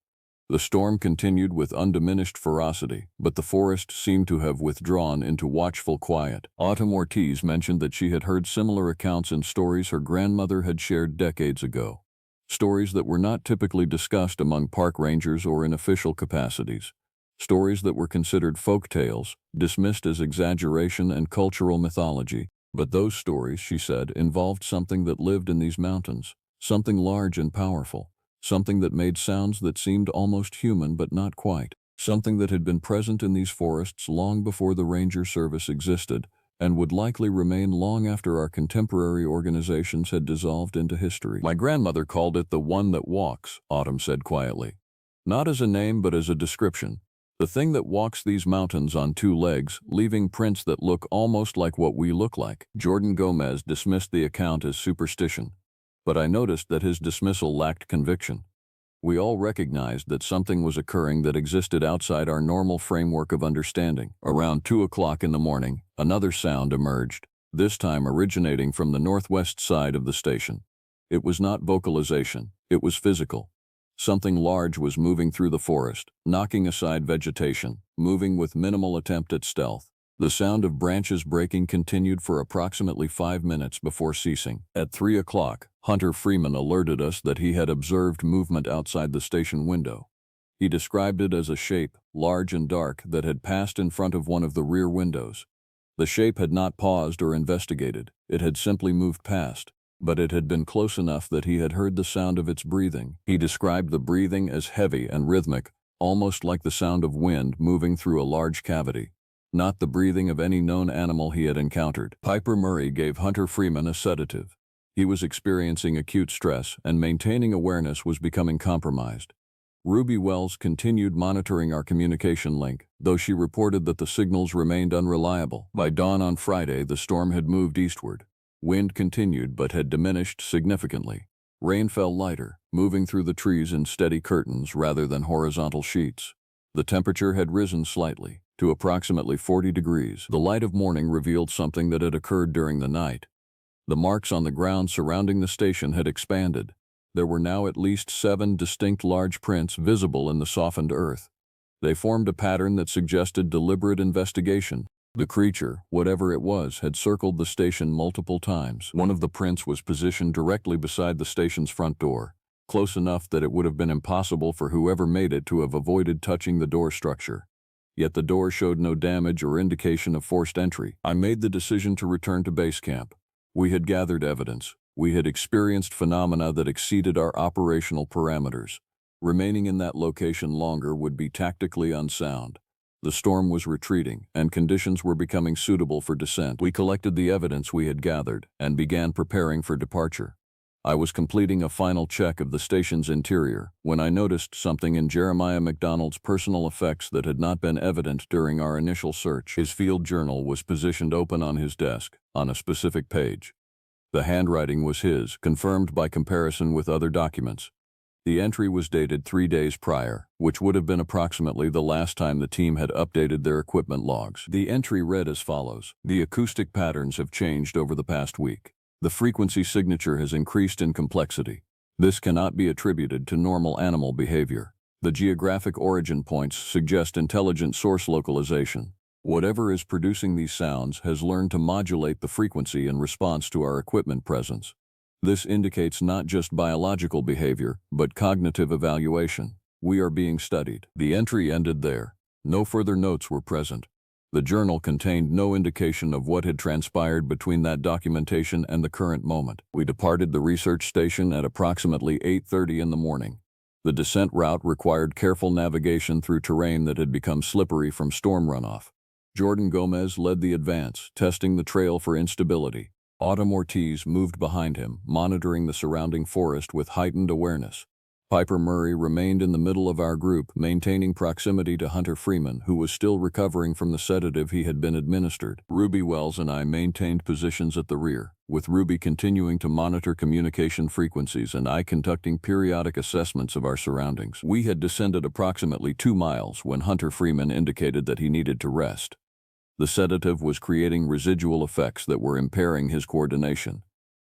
The storm continued with undiminished ferocity, but the forest seemed to have withdrawn into watchful quiet. Autumn Ortiz mentioned that she had heard similar accounts in stories her grandmother had shared decades ago. Stories that were not typically discussed among park rangers or in official capacities. Stories that were considered folk tales, dismissed as exaggeration and cultural mythology. But those stories, she said, involved something that lived in these mountains, something large and powerful. Something that made sounds that seemed almost human but not quite. Something that had been present in these forests long before the ranger service existed, and would likely remain long after our contemporary organizations had dissolved into history. My grandmother called it the one that walks, Autumn said quietly. Not as a name but as a description. The thing that walks these mountains on 2 legs, leaving prints that look almost like what we look like. Jordan Gomez dismissed the account as superstition. But I noticed that his dismissal lacked conviction. We all recognized that something was occurring that existed outside our normal framework of understanding. Around 2 o'clock in the morning, another sound emerged, this time originating from the northwest side of the station. It was not vocalization, it was physical. Something large was moving through the forest, knocking aside vegetation, moving with minimal attempt at stealth. The sound of branches breaking continued for approximately 5 minutes before ceasing. At 3 o'clock, Hunter Freeman alerted us that he had observed movement outside the station window. He described it as a shape, large and dark, that had passed in front of one of the rear windows. The shape had not paused or investigated. It had simply moved past, but it had been close enough that he had heard the sound of its breathing. He described the breathing as heavy and rhythmic, almost like the sound of wind moving through a large cavity, not the breathing of any known animal he had encountered. Piper Murray gave Hunter Freeman a sedative. He was experiencing acute stress, and maintaining awareness was becoming compromised. Ruby Wells continued monitoring our communication link, though she reported that the signals remained unreliable. By dawn on Friday, the storm had moved eastward. Wind continued but had diminished significantly. Rain fell lighter, moving through the trees in steady curtains rather than horizontal sheets. The temperature had risen slightly, to approximately 40 degrees. The light of morning revealed something that had occurred during the night. The marks on the ground surrounding the station had expanded. There were now at least 7 distinct large prints visible in the softened earth. They formed a pattern that suggested deliberate investigation. The creature, whatever it was, had circled the station multiple times. One of the prints was positioned directly beside the station's front door, close enough that it would have been impossible for whoever made it to have avoided touching the door structure. Yet the door showed no damage or indication of forced entry. I made the decision to return to base camp. We had gathered evidence. We had experienced phenomena that exceeded our operational parameters. Remaining in that location longer would be tactically unsound. The storm was retreating, and conditions were becoming suitable for descent. We collected the evidence we had gathered and began preparing for departure. I was completing a final check of the station's interior when I noticed something in Jeremiah McDonald's personal effects that had not been evident during our initial search. His field journal was positioned open on his desk, on a specific page. The handwriting was his, confirmed by comparison with other documents. The entry was dated 3 days prior, which would have been approximately the last time the team had updated their equipment logs. The entry read as follows: "The acoustic patterns have changed over the past week. The frequency signature has increased in complexity. This cannot be attributed to normal animal behavior. The geographic origin points suggest intelligent source localization. Whatever is producing these sounds has learned to modulate the frequency in response to our equipment presence. This indicates not just biological behavior, but cognitive evaluation. We are being studied." The entry ended there. No further notes were present. The journal contained no indication of what had transpired between that documentation and the current moment. We departed the research station at approximately 8:30 in the morning. The descent route required careful navigation through terrain that had become slippery from storm runoff. Jordan Gomez led the advance, testing the trail for instability. Autumn Ortiz moved behind him, monitoring the surrounding forest with heightened awareness. Piper Murray remained in the middle of our group, maintaining proximity to Hunter Freeman, who was still recovering from the sedative he had been administered. Ruby Wells and I maintained positions at the rear, with Ruby continuing to monitor communication frequencies and I conducting periodic assessments of our surroundings. We had descended approximately 2 miles when Hunter Freeman indicated that he needed to rest. The sedative was creating residual effects that were impairing his coordination.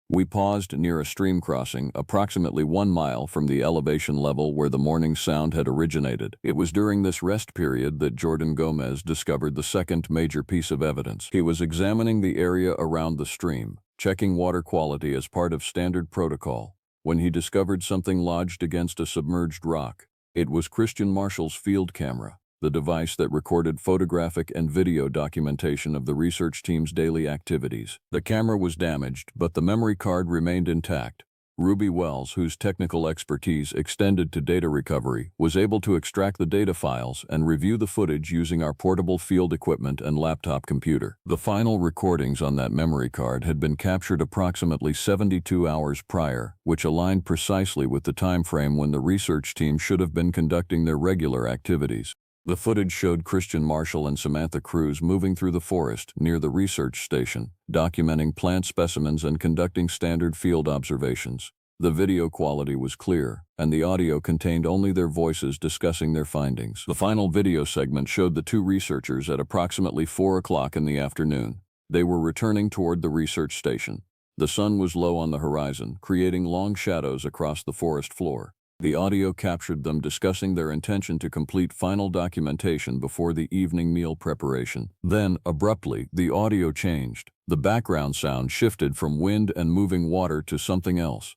We paused near a stream crossing approximately 1 mile from the elevation level where the morning sound had originated. It was during this rest period that Jordan Gomez discovered the second major piece of evidence. He was examining the area around the stream, checking water quality as part of standard protocol, when he discovered something lodged against a submerged rock. It was Christian Marshall's field camera, the device that recorded photographic and video documentation of the research team's daily activities. The camera was damaged, but the memory card remained intact. Ruby Wells, whose technical expertise extended to data recovery, was able to extract the data files and review the footage using our portable field equipment and laptop computer. The final recordings on that memory card had been captured approximately 72 hours prior, which aligned precisely with the time frame when the research team should have been conducting their regular activities. The footage showed Christian Marshall and Samantha Cruz moving through the forest near the research station, documenting plant specimens and conducting standard field observations. The video quality was clear, and the audio contained only their voices discussing their findings. The final video segment showed the 2 researchers at approximately 4 o'clock in the afternoon. They were returning toward the research station. The sun was low on the horizon, creating long shadows across the forest floor. The audio captured them discussing their intention to complete final documentation before the evening meal preparation. Then, abruptly, the audio changed. The background sound shifted from wind and moving water to something else.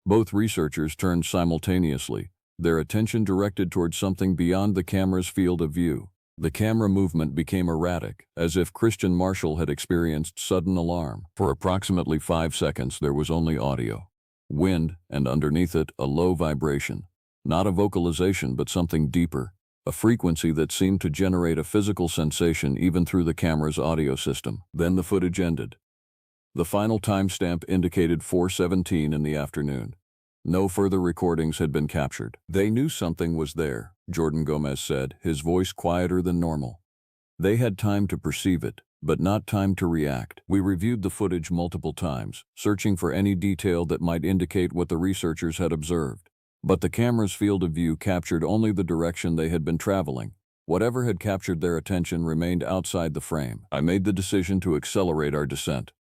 Both researchers turned simultaneously, their attention directed toward something beyond the camera's field of view. The camera movement became erratic, as if Christian Marshall had experienced sudden alarm. For approximately 5 seconds, there was only audio. Wind, and underneath it, a low vibration. Not a vocalization, but something deeper, a frequency that seemed to generate a physical sensation even through the camera's audio system. Then the footage ended. The final timestamp indicated 4:17 in the afternoon. No further recordings had been captured. They knew something was there, Jordan Gomez said, his voice quieter than normal. They had time to perceive it, but not time to react. We reviewed the footage multiple times, searching for any detail that might indicate what the researchers had observed. But the camera's field of view captured only the direction they had been traveling. Whatever had captured their attention remained outside the frame. I made the decision to accelerate our descent.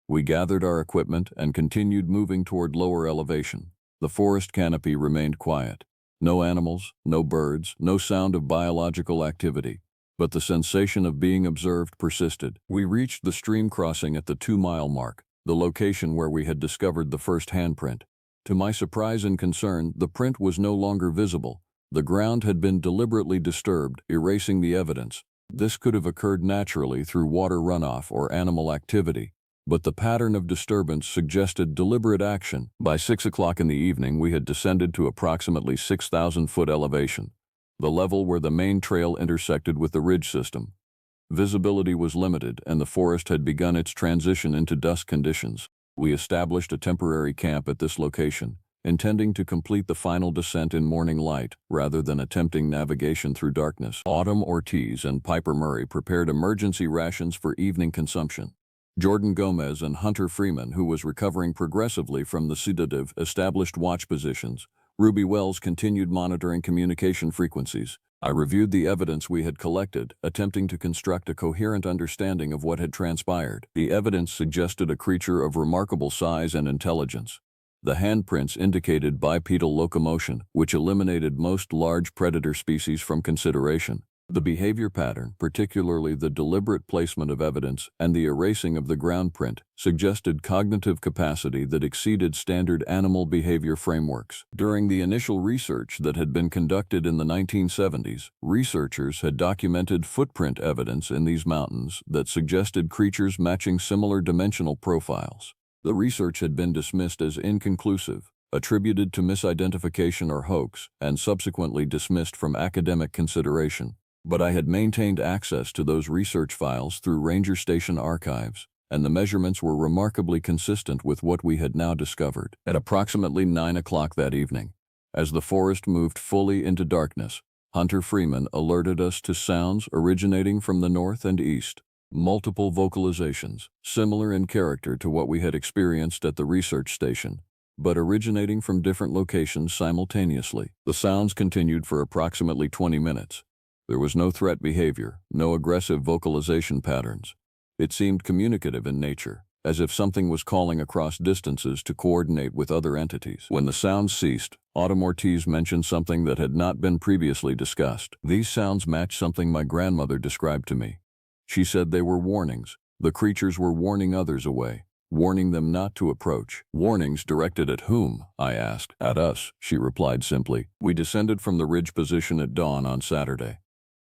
We gathered our equipment and continued moving toward lower elevation. The forest canopy remained quiet. No animals, no birds, no sound of biological activity. But the sensation of being observed persisted. We reached the stream crossing at the 2-mile mark, the location where we had discovered the first handprint. To my surprise and concern, the print was no longer visible. The ground had been deliberately disturbed, erasing the evidence. This could have occurred naturally through water runoff or animal activity, but the pattern of disturbance suggested deliberate action. By 6 o'clock in the evening, we had descended to approximately 6,000-foot elevation, the level where the main trail intersected with the ridge system. Visibility was limited, and the forest had begun its transition into dusk conditions. We established a temporary camp at this location, intending to complete the final descent in morning light rather than attempting navigation through darkness. Autumn Ortiz and Piper Murray prepared emergency rations for evening consumption. Jordan Gomez and Hunter Freeman, who was recovering progressively from the sedative, established watch positions. Ruby Wells continued monitoring communication frequencies. I reviewed the evidence we had collected, attempting to construct a coherent understanding of what had transpired. The evidence suggested a creature of remarkable size and intelligence. The handprints indicated bipedal locomotion, which eliminated most large predator species from consideration. The behavior pattern, particularly the deliberate placement of evidence and the erasing of the ground print, suggested cognitive capacity that exceeded standard animal behavior frameworks. During the initial research that had been conducted in the 1970s, researchers had documented footprint evidence in these mountains that suggested creatures matching similar dimensional profiles. The research had been dismissed as inconclusive, attributed to misidentification or hoax, and subsequently dismissed from academic consideration. But I had maintained access to those research files through Ranger Station archives, and the measurements were remarkably consistent with what we had now discovered. At approximately 9 o'clock that evening, as the forest moved fully into darkness, Hunter Freeman alerted us to sounds originating from the north and east. Multiple vocalizations, similar in character to what we had experienced at the research station, but originating from different locations simultaneously. The sounds continued for approximately 20 minutes. There was no threat behavior, no aggressive vocalization patterns. It seemed communicative in nature, as if something was calling across distances to coordinate with other entities. When the sounds ceased, Autumn Ortiz mentioned something that had not been previously discussed. These sounds matched something my grandmother described to me. She said they were warnings. The creatures were warning others away, warning them not to approach. Warnings directed at whom? I asked. At us, she replied simply. We descended from the ridge position at dawn on Saturday.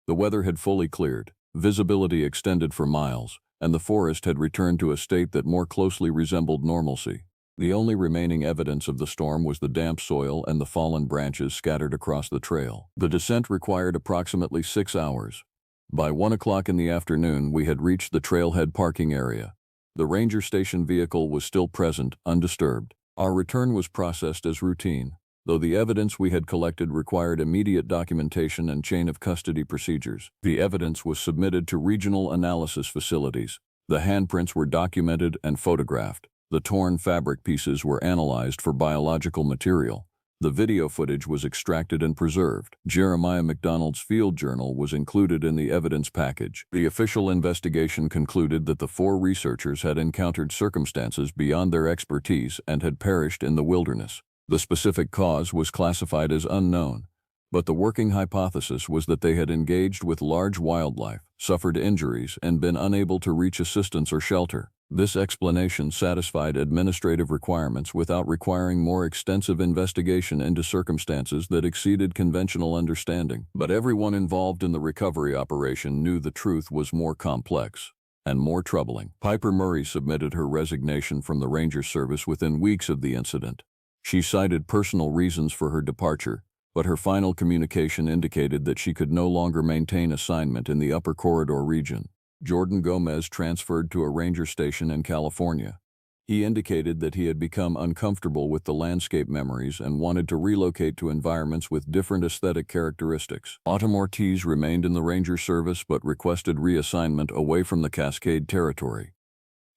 The weather had fully cleared, visibility extended for miles, and the forest had returned to a state that more closely resembled normalcy. The only remaining evidence of the storm was the damp soil and the fallen branches scattered across the trail. The descent required approximately 6 hours. By 1 o'clock in the afternoon, we had reached the trailhead parking area. The ranger station vehicle was still present, undisturbed. Our return was processed as routine, though the evidence we had collected required immediate documentation and chain of custody procedures. The evidence was submitted to regional analysis facilities. The handprints were documented and photographed. The torn fabric pieces were analyzed for biological material. The video footage was extracted and preserved. Jeremiah McDonald's field journal was included in the evidence package. The official investigation concluded that the 4 researchers had encountered circumstances beyond their expertise and had perished in the wilderness. The specific cause was classified as unknown, but the working hypothesis was that they had engaged with large wildlife, suffered injuries, and been unable to reach assistance or shelter. This explanation satisfied administrative requirements without requiring more extensive investigation into circumstances that exceeded conventional understanding. But everyone involved in the recovery operation knew the truth was more complex and more troubling. Piper Murray submitted her resignation from the Ranger Service within weeks of the incident. She cited personal reasons for her departure, but her final communication indicated that she could no longer maintain assignment in the Upper Corridor region. Jordan Gomez transferred to a ranger station in California. He indicated that he had become uncomfortable with the landscape memories and wanted to relocate to environments with different aesthetic characteristics. Autumn Ortiz remained in the ranger service but requested reassignment away from the Cascade territory.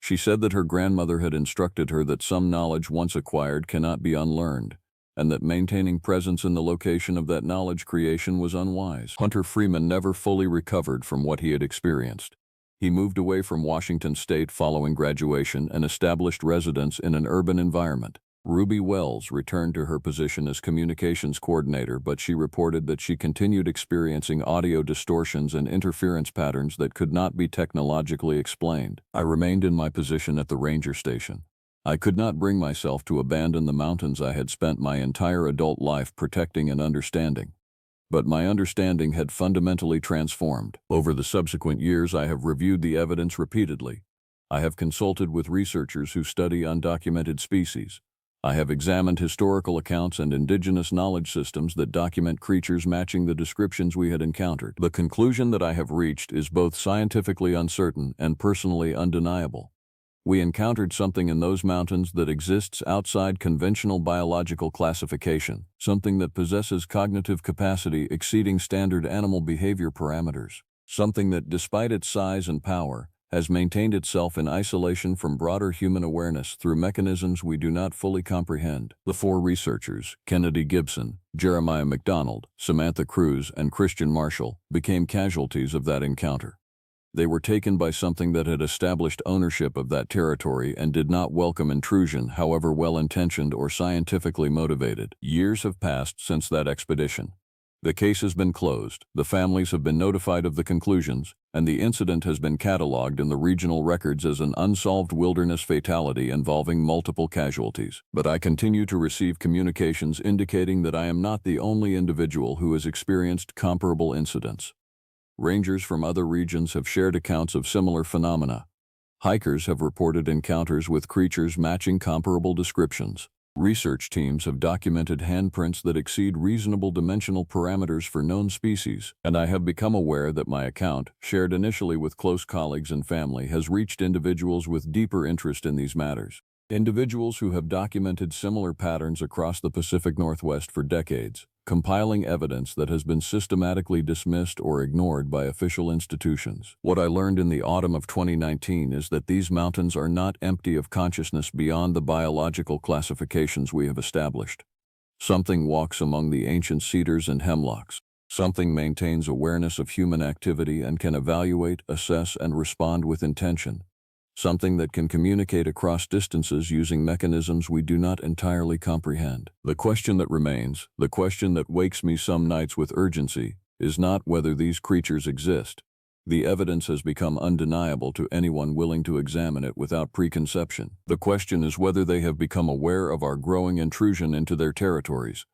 She said that her grandmother had instructed her that some knowledge once acquired cannot be unlearned, and that maintaining presence in the location of that knowledge creation was unwise. Hunter Freeman never fully recovered from what he had experienced. He moved away from Washington State following graduation and established residence in an urban environment. Ruby Wells returned to her position as communications coordinator, but she reported that she continued experiencing audio distortions and interference patterns that could not be technologically explained. I remained in my position at the ranger station. I could not bring myself to abandon the mountains I had spent my entire adult life protecting and understanding. But my understanding had fundamentally transformed. Over the subsequent years, I have reviewed the evidence repeatedly. I have consulted with researchers who study undocumented species. I have examined historical accounts and indigenous knowledge systems that document creatures matching the descriptions we had encountered. The conclusion that I have reached is both scientifically uncertain and personally undeniable. We encountered something in those mountains that exists outside conventional biological classification, something that possesses cognitive capacity exceeding standard animal behavior parameters, something that, despite its size and power, has maintained itself in isolation from broader human awareness through mechanisms we do not fully comprehend. The four researchers, Kennedy Gibson, Jeremiah McDonald, Samantha Cruz, and Christian Marshall, became casualties of that encounter. They were taken by something that had established ownership of that territory and did not welcome intrusion, however well-intentioned or scientifically motivated. Years have passed since that expedition. The case has been closed, the families have been notified of the conclusions, and the incident has been cataloged in the regional records as an unsolved wilderness fatality involving multiple casualties. But I continue to receive communications indicating that I am not the only individual who has experienced comparable incidents. Rangers from other regions have shared accounts of similar phenomena. Hikers have reported encounters with creatures matching comparable descriptions. Research teams have documented handprints that exceed reasonable dimensional parameters for known species, and I have become aware that my account, shared initially with close colleagues and family, has reached individuals with deeper interest in these matters. Individuals who have documented similar patterns across the Pacific Northwest for decades, compiling evidence that has been systematically dismissed or ignored by official institutions. What I learned in the autumn of 2019 is that these mountains are not empty of consciousness beyond the biological classifications we have established. Something walks among the ancient cedars and hemlocks. Something maintains awareness of human activity and can evaluate, assess, and respond with intention. Something that can communicate across distances using mechanisms we do not entirely comprehend. The question that remains, the question that wakes me some nights with urgency, is not whether these creatures exist. The evidence has become undeniable to anyone willing to examine it without preconception. The question is whether they have become aware of our growing intrusion into their territories,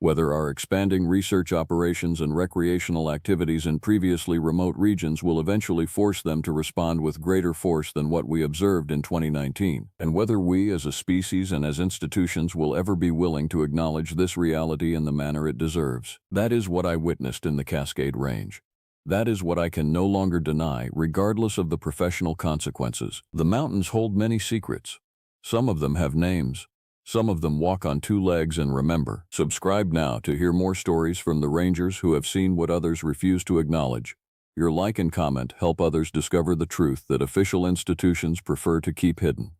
whether our expanding research operations and recreational activities in previously remote regions will eventually force them to respond with greater force than what we observed in 2019, and whether we as a species and as institutions will ever be willing to acknowledge this reality in the manner it deserves. That is what I witnessed in the Cascade Range. That is what I can no longer deny, regardless of the professional consequences. The mountains hold many secrets. Some of them have names. Some of them walk on two legs and remember. Subscribe now to hear more stories from the rangers who have seen what others refuse to acknowledge. Your like and comment help others discover the truth that official institutions prefer to keep hidden.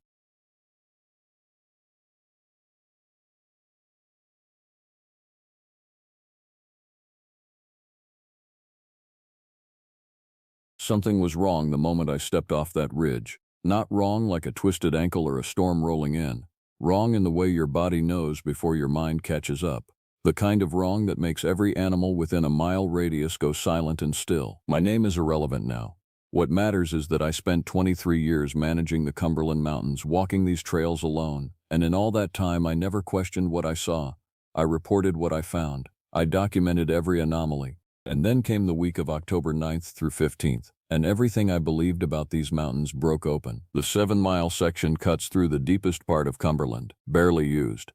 Something was wrong the moment I stepped off that ridge. Not wrong like a twisted ankle or a storm rolling in. Wrong in the way your body knows before your mind catches up. The kind of wrong that makes every animal within a mile radius go silent and still. My name is irrelevant now. What matters is that I spent 23 years managing the Cumberland Mountains, walking these trails alone, and in all that time I never questioned what I saw. I reported what I found. I documented every anomaly. And then came the week of October 9th through 15th. And everything I believed about these mountains broke open. The 7-mile section cuts through the deepest part of Cumberland, barely used.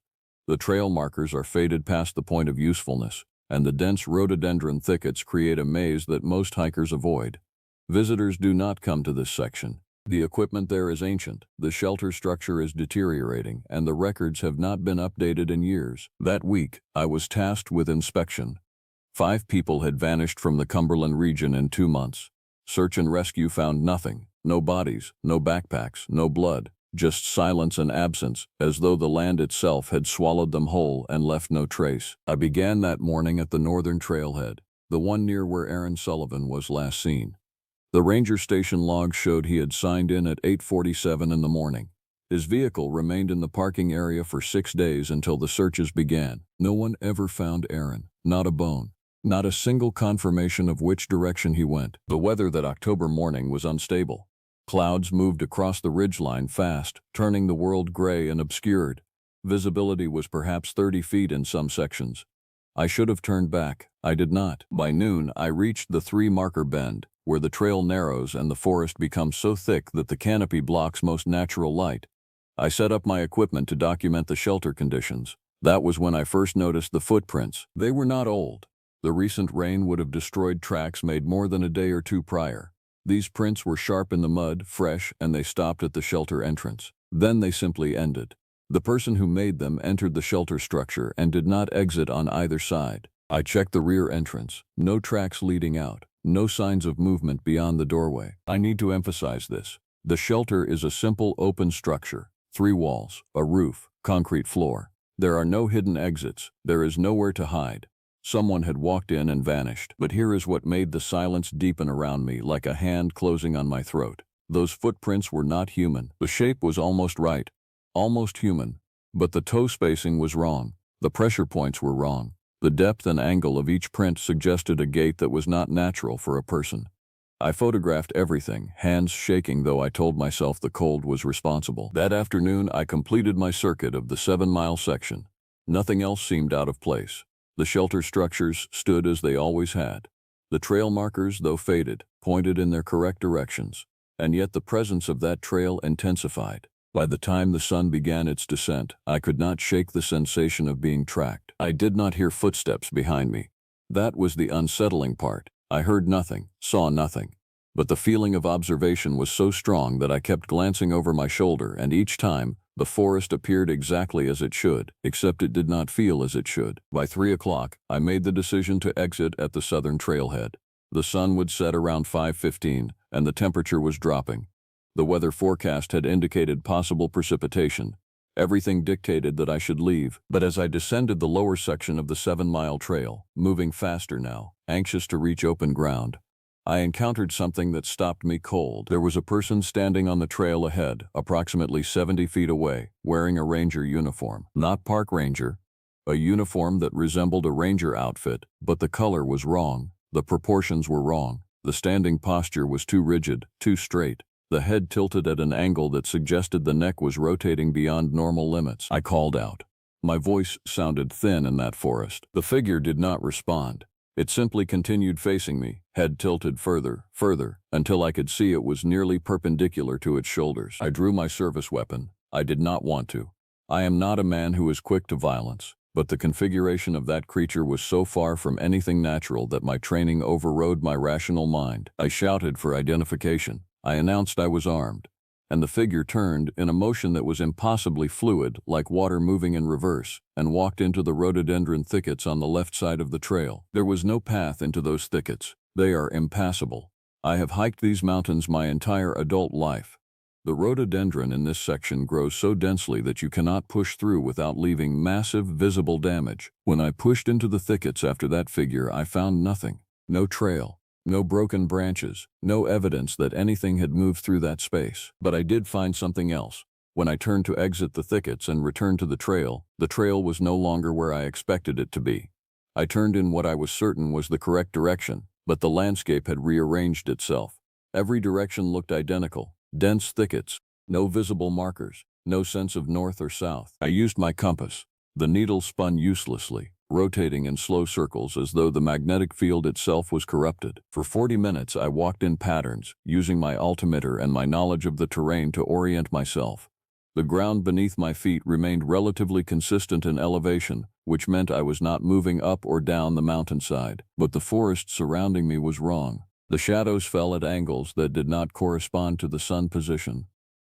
The trail markers are faded past the point of usefulness, and the dense rhododendron thickets create a maze that most hikers avoid. Visitors do not come to this section. The equipment there is ancient, the shelter structure is deteriorating, and the records have not been updated in years. That week, I was tasked with inspection. 5 people had vanished from the Cumberland region in 2 months. Search and rescue found nothing. No bodies, no backpacks, no blood, just silence and absence, as though the land itself had swallowed them whole and left no trace. I began that morning at the northern trailhead, the one near where Aaron Sullivan was last seen. The ranger station log showed he had signed in at 8:47 in the morning. His vehicle remained in the parking area for 6 days until the searches began. No one ever found Aaron, not a bone. Not a single confirmation of which direction he went. The weather that October morning was unstable. Clouds moved across the ridgeline fast, turning the world gray and obscured. Visibility was perhaps 30 feet in some sections. I should have turned back. I did not. By noon, I reached the 3-marker bend, where the trail narrows and the forest becomes so thick that the canopy blocks most natural light. I set up my equipment to document the shelter conditions. That was when I first noticed the footprints. They were not old. The recent rain would have destroyed tracks made more than a day or 2 prior. These prints were sharp in the mud, fresh, and they stopped at the shelter entrance. Then they simply ended. The person who made them entered the shelter structure and did not exit on either side. I checked the rear entrance. No tracks leading out. No signs of movement beyond the doorway. I need to emphasize this. The shelter is a simple open structure. 3 walls, a roof, concrete floor. There are no hidden exits. There is nowhere to hide. Someone had walked in and vanished. But here is what made the silence deepen around me like a hand closing on my throat. Those footprints were not human. The shape was almost right. Almost human. But the toe spacing was wrong. The pressure points were wrong. The depth and angle of each print suggested a gait that was not natural for a person. I photographed everything, hands shaking though I told myself the cold was responsible. That afternoon, I completed my circuit of the 7-mile section. Nothing else seemed out of place. The shelter structures stood as they always had. The trail markers, though faded, pointed in their correct directions, and yet the presence of that trail intensified. By the time the sun began its descent, I could not shake the sensation of being tracked. I did not hear footsteps behind me. That was the unsettling part. I heard nothing, saw nothing. But the feeling of observation was so strong that I kept glancing over my shoulder, and each time, the forest appeared exactly as it should, except it did not feel as it should. By 3 o'clock, I made the decision to exit at the southern trailhead. The sun would set around 5:15, and the temperature was dropping. The weather forecast had indicated possible precipitation. Everything dictated that I should leave, but as I descended the lower section of the 7-mile trail, moving faster now, anxious to reach open ground, I encountered something that stopped me cold. There was a person standing on the trail ahead, approximately 70 feet away, wearing a ranger uniform. Not park ranger, a uniform that resembled a ranger outfit, but the color was wrong, the proportions were wrong, the standing posture was too rigid, too straight. The head tilted at an angle that suggested the neck was rotating beyond normal limits. I called out. My voice sounded thin in that forest. The figure did not respond. It simply continued facing me, head tilted further, until I could see it was nearly perpendicular to its shoulders. I drew my service weapon. I did not want to. I am not a man who is quick to violence, but the configuration of that creature was so far from anything natural that my training overrode my rational mind. I shouted for identification. I announced I was armed, and the figure turned in a motion that was impossibly fluid, like water moving in reverse, and walked into the rhododendron thickets on the left side of the trail. There was no path into those thickets. They are impassable. I have hiked these mountains my entire adult life. The rhododendron in this section grows so densely that you cannot push through without leaving massive visible damage. When I pushed into the thickets after that figure, I found nothing. No trail. No broken branches, no evidence that anything had moved through that space. But I did find something else. When I turned to exit the thickets and return to the trail was no longer where I expected it to be. I turned in what I was certain was the correct direction, but the landscape had rearranged itself. Every direction looked identical. Dense thickets, no visible markers, no sense of north or south. I used my compass. The needle spun uselessly, rotating in slow circles as though the magnetic field itself was corrupted. For 40 minutes I walked in patterns, using my altimeter and my knowledge of the terrain to orient myself. The ground beneath my feet remained relatively consistent in elevation, which meant I was not moving up or down the mountainside. But the forest surrounding me was wrong. The shadows fell at angles that did not correspond to the sun position.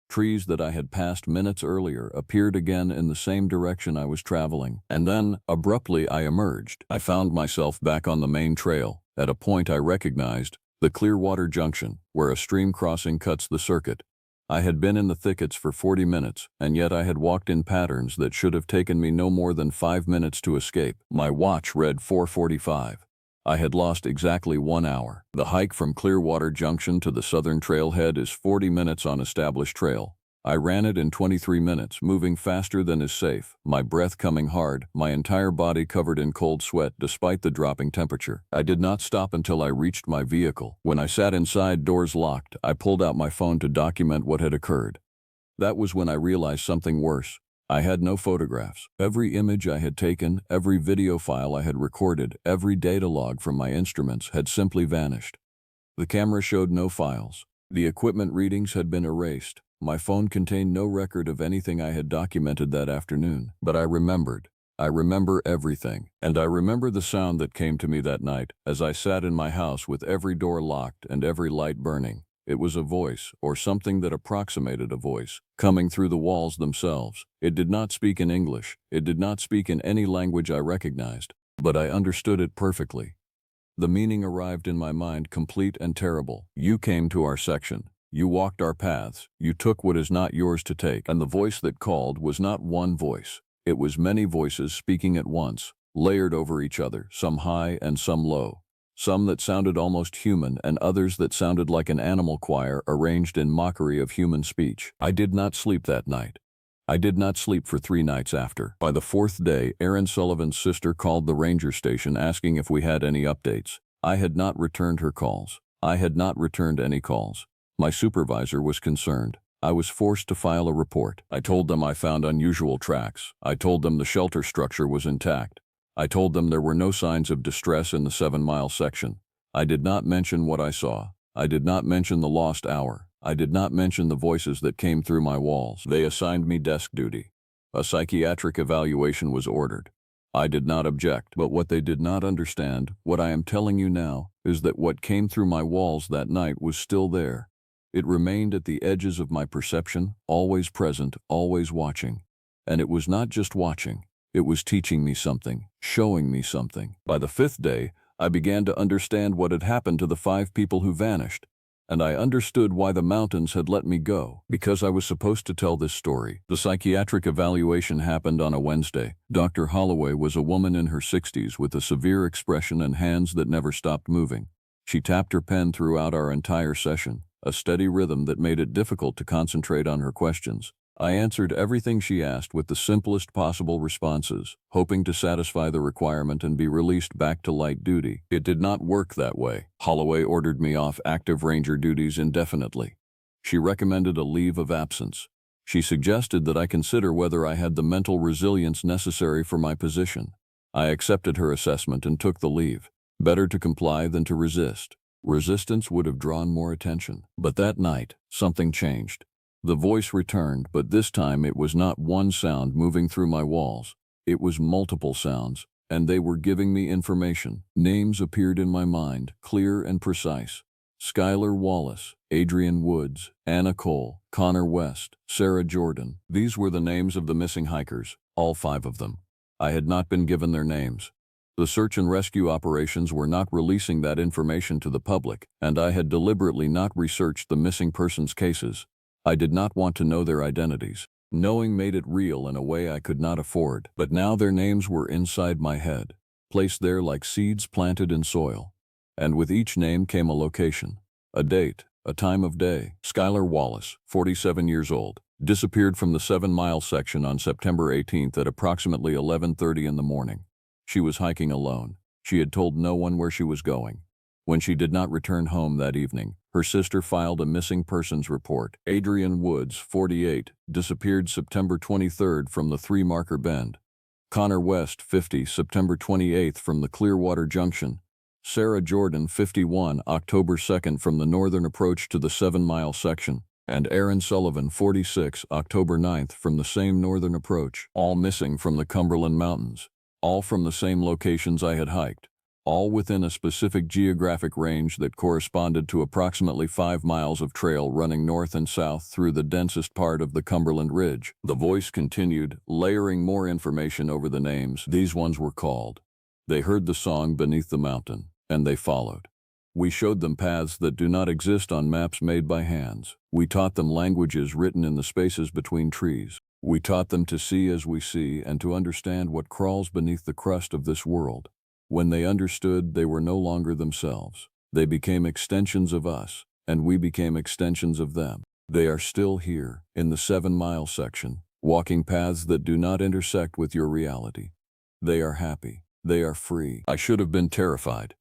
Trees that I had passed minutes earlier appeared again in the same direction I was traveling. And then, abruptly, I emerged. I found myself back on the main trail, at a point I recognized, the Clearwater Junction, where a stream crossing cuts the circuit. I had been in the thickets for 40 minutes, and yet I had walked in patterns that should have taken me no more than 5 minutes to escape. My watch read 4:45. I had lost exactly 1 hour. The hike from Clearwater Junction to the southern trailhead is 40 minutes on established trail. I ran it in 23 minutes, moving faster than is safe, my breath coming hard, my entire body covered in cold sweat despite the dropping temperature. I did not stop until I reached my vehicle. When I sat inside, doors locked, I pulled out my phone to document what had occurred. That was when I realized something worse. I had no photographs. Every image I had taken, every video file I had recorded, every data log from my instruments had simply vanished. The camera showed no files. The equipment readings had been erased. My phone contained no record of anything I had documented that afternoon. But I remembered. I remember everything. And I remember the sound that came to me that night as I sat in my house with every door locked and every light burning. It was a voice, or something that approximated a voice, coming through the walls themselves. It did not speak in English. It did not speak in any language I recognized. But I understood it perfectly. The meaning arrived in my mind complete and terrible. You came to our section. You walked our paths. You took what is not yours to take. And the voice that called was not one voice. It was many voices speaking at once, layered over each other, some high and some low. Some that sounded almost human and others that sounded like an animal choir arranged in mockery of human speech. I did not sleep that night. I did not sleep for 3 nights after. By the 4th day, Aaron Sullivan's sister called the ranger station asking if we had any updates. I had not returned her calls. I had not returned any calls. My supervisor was concerned. I was forced to file a report. I told them I found unusual tracks. I told them the shelter structure was intact. I told them there were no signs of distress in the 7-mile section. I did not mention what I saw. I did not mention the lost hour. I did not mention the voices that came through my walls. They assigned me desk duty. A psychiatric evaluation was ordered. I did not object, but what they did not understand, what I am telling you now, is that what came through my walls that night was still there. It remained at the edges of my perception, always present, always watching. And it was not just watching. It was teaching me something, showing me something. By the 5th day, I began to understand what had happened to the 5 people who vanished. And I understood why the mountains had let me go, because I was supposed to tell this story. The psychiatric evaluation happened on a Wednesday. Dr. Holloway was a woman in her 60s with a severe expression and hands that never stopped moving. She tapped her pen throughout our entire session, a steady rhythm that made it difficult to concentrate on her questions. I answered everything she asked with the simplest possible responses, hoping to satisfy the requirement and be released back to light duty. It did not work that way. Holloway ordered me off active ranger duties indefinitely. She recommended a leave of absence. She suggested that I consider whether I had the mental resilience necessary for my position. I accepted her assessment and took the leave. Better to comply than to resist. Resistance would have drawn more attention. But that night, something changed. The voice returned, but this time it was not one sound moving through my walls. It was multiple sounds, and they were giving me information. Names appeared in my mind, clear and precise. Skylar Wallace, Adrian Woods, Anna Cole, Connor West, Sarah Jordan. These were the names of the missing hikers, all 5 of them. I had not been given their names. The search and rescue operations were not releasing that information to the public, and I had deliberately not researched the missing persons cases. I did not want to know their identities. Knowing made it real in a way I could not afford. But now their names were inside my head, placed there like seeds planted in soil. And with each name came a location, a date, a time of day. Skylar Wallace, 47 years old, disappeared from the 7-mile section on September 18th at approximately 11:30 in the morning. She was hiking alone. She had told no one where she was going. When she did not return home that evening, her sister filed a missing persons report. Adrian Woods, 48, disappeared September 23rd from the 3-marker bend. Connor West, 50, September 28th from the Clearwater Junction. Sarah Jordan, 51, October 2nd from the northern approach to the 7-mile section. And Aaron Sullivan, 46, October 9th, from the same northern approach, all missing from the Cumberland Mountains, all from the same locations I had hiked, all within a specific geographic range that corresponded to approximately 5 miles of trail running north and south through the densest part of the Cumberland Ridge. The voice continued, layering more information over the names. These ones were called. They heard the song beneath the mountain, and they followed. We showed them paths that do not exist on maps made by hands. We taught them languages written in the spaces between trees. We taught them to see as we see and to understand what crawls beneath the crust of this world. When they understood, they were no longer themselves. They became extensions of us, and we became extensions of them. They are still here, in the 7-mile section, walking paths that do not intersect with your reality. They are happy. They are free. I should have been terrified.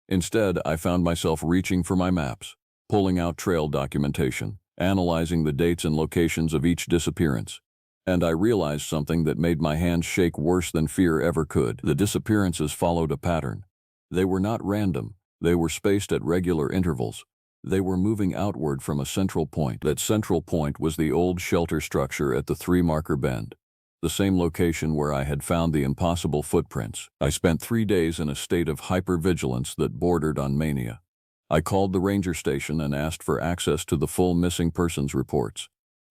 Instead, I found myself reaching for my maps, pulling out trail documentation, analyzing the dates and locations of each disappearance. And I realized something that made my hands shake worse than fear ever could. The disappearances followed a pattern. They were not random. They were spaced at regular intervals. They were moving outward from a central point. That central point was the old shelter structure at the 3-marker bend, the same location where I had found the impossible footprints. I spent 3 days in a state of hypervigilance that bordered on mania. I called the ranger station and asked for access to the full missing persons reports.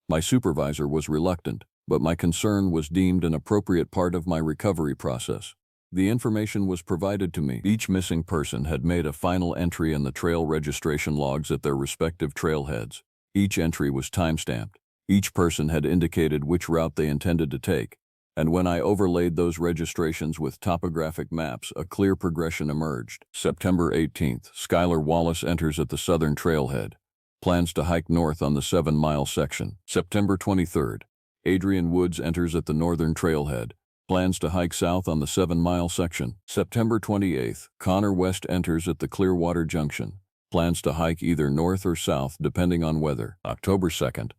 My supervisor was reluctant, but my concern was deemed an appropriate part of my recovery process. The information was provided to me. Each missing person had made a final entry in the trail registration logs at their respective trailheads. Each entry was timestamped. Each person had indicated which route they intended to take, and when I overlaid those registrations with topographic maps, a clear progression emerged. September 18th, Skylar Wallace enters at the southern trailhead. Plans to hike north on the 7-mile section. September 23rd, Adrian Woods enters at the northern trailhead. Plans to hike south on the 7-mile section. September 28th, Connor West enters at the Clearwater Junction. Plans to hike either north or south depending on weather. October 2nd,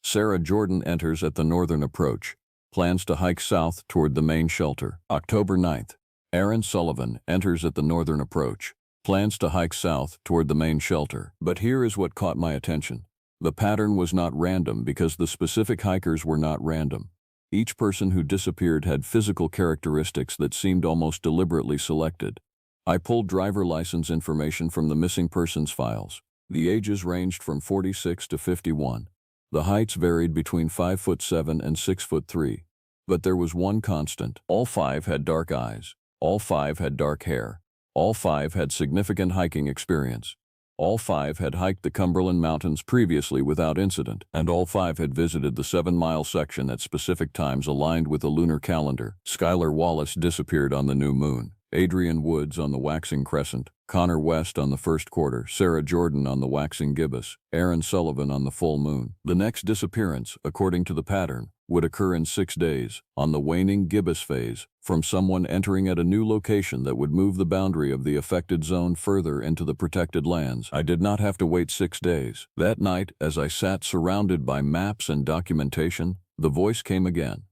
Sarah Jordan enters at the northern approach. Plans to hike south toward the main shelter. October 9th, Aaron Sullivan enters at the northern approach. Plans to hike south toward the main shelter. But here is what caught my attention. The pattern was not random because the specific hikers were not random. Each person who disappeared had physical characteristics that seemed almost deliberately selected. I pulled driver license information from the missing persons files. The ages ranged from 46 to 51. The heights varied between 5'7" and 6'3". But there was one constant. All 5 had dark eyes. All 5 had dark hair. All 5 had significant hiking experience. All 5 had hiked the Cumberland Mountains previously without incident, and all 5 had visited the 7-mile section at specific times aligned with the lunar calendar. Skylar Wallace disappeared on the new moon. Adrian Woods on the waxing crescent, Connor West on the first quarter, Sarah Jordan on the waxing gibbous, Aaron Sullivan on the full moon. The next disappearance, according to the pattern, would occur in 6 days, on the waning gibbous phase, from someone entering at a new location that would move the boundary of the affected zone further into the protected lands. I did not have to wait 6 days. That night, as I sat surrounded by maps and documentation, the voice came again.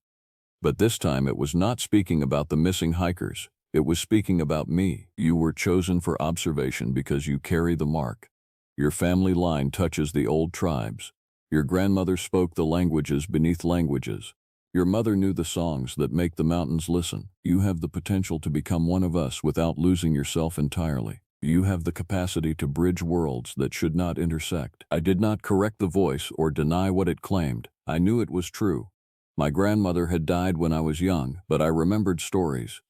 But this time it was not speaking about the missing hikers. It was speaking about me. You were chosen for observation because you carry the mark. Your family line touches the old tribes. Your grandmother spoke the languages beneath languages. Your mother knew the songs that make the mountains listen. You have the potential to become one of us without losing yourself entirely. You have the capacity to bridge worlds that should not intersect. I did not correct the voice or deny what it claimed. I knew it was true. My grandmother had died when I was young, but I remembered stories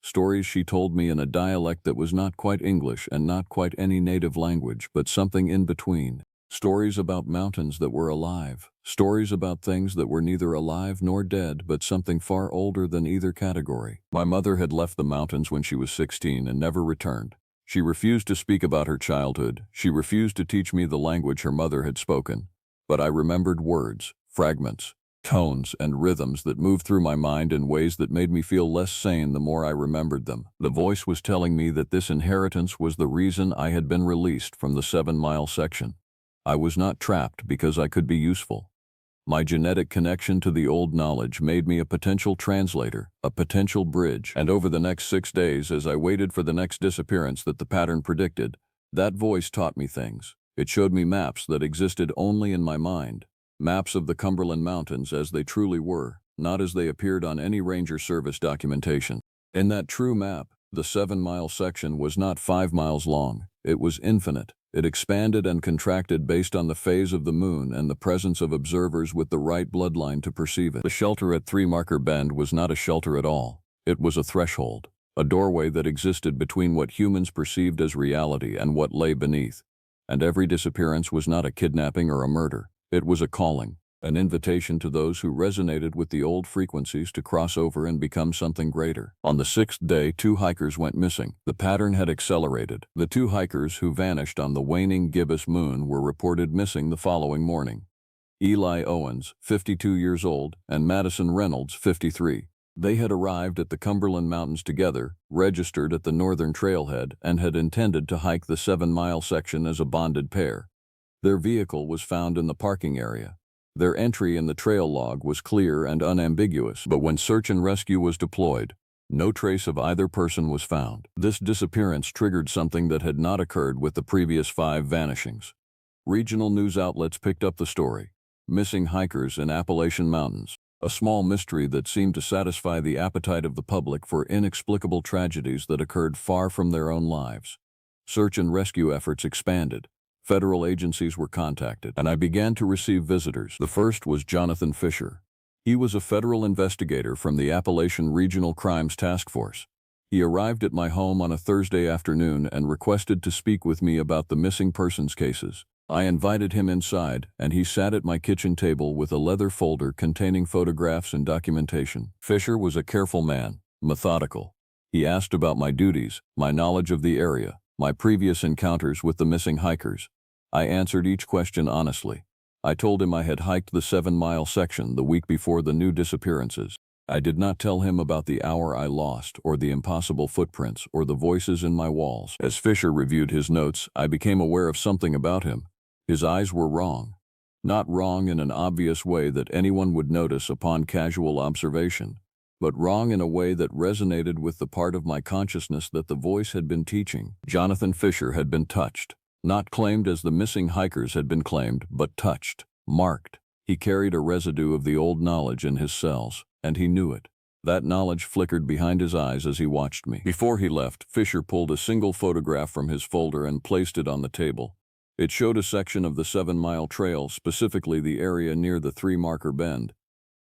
she told me in a dialect that was not quite English and not quite any native language, but something in between. Stories about mountains that were alive. Stories about things that were neither alive nor dead, but something far older than either category. My mother had left the mountains when she was 16 and never returned. She refused to speak about her childhood. She refused to teach me the language her mother had spoken. But I remembered words, fragments, tones, and rhythms that moved through my mind in ways that made me feel less sane the more I remembered them. The voice was telling me that this inheritance was the reason I had been released from the 7-mile section. I was not trapped because I could be useful. My genetic connection to the old knowledge made me a potential translator, a potential bridge, and over the next 6 days, as I waited for the next disappearance that the pattern predicted, that voice taught me things. It showed me maps that existed only in my mind, Maps of the Cumberland Mountains as they truly were, not as they appeared on any Ranger Service documentation. In that true map, the 7-mile section was not 5 miles long. It was infinite. It expanded and contracted based on the phase of the moon and the presence of observers with the right bloodline to perceive it. The shelter at 3 Marker Bend was not a shelter at all. It was a threshold, a doorway that existed between what humans perceived as reality and what lay beneath. And every disappearance was not a kidnapping or a murder. It was a calling, an invitation to those who resonated with the old frequencies to cross over and become something greater. On the 6th day, 2 hikers went missing. The pattern had accelerated. The 2 hikers who vanished on the waning gibbous moon were reported missing the following morning. Eli Owens, 52 years old, and Madison Reynolds, 53. They had arrived at the Cumberland Mountains together, registered at the northern trailhead, and had intended to hike the 7-mile section as a bonded pair. Their vehicle was found in the parking area. Their entry in the trail log was clear and unambiguous, but when search and rescue was deployed, no trace of either person was found. This disappearance triggered something that had not occurred with the previous 5 vanishings. Regional news outlets picked up the story. Missing hikers in Appalachian Mountains. A small mystery that seemed to satisfy the appetite of the public for inexplicable tragedies that occurred far from their own lives. Search and rescue efforts expanded. Federal agencies were contacted, and I began to receive visitors. The first was Jonathan Fisher. He was a federal investigator from the Appalachian Regional Crimes Task Force. He arrived at my home on a Thursday afternoon and requested to speak with me about the missing persons cases. I invited him inside, and he sat at my kitchen table with a leather folder containing photographs and documentation. Fisher was a careful man, methodical. He asked about my duties, my knowledge of the area, my previous encounters with the missing hikers. I answered each question honestly. I told him I had hiked the 7-mile section the week before the new disappearances. I did not tell him about the hour I lost or the impossible footprints or the voices in my walls. As Fisher reviewed his notes, I became aware of something about him. His eyes were wrong. Not wrong in an obvious way that anyone would notice upon casual observation, but wrong in a way that resonated with the part of my consciousness that the voice had been teaching. Jonathan Fisher had been touched. Not claimed as the missing hikers had been claimed, but touched, marked. He carried a residue of the old knowledge in his cells, and he knew it. That knowledge flickered behind his eyes as he watched me. Before he left, Fisher pulled a single photograph from his folder and placed it on the table. It showed a section of the 7-mile trail, specifically the area near the 3 Marker Bend.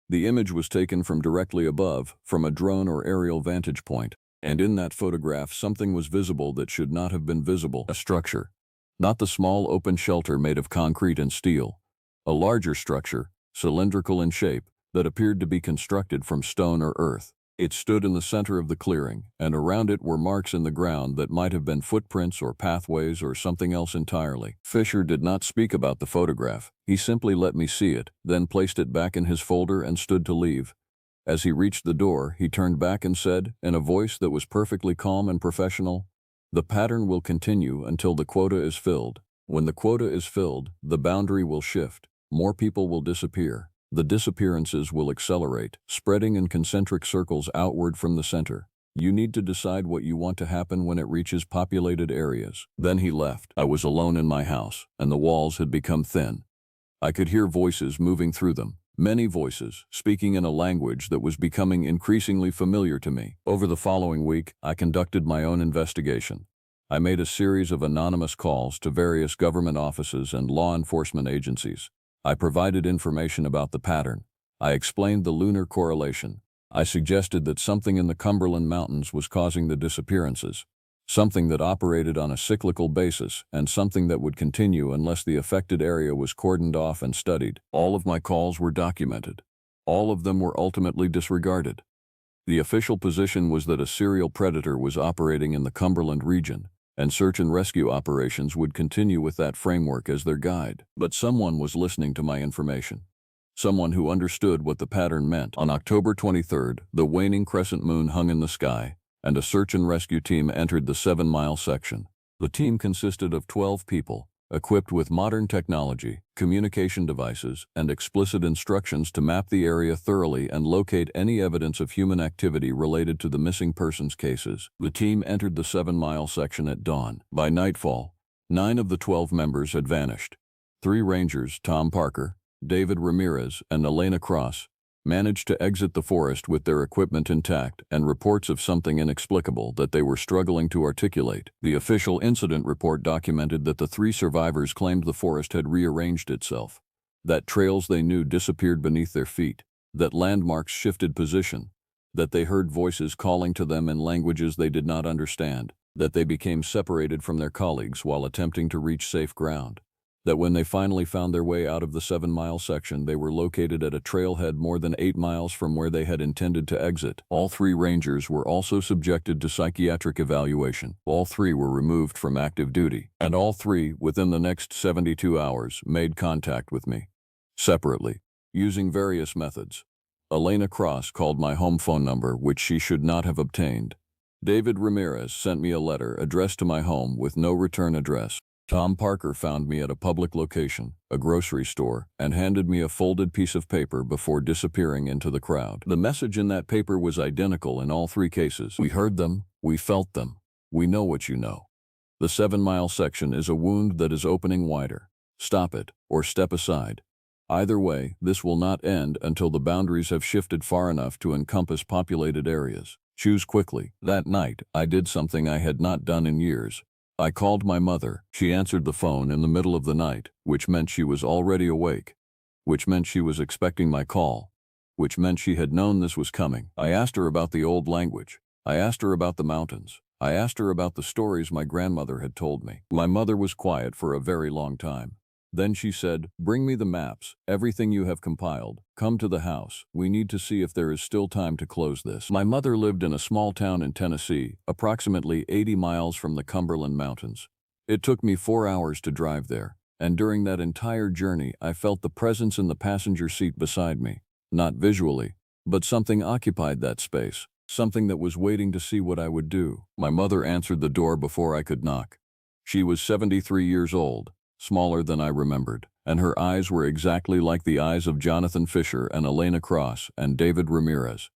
The image was taken from directly above, from a drone or aerial vantage point, and in that photograph something was visible that should not have been visible. A structure. Not the small open shelter made of concrete and steel. A larger structure, cylindrical in shape, that appeared to be constructed from stone or earth. It stood in the center of the clearing, and around it were marks in the ground that might have been footprints or pathways or something else entirely. Fisher did not speak about the photograph. He simply let me see it, then placed it back in his folder and stood to leave. As he reached the door, he turned back and said, in a voice that was perfectly calm and professional, "The pattern will continue until the quota is filled. When the quota is filled, the boundary will shift. More people will disappear. The disappearances will accelerate, spreading in concentric circles outward from the center. You need to decide what you want to happen when it reaches populated areas." Then he left. I was alone in my house, and the walls had become thin. I could hear voices moving through them, many voices, speaking in a language that was becoming increasingly familiar to me. Over the following week, I conducted my own investigation. I made a series of anonymous calls to various government offices and law enforcement agencies. I provided information about the pattern. I explained the lunar correlation. I suggested that something in the Cumberland Mountains was causing the disappearances, something that operated on a cyclical basis and something that would continue unless the affected area was cordoned off and studied. All of my calls were documented. All of them were ultimately disregarded. The official position was that a serial predator was operating in the Cumberland region, and search and rescue operations would continue with that framework as their guide. But someone was listening to my information. Someone who understood what the pattern meant. On October 23rd, the waning crescent moon hung in the sky, and a search and rescue team entered the 7-mile section. The team consisted of 12 people, equipped with modern technology, communication devices, and explicit instructions to map the area thoroughly and locate any evidence of human activity related to the missing persons cases. The team entered the 7-mile section at dawn. By nightfall, 9 of the 12 members had vanished. 3 rangers, Tom Parker, David Ramirez and Elena Cross, managed to exit the forest with their equipment intact and reports of something inexplicable that they were struggling to articulate. The official incident report documented that the three survivors claimed the forest had rearranged itself, that trails they knew disappeared beneath their feet, that landmarks shifted position, that they heard voices calling to them in languages they did not understand, that they became separated from their colleagues while attempting to reach safe ground, that when they finally found their way out of the 7-mile section, they were located at a trailhead more than 8 miles from where they had intended to exit. All three rangers were also subjected to psychiatric evaluation. All three were removed from active duty, and all three, within the next 72 hours, made contact with me, separately, using various methods. Elena Cross called my home phone number, which she should not have obtained. David Ramirez sent me a letter addressed to my home with no return address. Tom Parker found me at a public location, a grocery store, and handed me a folded piece of paper before disappearing into the crowd. The message in that paper was identical in all three cases. We heard them, we felt them, we know what you know. The 7-mile section is a wound that is opening wider. Stop it, or step aside. Either way, this will not end until the boundaries have shifted far enough to encompass populated areas. Choose quickly. That night, I did something I had not done in years. I called my mother. She answered the phone in the middle of the night, which meant she was already awake, which meant she was expecting my call, which meant she had known this was coming. I asked her about the old language. I asked her about the mountains. I asked her about the stories my grandmother had told me. My mother was quiet for a very long time. Then she said, "Bring me the maps, everything you have compiled. Come to the house. We need to see if there is still time to close this." My mother lived in a small town in Tennessee, approximately 80 miles from the Cumberland Mountains. It took me 4 hours to drive there, and during that entire journey I felt the presence in the passenger seat beside me. Not visually, but something occupied that space, something that was waiting to see what I would do. My mother answered the door before I could knock. She was 73 years old. Smaller than I remembered, and her eyes were exactly like the eyes of Jonathan Fisher and Elena Cross and David Ramirez.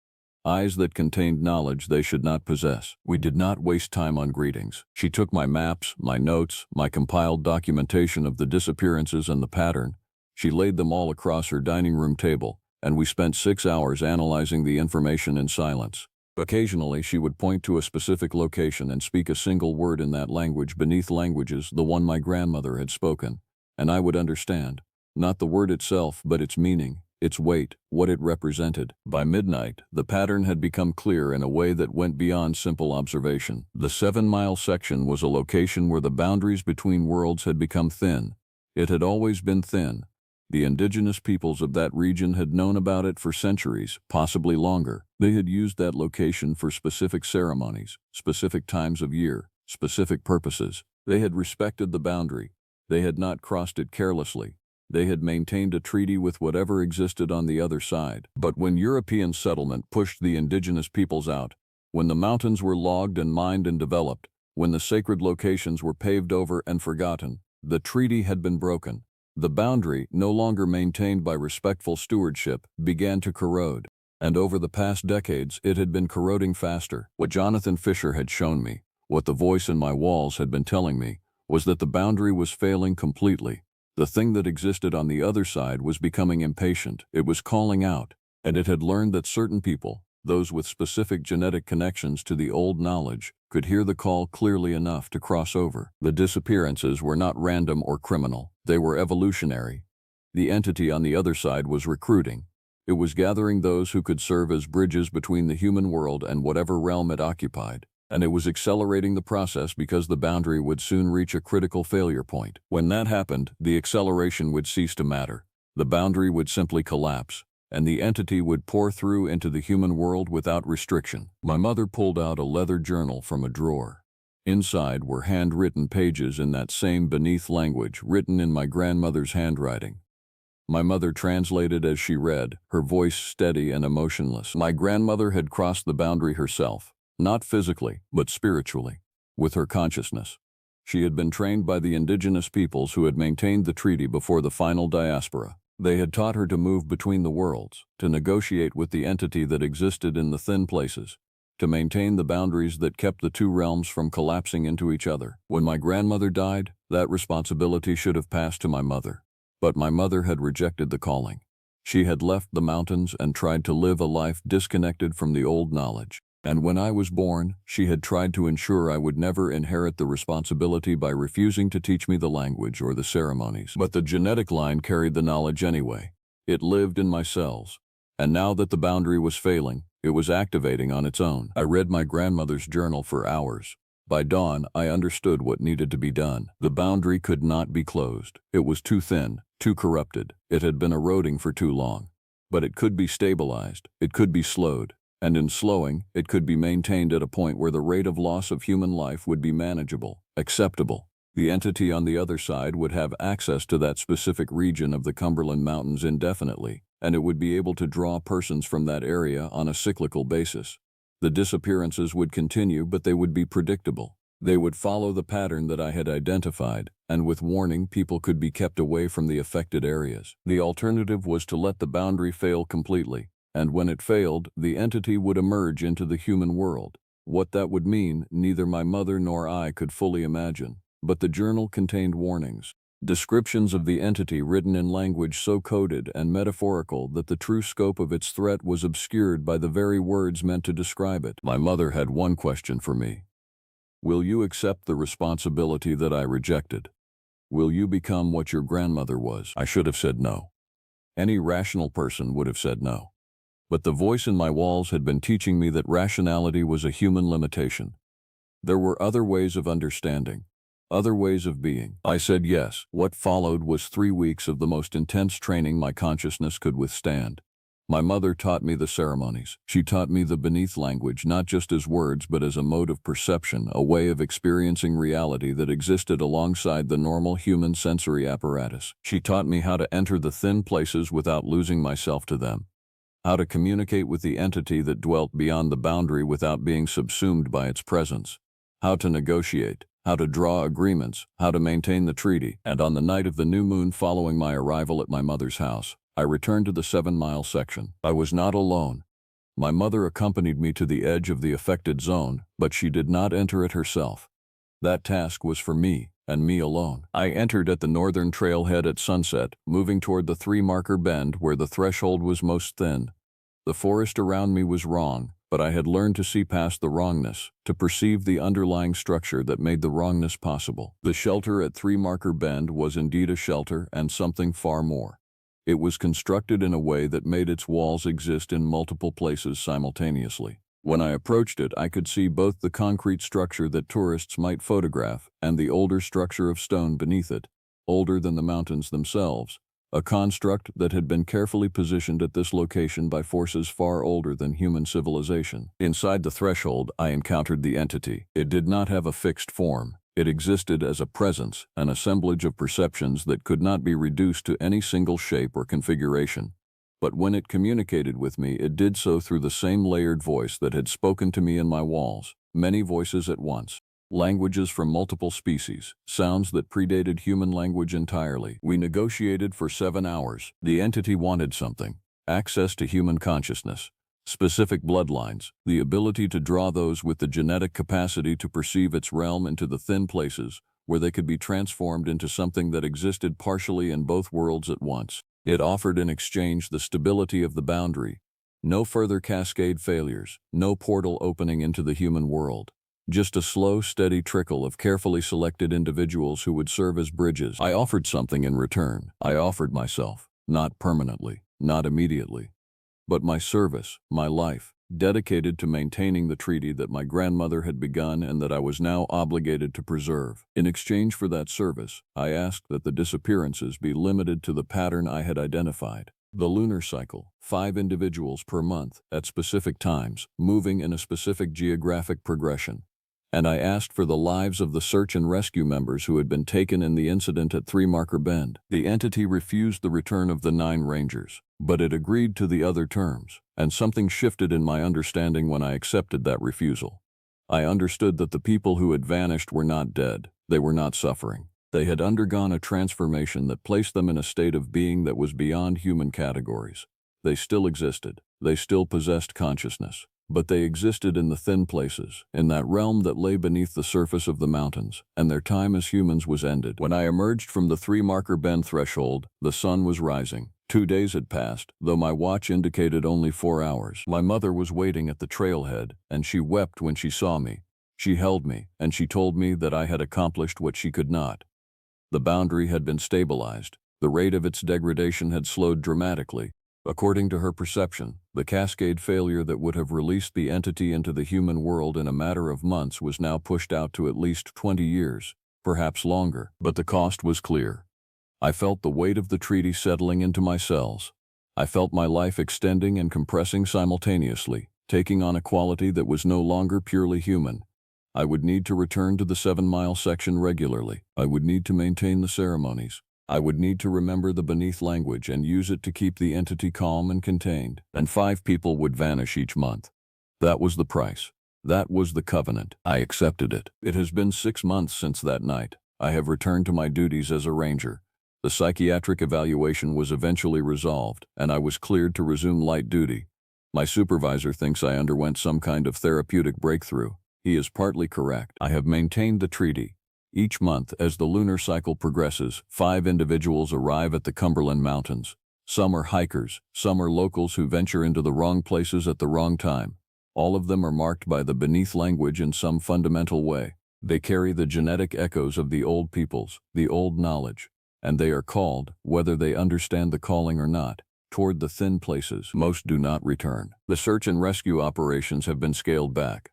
Eyes that contained knowledge they should not possess. We did not waste time on greetings. She took my maps, my notes, my compiled documentation of the disappearances and the pattern. She laid them all across her dining room table, and we spent 6 hours analyzing the information in silence. Occasionally, she would point to a specific location and speak a single word in that language beneath languages, the one my grandmother had spoken, and I would understand, not the word itself, but its meaning, its weight, what it represented. By midnight, the pattern had become clear in a way that went beyond simple observation. The 7-mile section was a location where the boundaries between worlds had become thin. It had always been thin. The indigenous peoples of that region had known about it for centuries, possibly longer. They had used that location for specific ceremonies, specific times of year, specific purposes. They had respected the boundary. They had not crossed it carelessly. They had maintained a treaty with whatever existed on the other side. But when European settlement pushed the indigenous peoples out, when the mountains were logged and mined and developed, when the sacred locations were paved over and forgotten, the treaty had been broken. The boundary, no longer maintained by respectful stewardship, began to corrode, and over the past decades it had been corroding faster. What Jonathan Fisher had shown me, what the voice in my walls had been telling me, was that the boundary was failing completely. The thing that existed on the other side was becoming impatient. It was calling out, and it had learned that certain people, those with specific genetic connections to the old knowledge, could hear the call clearly enough to cross over. The disappearances were not random or criminal. They were evolutionary. The entity on the other side was recruiting. It was gathering those who could serve as bridges between the human world and whatever realm it occupied. And it was accelerating the process because the boundary would soon reach a critical failure point. When that happened, the acceleration would cease to matter. The boundary would simply collapse, and the entity would pour through into the human world without restriction. My mother pulled out a leather journal from a drawer. Inside were handwritten pages in that same beneath language, written in my grandmother's handwriting. My mother translated as she read, her voice steady and emotionless. My grandmother had crossed the boundary herself, not physically, but spiritually, with her consciousness. She had been trained by the indigenous peoples who had maintained the treaty before the final diaspora. They had taught her to move between the worlds, to negotiate with the entity that existed in the thin places, to maintain the boundaries that kept the two realms from collapsing into each other. When my grandmother died, that responsibility should have passed to my mother. But my mother had rejected the calling. She had left the mountains and tried to live a life disconnected from the old knowledge. And when I was born, she had tried to ensure I would never inherit the responsibility by refusing to teach me the language or the ceremonies. But the genetic line carried the knowledge anyway. It lived in my cells. And now that the boundary was failing, it was activating on its own. I read my grandmother's journal for hours. By dawn, I understood what needed to be done. The boundary could not be closed. It was too thin, too corrupted. It had been eroding for too long. But it could be stabilized. It could be slowed. And in slowing, it could be maintained at a point where the rate of loss of human life would be manageable, acceptable. The entity on the other side would have access to that specific region of the Cumberland Mountains indefinitely, and it would be able to draw persons from that area on a cyclical basis. The disappearances would continue, but they would be predictable. They would follow the pattern that I had identified, and with warning, people could be kept away from the affected areas. The alternative was to let the boundary fail completely. And when it failed, the entity would emerge into the human world. What that would mean, neither my mother nor I could fully imagine. But the journal contained warnings, descriptions of the entity written in language so coded and metaphorical that the true scope of its threat was obscured by the very words meant to describe it. My mother had one question for me. Will you accept the responsibility that I rejected? Will you become what your grandmother was? I should have said no. Any rational person would have said no. But the voice in my walls had been teaching me that rationality was a human limitation. There were other ways of understanding, other ways of being. I said yes. What followed was 3 weeks of the most intense training my consciousness could withstand. My mother taught me the ceremonies. She taught me the beneath language, not just as words, but as a mode of perception, a way of experiencing reality that existed alongside the normal human sensory apparatus. She taught me how to enter the thin places without losing myself to them. How to communicate with the entity that dwelt beyond the boundary without being subsumed by its presence, how to negotiate, how to draw agreements, how to maintain the treaty. And on the night of the new moon following my arrival at my mother's house, I returned to the 7-mile section. I was not alone. My mother accompanied me to the edge of the affected zone, but she did not enter it herself. That task was for me, and me alone. I entered at the northern trailhead at sunset, moving toward the 3-marker bend where the threshold was most thin. The forest around me was wrong, but I had learned to see past the wrongness, to perceive the underlying structure that made the wrongness possible. The shelter at 3-marker bend was indeed a shelter and something far more. It was constructed in a way that made its walls exist in multiple places simultaneously. When I approached it, I could see both the concrete structure that tourists might photograph and the older structure of stone beneath it, older than the mountains themselves, a construct that had been carefully positioned at this location by forces far older than human civilization. Inside the threshold, I encountered the entity. It did not have a fixed form. It existed as a presence, an assemblage of perceptions that could not be reduced to any single shape or configuration. But when it communicated with me, it did so through the same layered voice that had spoken to me in my walls, many voices at once. Languages from multiple species, sounds that predated human language entirely. We negotiated for 7 hours. The entity wanted something, access to human consciousness, specific bloodlines, the ability to draw those with the genetic capacity to perceive its realm into the thin places, where they could be transformed into something that existed partially in both worlds at once. It offered in exchange the stability of the boundary, no further cascade failures, no portal opening into the human world. Just a slow, steady trickle of carefully selected individuals who would serve as bridges. I offered something in return. I offered myself, not permanently, not immediately, but my service, my life, dedicated to maintaining the treaty that my grandmother had begun and that I was now obligated to preserve. In exchange for that service, I asked that the disappearances be limited to the pattern I had identified. The lunar cycle, 5 individuals per month, at specific times, moving in a specific geographic progression. And I asked for the lives of the search and rescue members who had been taken in the incident at 3-marker bend. The entity refused the return of the 9 rangers, but it agreed to the other terms, and something shifted in my understanding when I accepted that refusal. I understood that the people who had vanished were not dead, they were not suffering. They had undergone a transformation that placed them in a state of being that was beyond human categories. They still existed, they still possessed consciousness, But they existed in the thin places, in that realm that lay beneath the surface of the mountains, and their time as humans was ended. When I emerged from the 3-marker bend threshold, the sun was rising. 2 days had passed, though my watch indicated only 4 hours. My mother was waiting at the trailhead, and she wept when she saw me. She held me, and she told me that I had accomplished what she could not. The boundary had been stabilized. The rate of its degradation had slowed dramatically. According to her perception, the cascade failure that would have released the entity into the human world in a matter of months was now pushed out to at least 20 years, perhaps longer. But the cost was clear. I felt the weight of the treaty settling into my cells. I felt my life extending and compressing simultaneously, taking on a quality that was no longer purely human. I would need to return to the 7-mile section regularly. I would need to maintain the ceremonies. I would need to remember the beneath language and use it to keep the entity calm and contained. And 5 people would vanish each month. That was the price. That was the covenant. I accepted it. It has been 6 months since that night. I have returned to my duties as a ranger. The psychiatric evaluation was eventually resolved, and I was cleared to resume light duty. My supervisor thinks I underwent some kind of therapeutic breakthrough. He is partly correct. I have maintained the treaty. Each month, as the lunar cycle progresses, 5 individuals arrive at the Cumberland Mountains. Some are hikers, some are locals who venture into the wrong places at the wrong time. All of them are marked by the beneath language in some fundamental way. They carry the genetic echoes of the old peoples, the old knowledge, and they are called, whether they understand the calling or not, toward the thin places. Most do not return. The search and rescue operations have been scaled back.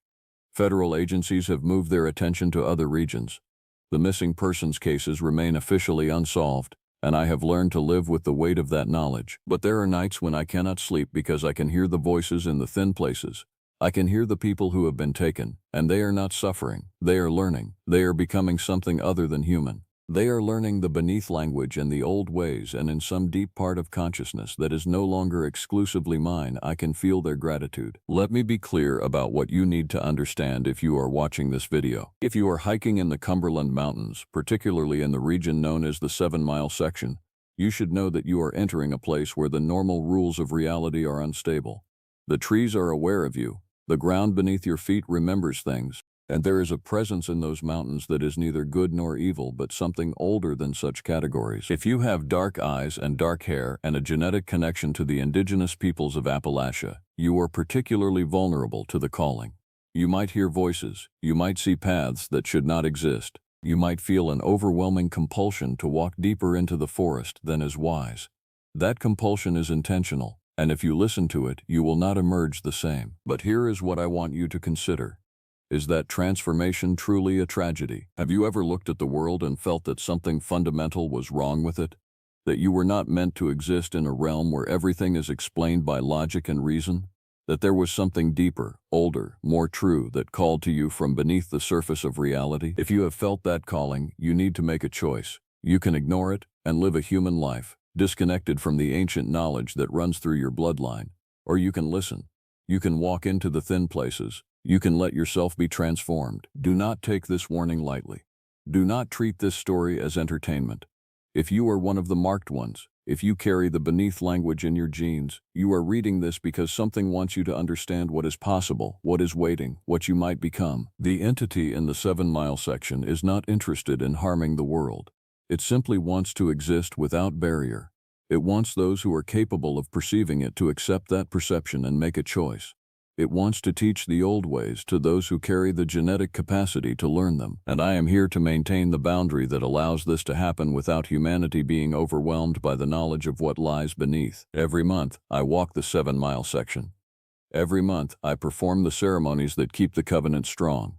Federal agencies have moved their attention to other regions. The missing persons cases remain officially unsolved, and I have learned to live with the weight of that knowledge. But there are nights when I cannot sleep because I can hear the voices in the thin places. I can hear the people who have been taken, and they are not suffering. They are learning. They are becoming something other than human. They are learning the beneath language and the old ways, and in some deep part of consciousness that is no longer exclusively mine, I can feel their gratitude. Let me be clear about what you need to understand if you are watching this video. If you are hiking in the Cumberland Mountains, particularly in the region known as the 7-mile section, you should know that you are entering a place where the normal rules of reality are unstable. The trees are aware of you. The ground beneath your feet remembers things. And there is a presence in those mountains that is neither good nor evil, but something older than such categories. If you have dark eyes and dark hair and a genetic connection to the indigenous peoples of Appalachia, you are particularly vulnerable to the calling. You might hear voices. You might see paths that should not exist. You might feel an overwhelming compulsion to walk deeper into the forest than is wise. That compulsion is intentional, and if you listen to it, you will not emerge the same. But here is what I want you to consider. Is that transformation truly a tragedy? Have you ever looked at the world and felt that something fundamental was wrong with it? That you were not meant to exist in a realm where everything is explained by logic and reason? That there was something deeper, older, more true that called to you from beneath the surface of reality? If you have felt that calling, you need to make a choice. You can ignore it and live a human life, disconnected from the ancient knowledge that runs through your bloodline. Or you can listen. You can walk into the thin places. You can let yourself be transformed. Do not take this warning lightly. Do not treat this story as entertainment. If you are one of the marked ones, if you carry the beneath language in your genes, you are reading this because something wants you to understand what is possible, what is waiting, what you might become. The entity in the 7-mile section is not interested in harming the world. It simply wants to exist without barrier. It wants those who are capable of perceiving it to accept that perception and make a choice. It wants to teach the old ways to those who carry the genetic capacity to learn them. And I am here to maintain the boundary that allows this to happen without humanity being overwhelmed by the knowledge of what lies beneath. Every month, I walk the 7-mile section. Every month, I perform the ceremonies that keep the covenant strong.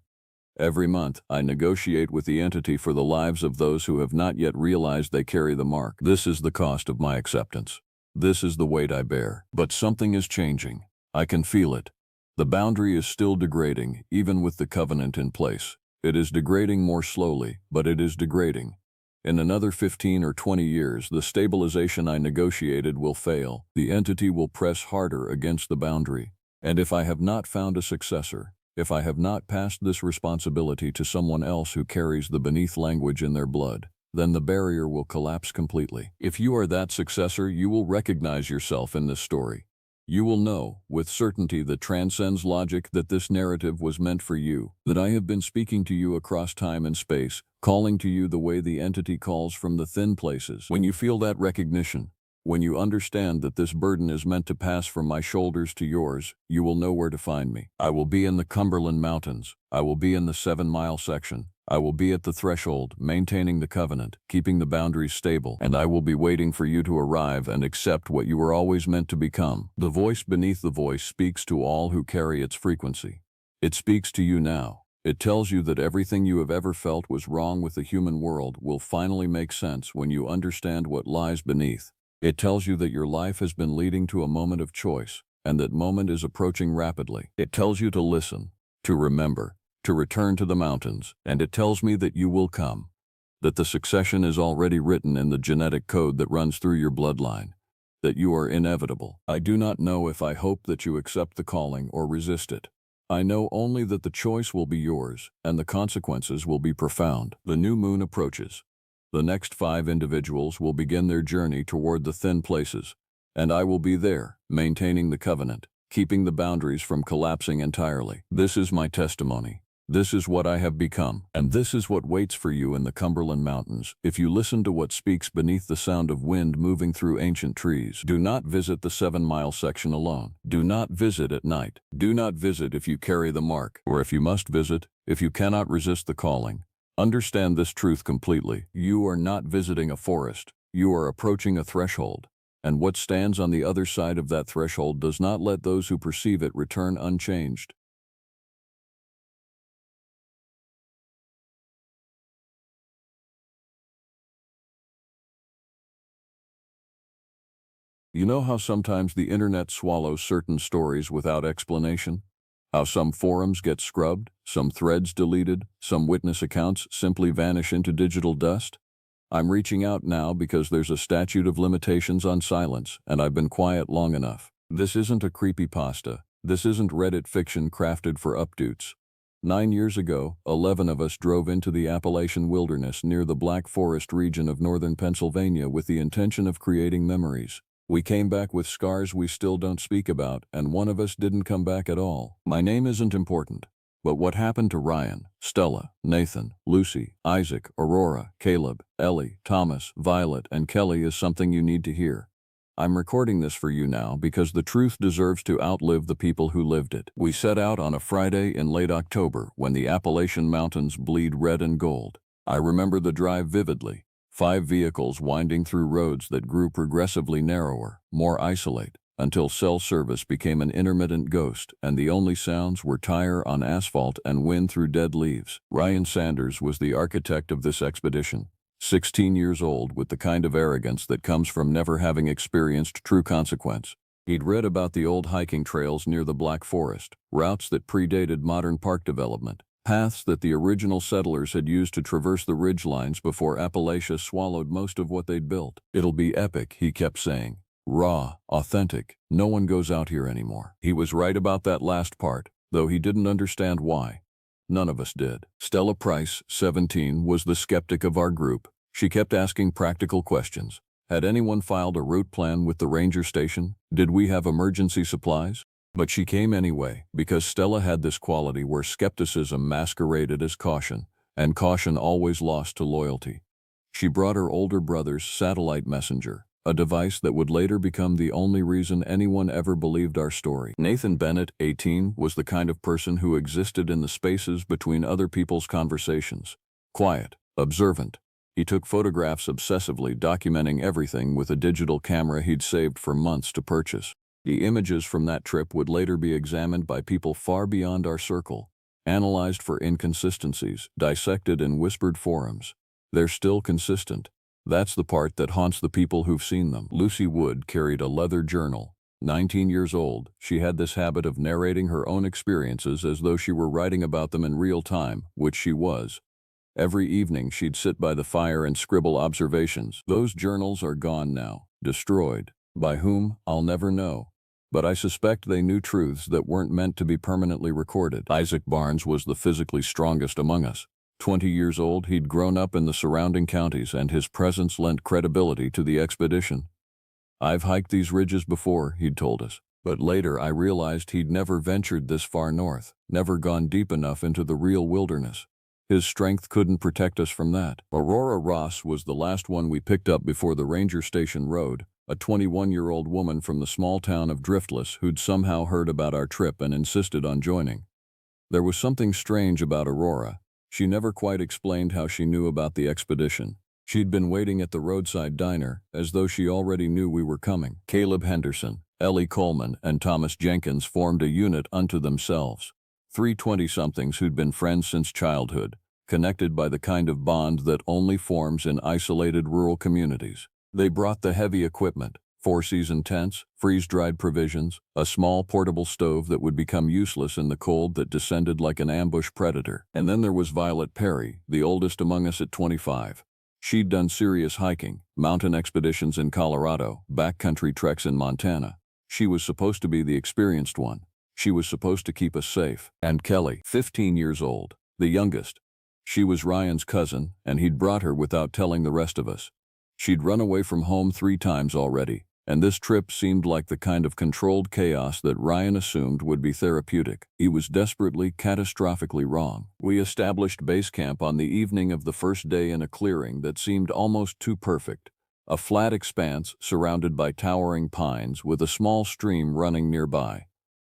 Every month, I negotiate with the entity for the lives of those who have not yet realized they carry the mark. This is the cost of my acceptance. This is the weight I bear. But something is changing. I can feel it. The boundary is still degrading, even with the covenant in place. It is degrading more slowly, but it is degrading. In another 15 or 20 years, the stabilization I negotiated will fail. The entity will press harder against the boundary. And if I have not found a successor, if I have not passed this responsibility to someone else who carries the beneath language in their blood, then the barrier will collapse completely. If you are that successor, you will recognize yourself in this story. You will know, with certainty that transcends logic, that this narrative was meant for you, that I have been speaking to you across time and space, calling to you the way the entity calls from the thin places. When you feel that recognition, when you understand that this burden is meant to pass from my shoulders to yours, you will know where to find me. I will be in the Cumberland Mountains. I will be in the 7-mile section. I will be at the threshold, maintaining the covenant, keeping the boundaries stable, and I will be waiting for you to arrive and accept what you were always meant to become. The voice beneath the voice speaks to all who carry its frequency. It speaks to you now. It tells you that everything you have ever felt was wrong with the human world will finally make sense when you understand what lies beneath. It tells you that your life has been leading to a moment of choice, and that moment is approaching rapidly. It tells you to listen, to remember, to return to the mountains, and it tells me that you will come, that the succession is already written in the genetic code that runs through your bloodline, that you are inevitable. I do not know if I hope that you accept the calling or resist it. I know only that the choice will be yours, and the consequences will be profound. The new moon approaches. The next 5 individuals will begin their journey toward the thin places, and I will be there, maintaining the covenant, keeping the boundaries from collapsing entirely. This is my testimony. This is what I have become, and this is what waits for you in the Cumberland Mountains if you listen to what speaks beneath the sound of wind moving through ancient trees. Do not visit the 7-mile section alone. Do not visit at night. Do not visit if you carry the mark, or if you must visit, if you cannot resist the calling. Understand this truth completely. You are not visiting a forest. You are approaching a threshold, and what stands on the other side of that threshold does not let those who perceive it return unchanged. You know how sometimes the internet swallows certain stories without explanation? How some forums get scrubbed, some threads deleted, some witness accounts simply vanish into digital dust? I'm reaching out now because there's a statute of limitations on silence, and I've been quiet long enough. This isn't a creepypasta. This isn't Reddit fiction crafted for updates. 9 years ago, 11 of us drove into the Appalachian wilderness near the Black Forest region of northern Pennsylvania with the intention of creating memories. We came back with scars we still don't speak about, and one of us didn't come back at all. My name isn't important, but what happened to Ryan, Stella, Nathan, Lucy, Isaac, Aurora, Caleb, Ellie, Thomas, Violet, and Kelly is something you need to hear. I'm recording this for you now because the truth deserves to outlive the people who lived it. We set out on a Friday in late October when the Appalachian Mountains bleed red and gold. I remember the drive vividly. 5 vehicles winding through roads that grew progressively narrower, more isolate, until cell service became an intermittent ghost, and the only sounds were tire on asphalt and wind through dead leaves. Ryan Sanders was the architect of this expedition, 16 years old, with the kind of arrogance that comes from never having experienced true consequence. He'd read about the old hiking trails near the Black Forest, routes that predated modern park development, paths that the original settlers had used to traverse the ridgelines before Appalachia swallowed most of what they'd built. It'll be epic, he kept saying. Raw, authentic, no one goes out here anymore. He was right about that last part, though he didn't understand why. None of us did. Stella Price, 17, was the skeptic of our group. She kept asking practical questions. Had anyone filed a route plan with the ranger station? Did we have emergency supplies? But she came anyway, because Stella had this quality where skepticism masqueraded as caution, and caution always lost to loyalty. She brought her older brother's satellite messenger, a device that would later become the only reason anyone ever believed our story. Nathan Bennett, 18, was the kind of person who existed in the spaces between other people's conversations. Quiet, observant. He took photographs obsessively, documenting everything with a digital camera he'd saved for months to purchase. The images from that trip would later be examined by people far beyond our circle, analyzed for inconsistencies, dissected in whispered forums. They're still consistent. That's the part that haunts the people who've seen them. Lucy Wood carried a leather journal. 19 years old, she had this habit of narrating her own experiences as though she were writing about them in real time, which she was. Every evening she'd sit by the fire and scribble observations. Those journals are gone now, destroyed. By whom, I'll never know. But I suspect they knew truths that weren't meant to be permanently recorded. Isaac Barnes was the physically strongest among us. 20 years old, he'd grown up in the surrounding counties, and his presence lent credibility to the expedition. I've hiked these ridges before, he'd told us. But later I realized he'd never ventured this far north, never gone deep enough into the real wilderness. His strength couldn't protect us from that. Aurora Ross was the last one we picked up before the ranger station road, a 21-year-old woman from the small town of Driftless who'd somehow heard about our trip and insisted on joining. There was something strange about Aurora. She never quite explained how she knew about the expedition. She'd been waiting at the roadside diner, as though she already knew we were coming. Caleb Henderson, Ellie Coleman, and Thomas Jenkins formed a unit unto themselves. 3 20-somethings who'd been friends since childhood, connected by the kind of bond that only forms in isolated rural communities. They brought the heavy equipment, 4-season tents, freeze-dried provisions, a small portable stove that would become useless in the cold that descended like an ambush predator. And then there was Violet Perry, the oldest among us at 25. She'd done serious hiking, mountain expeditions in Colorado, backcountry treks in Montana. She was supposed to be the experienced one. She was supposed to keep us safe. And Kelly, 15 years old, the youngest. She was Ryan's cousin, and he'd brought her without telling the rest of us. She'd run away from home 3 times already, and this trip seemed like the kind of controlled chaos that Ryan assumed would be therapeutic. He was desperately, catastrophically wrong. We established base camp on the evening of the first day in a clearing that seemed almost too perfect. A flat expanse surrounded by towering pines with a small stream running nearby.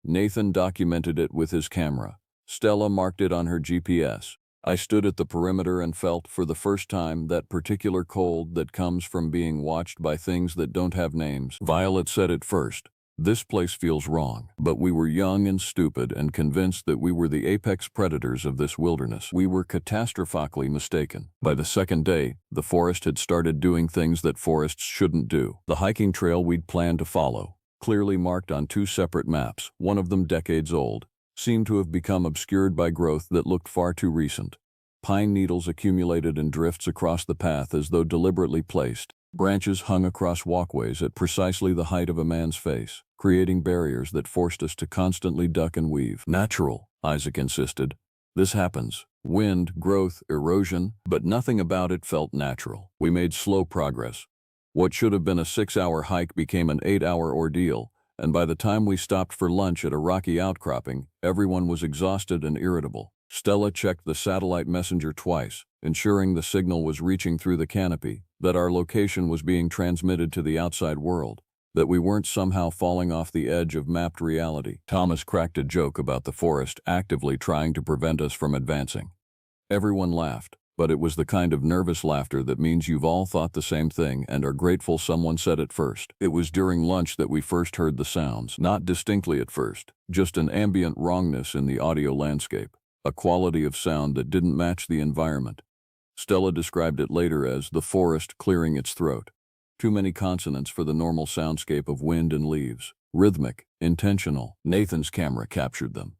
Nathan documented it with his camera. Stella marked it on her GPS. I stood at the perimeter and felt, for the first time, that particular cold that comes from being watched by things that don't have names. Violet said it first. This place feels wrong. But we were young and stupid and convinced that we were the apex predators of this wilderness. We were catastrophically mistaken. By the second day, the forest had started doing things that forests shouldn't do. The hiking trail we'd planned to follow, clearly marked on 2 separate maps, one of them decades old, seemed to have become obscured by growth that looked far too recent. Pine needles accumulated in drifts across the path as though deliberately placed. Branches hung across walkways at precisely the height of a man's face, creating barriers that forced us to constantly duck and weave. Natural, Isaac insisted. This happens. Wind, growth, erosion, but nothing about it felt natural. We made slow progress. What should have been a 6-hour hike became an 8-hour ordeal, and by the time we stopped for lunch at a rocky outcropping, everyone was exhausted and irritable. Stella checked the satellite messenger twice, ensuring the signal was reaching through the canopy, that our location was being transmitted to the outside world, that we weren't somehow falling off the edge of mapped reality. Thomas cracked a joke about the forest actively trying to prevent us from advancing. Everyone laughed, but it was the kind of nervous laughter that means you've all thought the same thing and are grateful someone said it first. It was during lunch that we first heard the sounds, not distinctly at first, just an ambient wrongness in the audio landscape, a quality of sound that didn't match the environment. Stella described it later as the forest clearing its throat. Too many consonants for the normal soundscape of wind and leaves. Rhythmic, intentional. Nathan's camera captured them.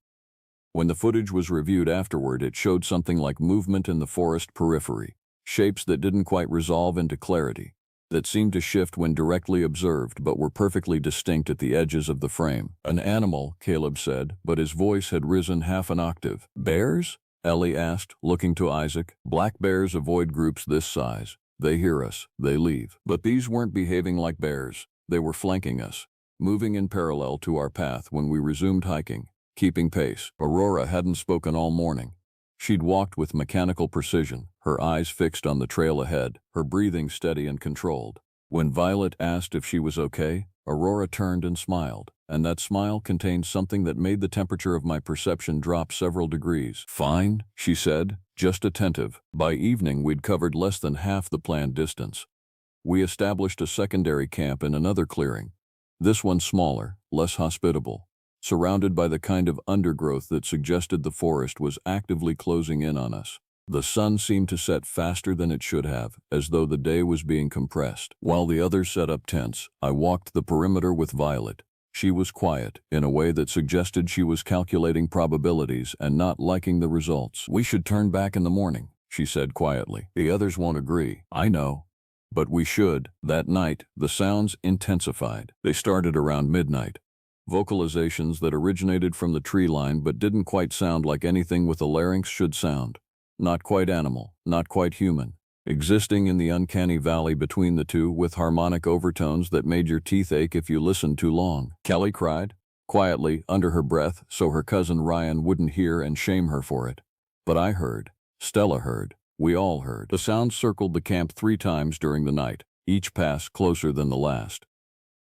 When the footage was reviewed afterward, it showed something like movement in the forest periphery, shapes that didn't quite resolve into clarity, that seemed to shift when directly observed but were perfectly distinct at the edges of the frame. An animal, Caleb said, but his voice had risen half an octave. Bears? Ellie asked, looking to Isaac. Black bears avoid groups this size. They hear us, they leave. But these weren't behaving like bears. They were flanking us, moving in parallel to our path when we resumed hiking, keeping pace. Aurora hadn't spoken all morning. She'd walked with mechanical precision, her eyes fixed on the trail ahead, her breathing steady and controlled. When Violet asked if she was okay, Aurora turned and smiled, and that smile contained something that made the temperature of my perception drop several degrees. Fine, she said, just attentive. By evening, we'd covered less than half the planned distance. We established a secondary camp in another clearing, this one smaller, less hospitable, surrounded by the kind of undergrowth that suggested the forest was actively closing in on us. The sun seemed to set faster than it should have, as though the day was being compressed. While the others set up tents, I walked the perimeter with Violet. She was quiet, in a way that suggested she was calculating probabilities and not liking the results. We should turn back in the morning, she said quietly. The others won't agree. I know. But we should. That night, the sounds intensified. They started around midnight. Vocalizations that originated from the tree line but didn't quite sound like anything with a larynx should sound. Not quite animal, not quite human. existing in the uncanny valley between the two with harmonic overtones that made your teeth ache if you listened too long. Kelly cried, quietly, under her breath, so her cousin Ryan wouldn't hear and shame her for it. But I heard. Stella heard. We all heard. The sound circled the camp 3 times during the night, each pass closer than the last.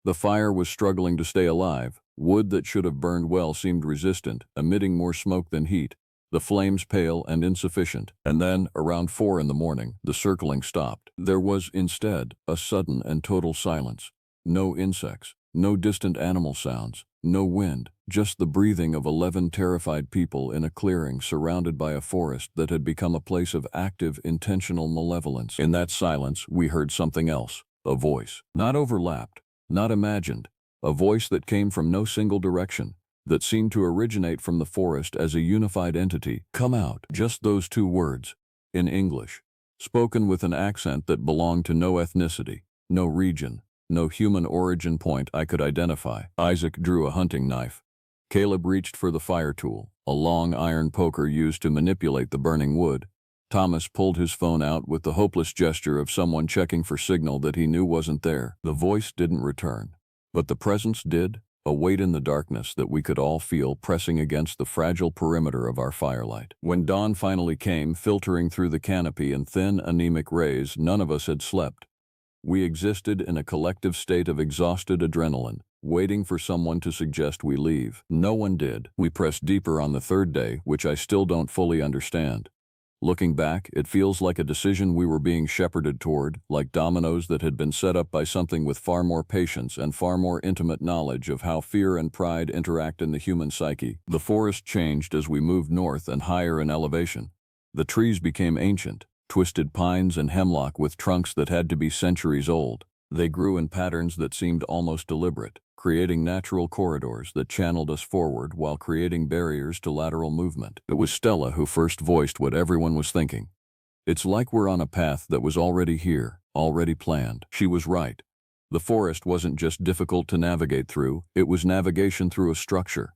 The fire was struggling to stay alive. Wood that should have burned well seemed resistant, emitting more smoke than heat. The flames pale and insufficient. And then, around 4 in the morning, the circling stopped. There was, instead, a sudden and total silence. No insects, no distant animal sounds, no wind, just the breathing of 11 terrified people in a clearing surrounded by a forest that had become a place of active, intentional malevolence. In that silence, we heard something else. A voice. Not overlapped, not imagined. A voice that came from no single direction, that seemed to originate from the forest as a unified entity. Come out. Just those 2 words. In English. Spoken with an accent that belonged to no ethnicity, no region, no human origin point I could identify. Isaac drew a hunting knife. Caleb reached for the fire tool, a long iron poker used to manipulate the burning wood. Thomas pulled his phone out with the hopeless gesture of someone checking for signal that he knew wasn't there. The voice didn't return. But the presence did, a weight in the darkness that we could all feel pressing against the fragile perimeter of our firelight. When dawn finally came, filtering through the canopy in thin, anemic rays, none of us had slept. We existed in a collective state of exhausted adrenaline, waiting for someone to suggest we leave. No one did. We pressed deeper on the 3rd day, which I still don't fully understand. Looking back, it feels like a decision we were being shepherded toward, like dominoes that had been set up by something with far more patience and far more intimate knowledge of how fear and pride interact in the human psyche. The forest changed as we moved north and higher in elevation. The trees became ancient, twisted pines and hemlock with trunks that had to be centuries old. They grew in patterns that seemed almost deliberate, creating natural corridors that channeled us forward while creating barriers to lateral movement. It was Stella who first voiced what everyone was thinking. It's like we're on a path that was already here, already planned. She was right. The forest wasn't just difficult to navigate through, it was navigation through a structure.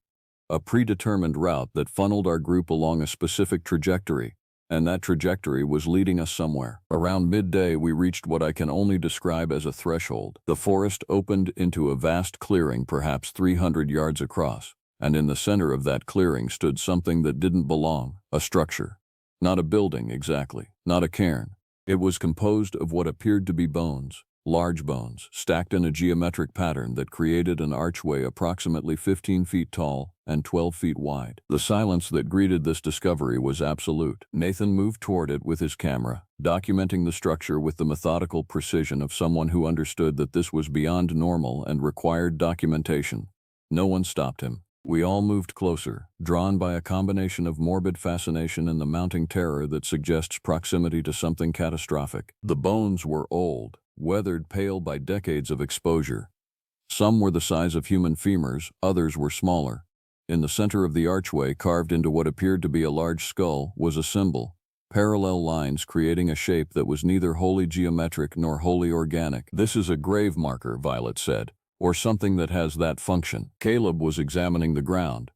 A predetermined route that funneled our group along a specific trajectory. And that trajectory was leading us somewhere. Around midday, we reached what I can only describe as a threshold. The forest opened into a vast clearing perhaps 300 yards across, and in the center of that clearing stood something that didn't belong, a structure. Not a building, exactly, not a cairn. It was composed of what appeared to be bones, large bones, stacked in a geometric pattern that created an archway approximately 15 feet tall and 12 feet wide. The silence that greeted this discovery was absolute. Nathan moved toward it with his camera, documenting the structure with the methodical precision of someone who understood that this was beyond normal and required documentation. No one stopped him. We all moved closer, drawn by a combination of morbid fascination and the mounting terror that suggests proximity to something catastrophic. The bones were old, weathered pale by decades of exposure. Some were the size of human femurs, others were smaller. In the center of the archway, carved into what appeared to be a large skull, was a symbol, parallel lines creating a shape that was neither wholly geometric nor wholly organic. "This is a grave marker," Violet said, "or something that has that function." Caleb was examining the ground.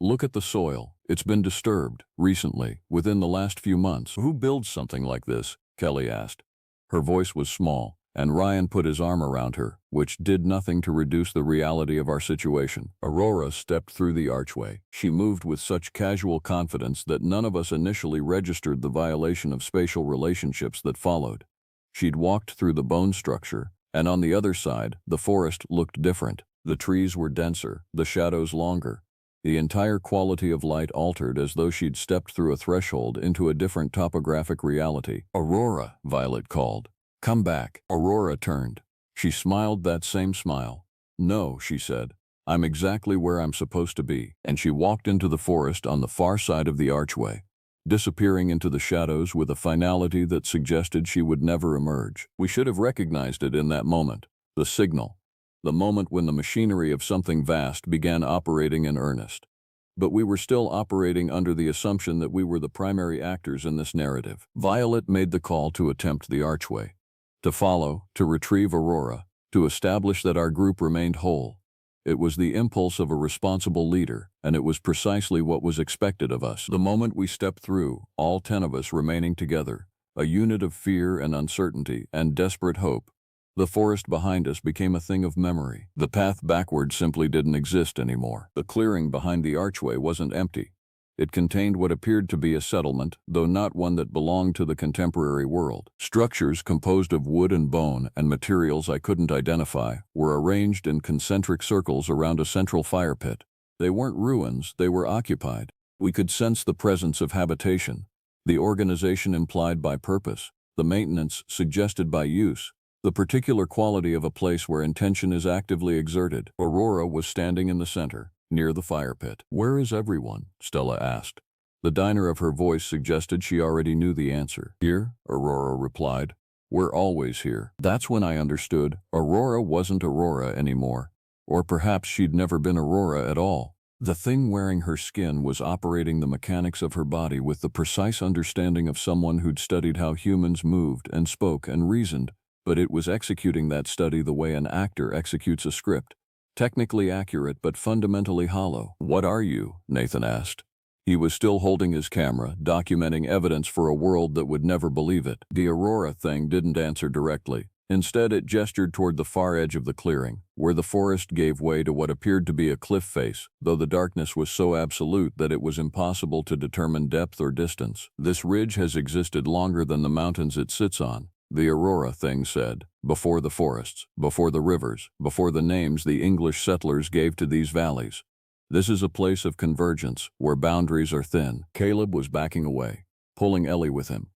"Look at the soil. It's been disturbed, recently, within the last few months." "Who builds something like this?" Kelly asked. Her voice was small, and Ryan put his arm around her, which did nothing to reduce the reality of our situation. Aurora stepped through the archway. She moved with such casual confidence that none of us initially registered the violation of spatial relationships that followed. She'd walked through the bone structure, and on the other side, the forest looked different. The trees were denser, the shadows longer. The entire quality of light altered as though she'd stepped through a threshold into a different topographic reality. "Aurora," Violet called. "Come back." Aurora turned. She smiled that same smile. "No," she said. "I'm exactly where I'm supposed to be." And she walked into the forest on the far side of the archway, disappearing into the shadows with a finality that suggested she would never emerge. We should have recognized it in that moment. The signal. The moment when the machinery of something vast began operating in earnest. But we were still operating under the assumption that we were the primary actors in this narrative. Violet made the call to attempt the archway. To follow, to retrieve Aurora, to establish that our group remained whole. It was the impulse of a responsible leader, and it was precisely what was expected of us. The moment we stepped through, all 10 of us remaining together, a unit of fear and uncertainty and desperate hope. The forest behind us became a thing of memory. The path backward simply didn't exist anymore. The clearing behind the archway wasn't empty. It contained what appeared to be a settlement, though not one that belonged to the contemporary world. Structures composed of wood and bone and materials I couldn't identify were arranged in concentric circles around a central fire pit. They weren't ruins, they were occupied. We could sense the presence of habitation, the organization implied by purpose, the maintenance suggested by use, the particular quality of a place where intention is actively exerted. Aurora was standing in the center, near the fire pit. "Where is everyone?" Stella asked. The diner of her voice suggested she already knew the answer. "Here," Aurora replied. "We're always here." That's when I understood Aurora wasn't Aurora anymore. Or perhaps she'd never been Aurora at all. The thing wearing her skin was operating the mechanics of her body with the precise understanding of someone who'd studied how humans moved and spoke and reasoned, but it was executing that study the way an actor executes a script. Technically accurate but fundamentally hollow. "What are you?" Nathan asked. He was still holding his camera, documenting evidence for a world that would never believe it. The Aurora thing didn't answer directly. Instead, it gestured toward the far edge of the clearing, where the forest gave way to what appeared to be a cliff face, though the darkness was so absolute that it was impossible to determine depth or distance. "This ridge has existed longer than the mountains it sits on," the Aurora thing said. "Before the forests, before the rivers, before the names the English settlers gave to these valleys. This is a place of convergence, where boundaries are thin." Caleb was backing away, pulling Ellie with him.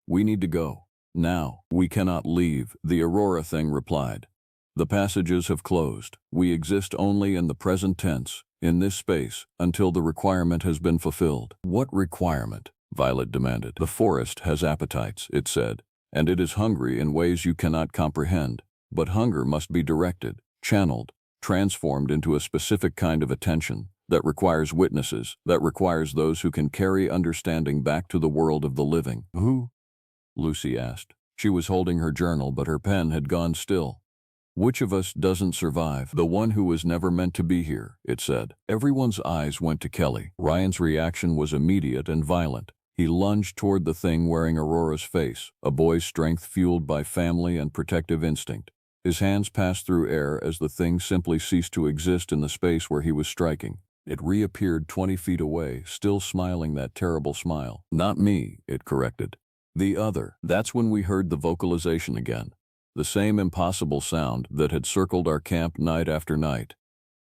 "We need to go. Now. We cannot leave," the Aurora thing replied. "The passages have closed. We exist only in the present tense, in this space, until the requirement has been fulfilled." "What requirement?" Violet demanded. "The forest has appetites," it said, "and it is hungry in ways you cannot comprehend. But hunger must be directed, channeled, transformed into a specific kind of attention that requires witnesses, that requires those who can carry understanding back to the world of the living." "Who?" Lucy asked. She was holding her journal, but her pen had gone still. "Which of us doesn't survive? The one who was never meant to be here," it said. Everyone's eyes went to Kelly. Ryan's reaction was immediate and violent. He lunged toward the thing wearing Aurora's face, a boy's strength fueled by family and protective instinct. His hands passed through air as the thing simply ceased to exist in the space where he was striking. It reappeared 20 feet away, still smiling that terrible smile. "Not me," it corrected. "The other." That's when we heard the vocalization again. The same impossible sound that had circled our camp night after night.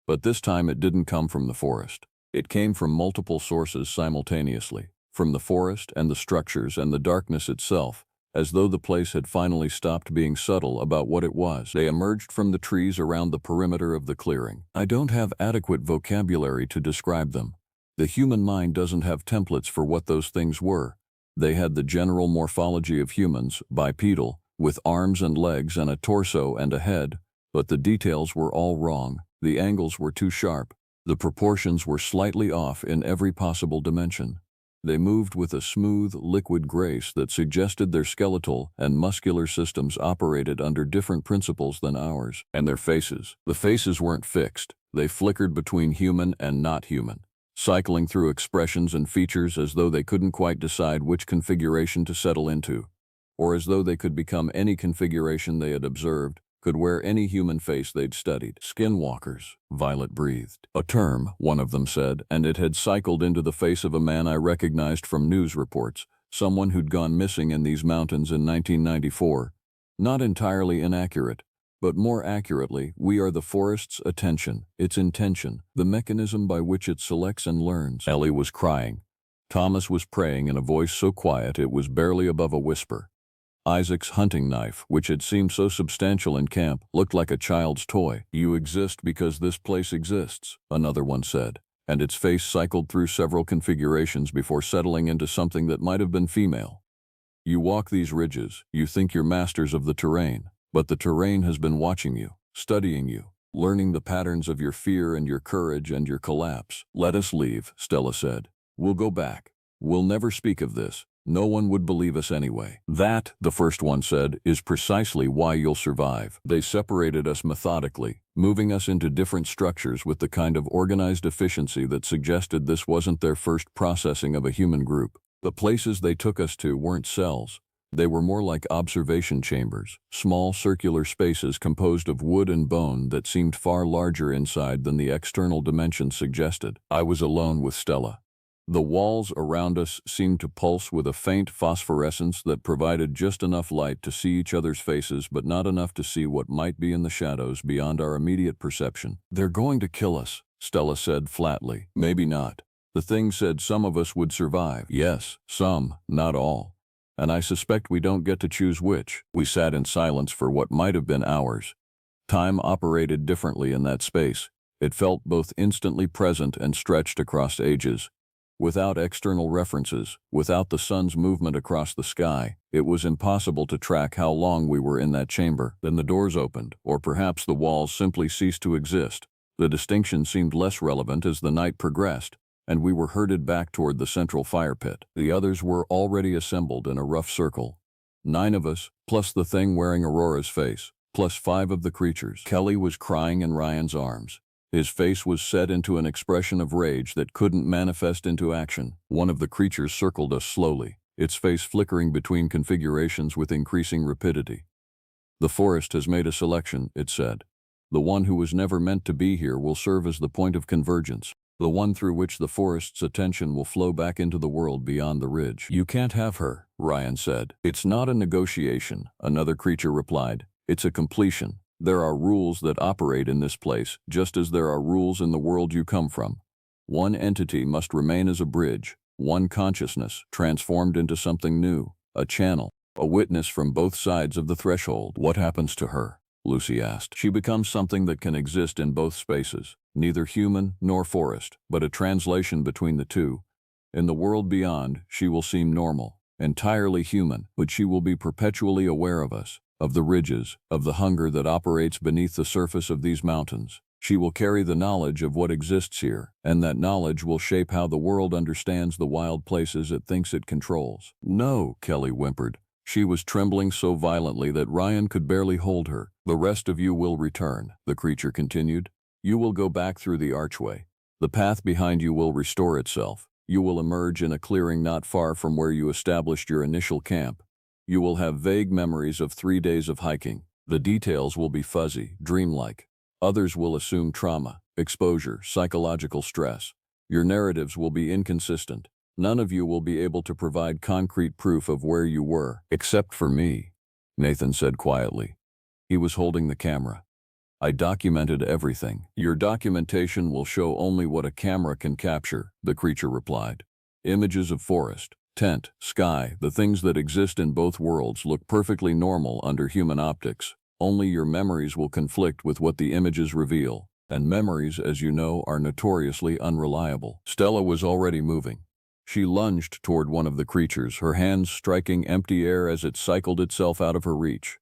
But this time it didn't come from the forest. It came from multiple sources simultaneously. From the forest and the structures and the darkness itself, as though the place had finally stopped being subtle about what it was. They emerged from the trees around the perimeter of the clearing. I don't have adequate vocabulary to describe them. The human mind doesn't have templates for what those things were. They had the general morphology of humans, bipedal, with arms and legs and a torso and a head, but the details were all wrong. The angles were too sharp. The proportions were slightly off in every possible dimension. They moved with a smooth, liquid grace that suggested their skeletal and muscular systems operated under different principles than ours. And their faces. The faces weren't fixed. They flickered between human and not human, cycling through expressions and features as though they couldn't quite decide which configuration to settle into, or as though they could become any configuration they had observed, could wear any human face they'd studied. "Skinwalkers," Violet breathed. "A term," one of them said, and it had cycled into the face of a man I recognized from news reports, someone who'd gone missing in these mountains in 1994. Not entirely inaccurate, but more accurately, we are the forest's attention, its intention, the mechanism by which it selects and learns. Ellie was crying. Thomas was praying in a voice so quiet it was barely above a whisper. Isaac's hunting knife, which had seemed so substantial in camp, looked like a child's toy. "You exist because this place exists," another one said, and its face cycled through several configurations before settling into something that might have been female. "You walk these ridges, you think you're masters of the terrain. But the terrain has been watching you, studying you, learning the patterns of your fear and your courage and your collapse." "Let us leave," Stella said. "We'll go back. We'll never speak of this. No one would believe us anyway." "That," the first one said, "is precisely why you'll survive." They separated us methodically, moving us into different structures with the kind of organized efficiency that suggested this wasn't their first processing of a human group. The places they took us to weren't cells. They were more like observation chambers, small circular spaces composed of wood and bone that seemed far larger inside than the external dimensions suggested. I was alone with Stella. The walls around us seemed to pulse with a faint phosphorescence that provided just enough light to see each other's faces but not enough to see what might be in the shadows beyond our immediate perception. "They're going to kill us," Stella said flatly. "Maybe not. The thing said some of us would survive." "Yes, some, not all. And I suspect we don't get to choose which." We sat in silence for what might have been hours. Time operated differently in that space. It felt both instantly present and stretched across ages. Without external references, without the sun's movement across the sky, it was impossible to track how long we were in that chamber. Then the doors opened, or perhaps the walls simply ceased to exist. The distinction seemed less relevant as the night progressed, and we were herded back toward the central fire pit. The others were already assembled in a rough circle. 9 of us, plus the thing wearing Aurora's face, plus 5 of the creatures. Kelly was crying in Ryan's arms. His face was set into an expression of rage that couldn't manifest into action. One of the creatures circled us slowly, its face flickering between configurations with increasing rapidity. "The forest has made a selection," it said. "The one who was never meant to be here will serve as the point of convergence, the one through which the forest's attention will flow back into the world beyond the ridge." "You can't have her," Ryan said. "It's not a negotiation," another creature replied. "It's a completion. There are rules that operate in this place, just as there are rules in the world you come from. One entity must remain as a bridge, one consciousness transformed into something new, a channel, a witness from both sides of the threshold." "What happens to her?" Lucy asked. "She becomes something that can exist in both spaces, neither human nor forest, but a translation between the two. In the world beyond, she will seem normal, entirely human, but she will be perpetually aware of us, of the ridges, of the hunger that operates beneath the surface of these mountains. She will carry the knowledge of what exists here, and that knowledge will shape how the world understands the wild places it thinks it controls." "No," Kelly whimpered. She was trembling so violently that Ryan could barely hold her. "The rest of you will return," the creature continued. "You will go back through the archway. The path behind you will restore itself. You will emerge in a clearing not far from where you established your initial camp. You will have vague memories of 3 days of hiking. The details will be fuzzy, dreamlike. Others will assume trauma, exposure, psychological stress. Your narratives will be inconsistent. None of you will be able to provide concrete proof of where you were, except for me," Nathan said quietly. He was holding the camera. "I documented everything." "Your documentation will show only what a camera can capture," the creature replied. "Images of forest, tent, sky, the things that exist in both worlds look perfectly normal under human optics. Only your memories will conflict with what the images reveal, and memories, as you know, are notoriously unreliable." Stella was already moving. She lunged toward one of the creatures, her hands striking empty air as it cycled itself out of her reach.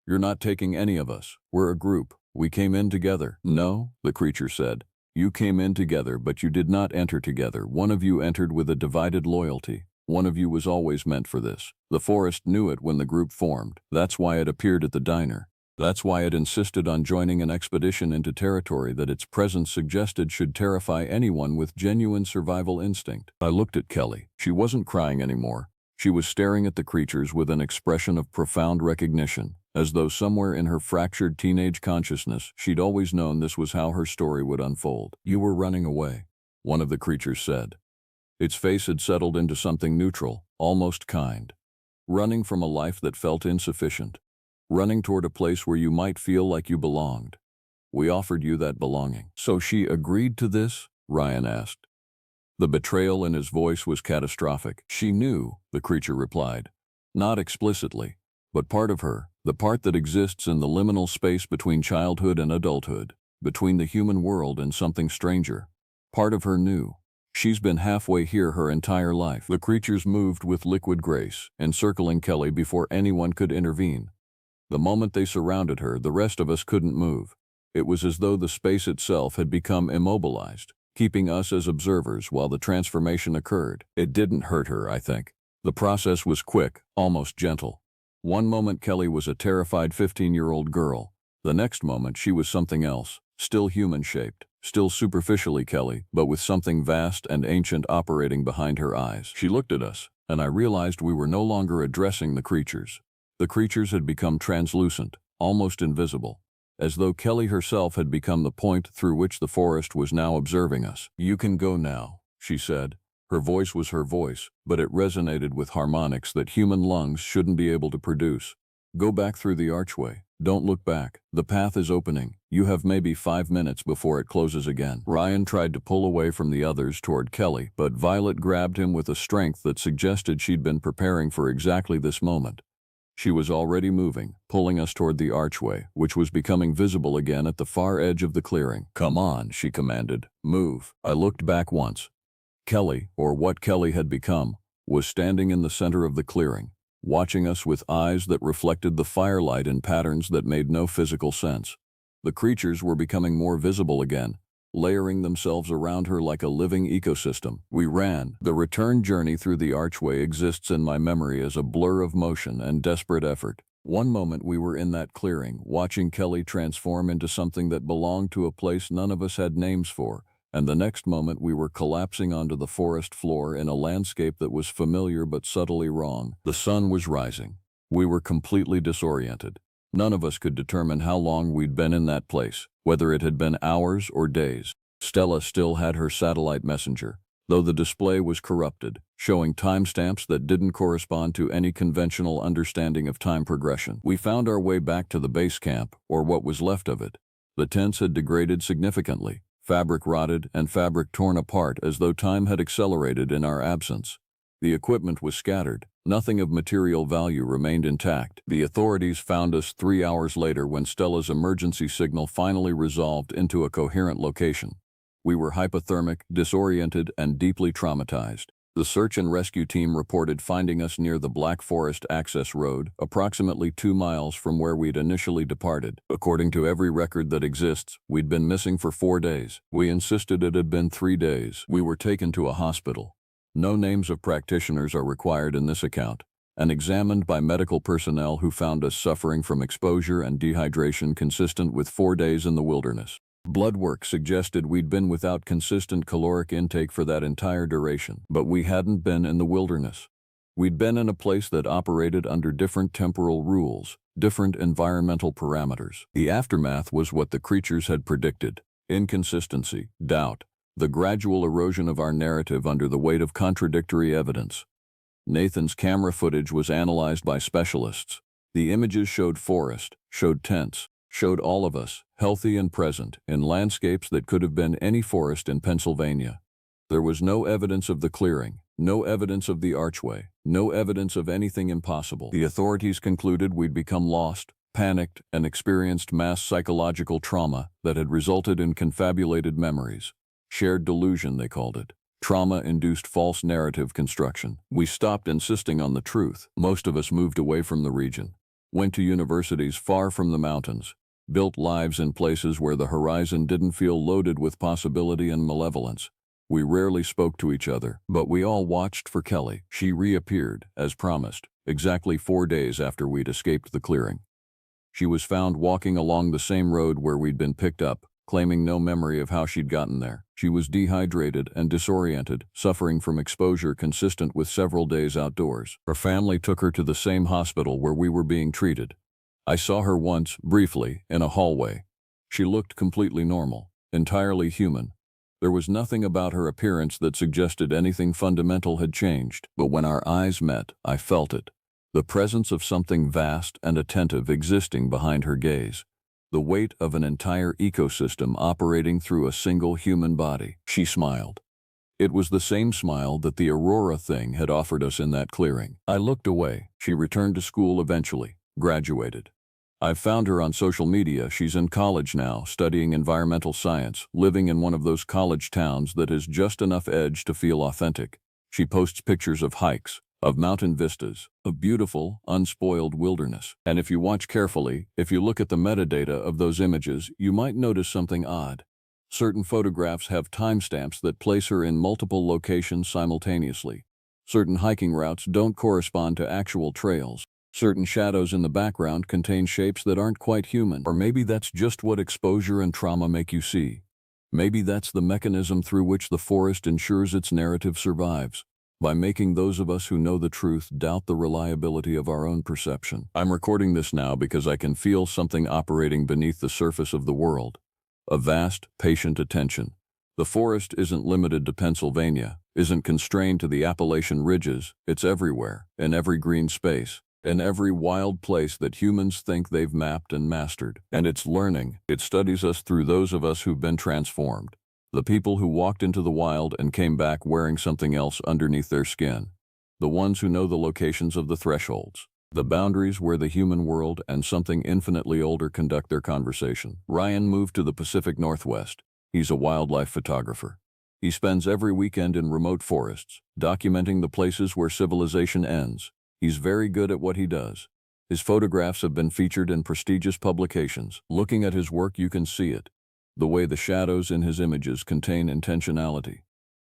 "You're not taking any of us. We're a group. We came in together." "No," the creature said. "You came in together, but you did not enter together. One of you entered with a divided loyalty. One of you was always meant for this. The forest knew it when the group formed. That's why it appeared at the diner. That's why it insisted on joining an expedition into territory that its presence suggested should terrify anyone with genuine survival instinct." I looked at Kelly. She wasn't crying anymore. She was staring at the creatures with an expression of profound recognition, as though somewhere in her fractured teenage consciousness she'd always known this was how her story would unfold. "You were running away," one of the creatures said. Its face had settled into something neutral, almost kind. "Running from a life that felt insufficient. Running toward a place where you might feel like you belonged. We offered you that belonging." "So she agreed to this?" Ryan asked. The betrayal in his voice was catastrophic. "She knew," the creature replied. "Not explicitly, but part of her, the part that exists in the liminal space between childhood and adulthood, between the human world and something stranger. Part of her knew. She's been halfway here her entire life." The creatures moved with liquid grace, encircling Kelly before anyone could intervene. The moment they surrounded her, the rest of us couldn't move. It was as though the space itself had become immobilized, keeping us as observers while the transformation occurred. It didn't hurt her, I think. The process was quick, almost gentle. One moment Kelly was a terrified 15-year-old girl. The next moment she was something else, still human-shaped, still superficially Kelly, but with something vast and ancient operating behind her eyes. She looked at us, and I realized we were no longer addressing the creatures. The creatures had become translucent, almost invisible, as though Kelly herself had become the point through which the forest was now observing us. "You can go now," she said. Her voice was her voice, but it resonated with harmonics that human lungs shouldn't be able to produce. "Go back through the archway. Don't look back. The path is opening. You have maybe 5 minutes before it closes again." Ryan tried to pull away from the others toward Kelly, but Violet grabbed him with a strength that suggested she'd been preparing for exactly this moment. She was already moving, pulling us toward the archway, which was becoming visible again at the far edge of the clearing. "Come on," she commanded. "Move." I looked back once. Kelly, or what Kelly had become, was standing in the center of the clearing, watching us with eyes that reflected the firelight in patterns that made no physical sense. The creatures were becoming more visible again, layering themselves around her like a living ecosystem. We ran. The return journey through the archway exists in my memory as a blur of motion and desperate effort. One moment we were in that clearing, watching Kelly transform into something that belonged to a place none of us had names for, and the next moment we were collapsing onto the forest floor in a landscape that was familiar but subtly wrong. The sun was rising. We were completely disoriented. None of us could determine how long we'd been in that place, whether it had been hours or days. Stella still had her satellite messenger, though the display was corrupted, showing timestamps that didn't correspond to any conventional understanding of time progression. We found our way back to the base camp, or what was left of it. The tents had degraded significantly, fabric rotted and fabric torn apart as though time had accelerated in our absence. The equipment was scattered. Nothing of material value remained intact. The authorities found us 3 hours later when Stella's emergency signal finally resolved into a coherent location. We were hypothermic, disoriented, and deeply traumatized. The search and rescue team reported finding us near the Black Forest access road, approximately 2 miles from where we'd initially departed. According to every record that exists, we'd been missing for 4 days. We insisted it had been 3 days. We were taken to a hospital. No names of practitioners are required in this account, and examined by medical personnel who found us suffering from exposure and dehydration consistent with 4 days in the wilderness. Blood work suggested we'd been without consistent caloric intake for that entire duration, but we hadn't been in the wilderness. We'd been in a place that operated under different temporal rules, different environmental parameters. The aftermath was what the creatures had predicted: inconsistency, doubt, the gradual erosion of our narrative under the weight of contradictory evidence. Nathan's camera footage was analyzed by specialists. The images showed forest, showed tents, showed all of us, healthy and present, in landscapes that could have been any forest in Pennsylvania. There was no evidence of the clearing, no evidence of the archway, no evidence of anything impossible. The authorities concluded we'd become lost, panicked, and experienced mass psychological trauma that had resulted in confabulated memories. Shared delusion, they called it. Trauma-induced false narrative construction. We stopped insisting on the truth. Most of us moved away from the region, went to universities far from the mountains, built lives in places where the horizon didn't feel loaded with possibility and malevolence. We rarely spoke to each other, but we all watched for Kelly. She reappeared, as promised, exactly 4 days after we'd escaped the clearing. She was found walking along the same road where we'd been picked up, claiming no memory of how she'd gotten there. She was dehydrated and disoriented, suffering from exposure consistent with several days outdoors. Her family took her to the same hospital where we were being treated. I saw her once, briefly, in a hallway. She looked completely normal, entirely human. There was nothing about her appearance that suggested anything fundamental had changed, but when our eyes met, I felt it. The presence of something vast and attentive existing behind her gaze. The weight of an entire ecosystem operating through a single human body. She smiled. It was the same smile that the Aurora thing had offered us in that clearing. I looked away. She returned to school eventually, graduated. I've found her on social media. She's in college now, studying environmental science, living in one of those college towns that has just enough edge to feel authentic. She posts pictures of hikes, of mountain vistas, of beautiful, unspoiled wilderness. And if you watch carefully, if you look at the metadata of those images, you might notice something odd. Certain photographs have timestamps that place her in multiple locations simultaneously. Certain hiking routes don't correspond to actual trails. Certain shadows in the background contain shapes that aren't quite human. Or maybe that's just what exposure and trauma make you see. Maybe that's the mechanism through which the forest ensures its narrative survives. by making those of us who know the truth doubt the reliability of our own perception. I'm recording this now because I can feel something operating beneath the surface of the world. A vast, patient attention. The forest isn't limited to Pennsylvania, isn't constrained to the Appalachian ridges, it's everywhere, in every green space, in every wild place that humans think they've mapped and mastered. And it's learning, it studies us through those of us who've been transformed. The people who walked into the wild and came back wearing something else underneath their skin. The ones who know the locations of the thresholds. The boundaries where the human world and something infinitely older conduct their conversation. Ryan moved to the Pacific Northwest. He's a wildlife photographer. He spends every weekend in remote forests, documenting the places where civilization ends. He's very good at what he does. His photographs have been featured in prestigious publications. Looking at his work, you can see it. The way the shadows in his images contain intentionality.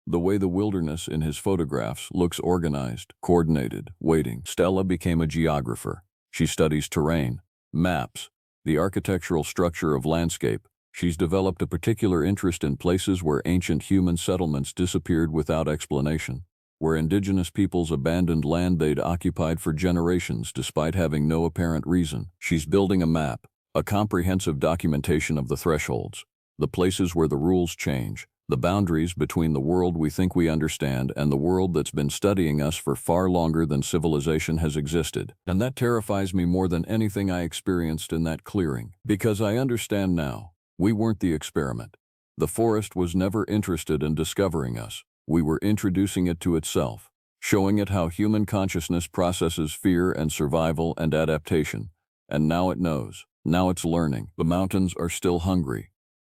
The way the wilderness in his photographs looks organized, coordinated, waiting. Stella became a geographer. She studies terrain, maps, the architectural structure of landscape. She's developed a particular interest in places where ancient human settlements disappeared without explanation, where indigenous peoples abandoned land they'd occupied for generations despite having no apparent reason. She's building a map, a comprehensive documentation of the thresholds, the places where the rules change, the boundaries between the world we think we understand and the world that's been studying us for far longer than civilization has existed. And that terrifies me more than anything I experienced in that clearing, because I understand now. We weren't the experiment. The forest was never interested in discovering us. We were introducing it to itself, showing it how human consciousness processes fear and survival and adaptation. And now it knows. Now it's learning. The mountains are still hungry,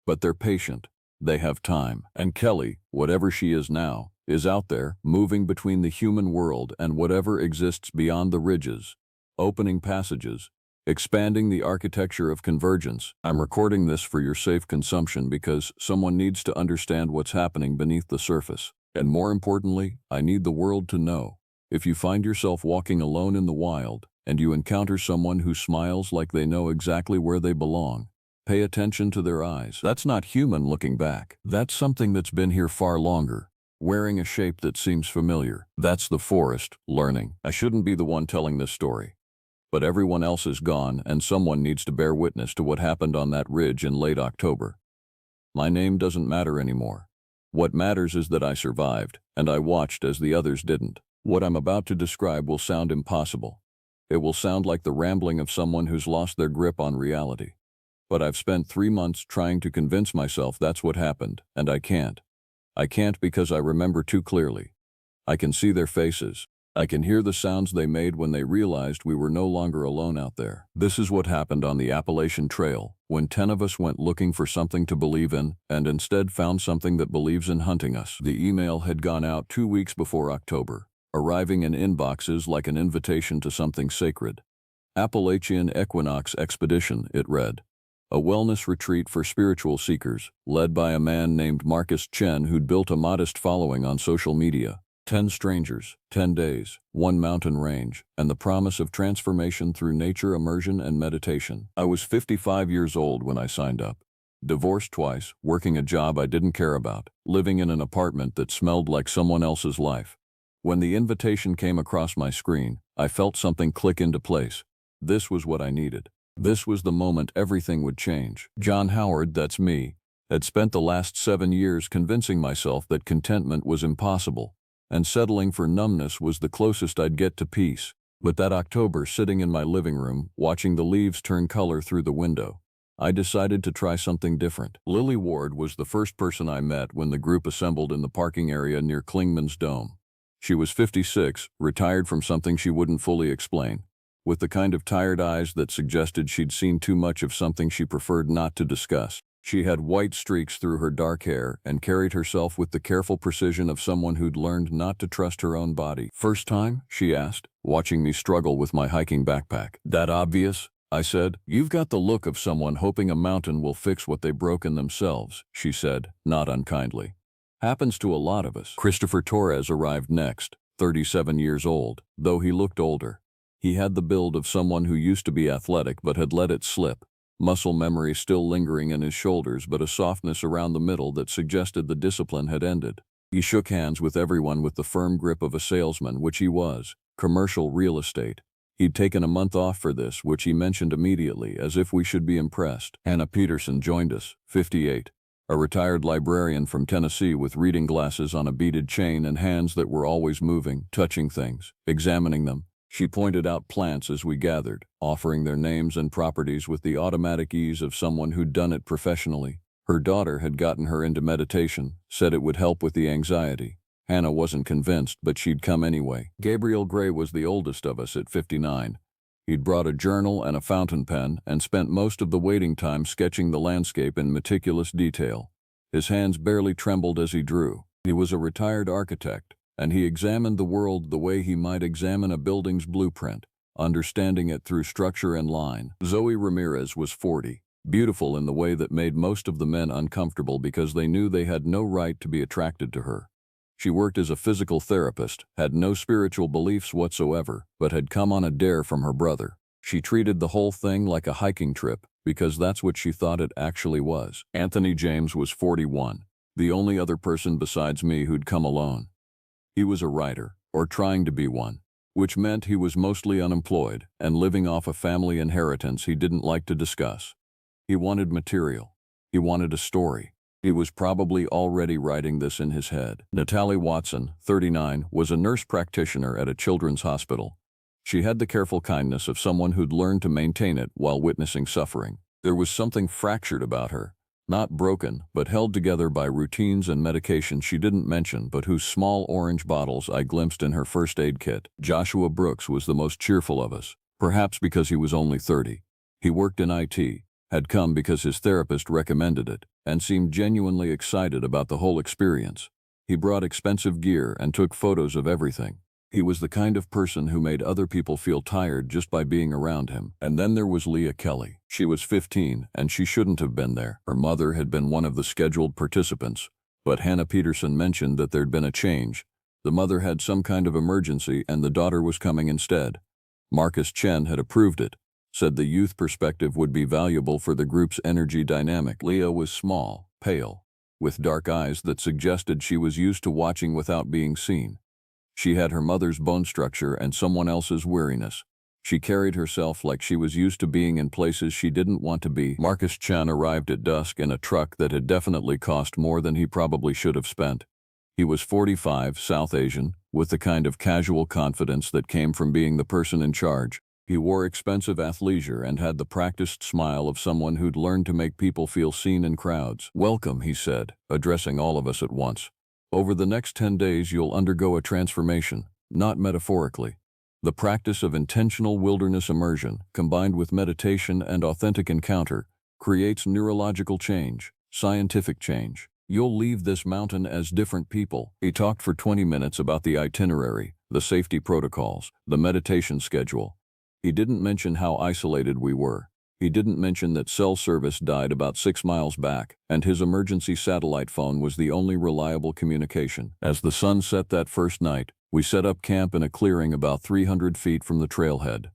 but they're patient. They have time. And Kelly, whatever she is now, is out there, moving between the human world and whatever exists beyond the ridges, opening passages, expanding the architecture of convergence. I'm recording this for your safe consumption because someone needs to understand what's happening beneath the surface. And more importantly, I need the world to know. If you find yourself walking alone in the wild, and you encounter someone who smiles like they know exactly where they belong, pay attention to their eyes. That's not human looking back. That's something that's been here far longer, wearing a shape that seems familiar. That's the forest, learning. I shouldn't be the one telling this story. But everyone else is gone, and someone needs to bear witness to what happened on that ridge in late October. My name doesn't matter anymore. What matters is that I survived, and I watched as the others didn't. What I'm about to describe will sound impossible. It will sound like the rambling of someone who's lost their grip on reality. But I've spent 3 months trying to convince myself that's what happened, and I can't. I can't because I remember too clearly. I can see their faces. I can hear the sounds they made when they realized we were no longer alone out there. This is what happened on the Appalachian Trail, when 10 of us went looking for something to believe in, and instead found something that believes in hunting us. The email had gone out 2 weeks before October, arriving in inboxes like an invitation to something sacred. Appalachian Equinox Expedition, it read. A wellness retreat for spiritual seekers, led by a man named Marcus Chen who'd built a modest following on social media. 10 strangers, 10 days, 1 mountain range, and the promise of transformation through nature immersion and meditation. I was 55 years old when I signed up. Divorced twice, working a job I didn't care about, living in an apartment that smelled like someone else's life. When the invitation came across my screen, I felt something click into place. This was what I needed. This was the moment everything would change. John Howard, that's me, had spent the last 7 years convincing myself that contentment was impossible, and settling for numbness was the closest I'd get to peace. But that October, sitting in my living room, watching the leaves turn color through the window, I decided to try something different. Lily Ward was the first person I met when the group assembled in the parking area near Klingman's Dome. She was 56, retired from something she wouldn't fully explain, with the kind of tired eyes that suggested she'd seen too much of something she preferred not to discuss. She had white streaks through her dark hair and carried herself with the careful precision of someone who'd learned not to trust her own body. "First time?" she asked, watching me struggle with my hiking backpack. "That obvious?" I said. "You've got the look of someone hoping a mountain will fix what they broke in themselves," she said, not unkindly. "Happens to a lot of us." Christopher Torres arrived next, 37 years old, though he looked older. He had the build of someone who used to be athletic but had let it slip. Muscle memory still lingering in his shoulders but a softness around the middle that suggested the discipline had ended. He shook hands with everyone with the firm grip of a salesman, which he was. Commercial real estate. He'd taken a month off for this, which he mentioned immediately, as if we should be impressed. Hannah Peterson joined us, 58. A retired librarian from Tennessee with reading glasses on a beaded chain and hands that were always moving, touching things, examining them. She pointed out plants as we gathered, offering their names and properties with the automatic ease of someone who'd done it professionally. Her daughter had gotten her into meditation, said it would help with the anxiety. Hannah wasn't convinced, but she'd come anyway. Gabriel Gray was the oldest of us at 59. He'd brought a journal and a fountain pen and spent most of the waiting time sketching the landscape in meticulous detail. His hands barely trembled as he drew. He was a retired architect, and he examined the world the way he might examine a building's blueprint, understanding it through structure and line. Zoe Ramirez was 40, beautiful in the way that made most of the men uncomfortable because they knew they had no right to be attracted to her. She worked as a physical therapist, had no spiritual beliefs whatsoever, but had come on a dare from her brother. She treated the whole thing like a hiking trip, because that's what she thought it actually was. Anthony James was 41, the only other person besides me who'd come alone. He was a writer, or trying to be one, which meant he was mostly unemployed and living off a family inheritance he didn't like to discuss. He wanted material. He wanted a story. He was probably already writing this in his head. Natalie Watson, 39, was a nurse practitioner at a children's hospital. She had the careful kindness of someone who'd learned to maintain it while witnessing suffering. There was something fractured about her, not broken, but held together by routines and medication she didn't mention, but whose small orange bottles I glimpsed in her first aid kit. Joshua Brooks was the most cheerful of us, perhaps because he was only 30. He worked in IT, had come because his therapist recommended it, and seemed genuinely excited about the whole experience. He brought expensive gear and took photos of everything. He was the kind of person who made other people feel tired just by being around him. And then there was Leah Kelly. She was 15, and she shouldn't have been there. Her mother had been one of the scheduled participants, but Hannah Peterson mentioned that there'd been a change. The mother had some kind of emergency, and the daughter was coming instead. Marcus Chen had approved it, said the youth perspective would be valuable for the group's energy dynamic. Leah was small, pale, with dark eyes that suggested she was used to watching without being seen. She had her mother's bone structure and someone else's weariness. She carried herself like she was used to being in places she didn't want to be. Marcus Chen arrived at dusk in a truck that had definitely cost more than he probably should have spent. He was 45, South Asian, with the kind of casual confidence that came from being the person in charge. He wore expensive athleisure and had the practiced smile of someone who'd learned to make people feel seen in crowds. "Welcome," he said, addressing all of us at once. "Over the next 10 days you'll undergo a transformation, not metaphorically. The practice of intentional wilderness immersion, combined with meditation and authentic encounter, creates neurological change, scientific change. You'll leave this mountain as different people." He talked for 20 minutes about the itinerary, the safety protocols, the meditation schedule. He didn't mention how isolated we were. He didn't mention that cell service died about 6 miles back, and his emergency satellite phone was the only reliable communication. As the sun set that first night, we set up camp in a clearing about 300 feet from the trailhead.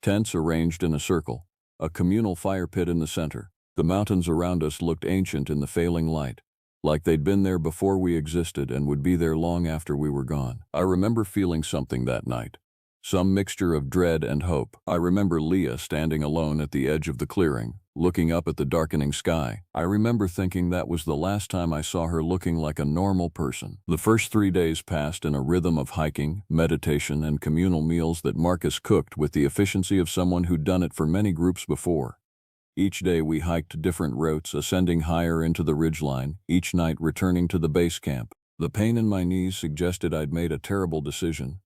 Tents arranged in a circle, a communal fire pit in the center. The mountains around us looked ancient in the failing light, like they'd been there before we existed and would be there long after we were gone. I remember feeling something that night. Some mixture of dread and hope. I remember Leah standing alone at the edge of the clearing, looking up at the darkening sky. I remember thinking that was the last time I saw her looking like a normal person. The first 3 days passed in a rhythm of hiking, meditation, and communal meals that Marcus cooked with the efficiency of someone who'd done it for many groups before. Each day we hiked different routes, ascending higher into the ridgeline, each night returning to the base camp. The pain in my knees suggested I'd made a terrible decision.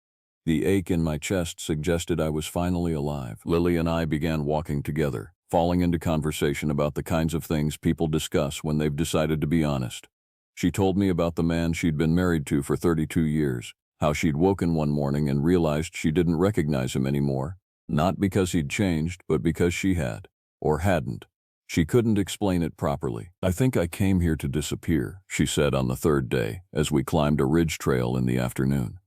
The ache in my chest suggested I was finally alive. Lily and I began walking together, falling into conversation about the kinds of things people discuss when they've decided to be honest. She told me about the man she'd been married to for 32 years, how she'd woken one morning and realized she didn't recognize him anymore, not because he'd changed, but because she had, or hadn't. She couldn't explain it properly. "I think I came here to disappear," she said on the third day, as we climbed a ridge trail in the afternoon.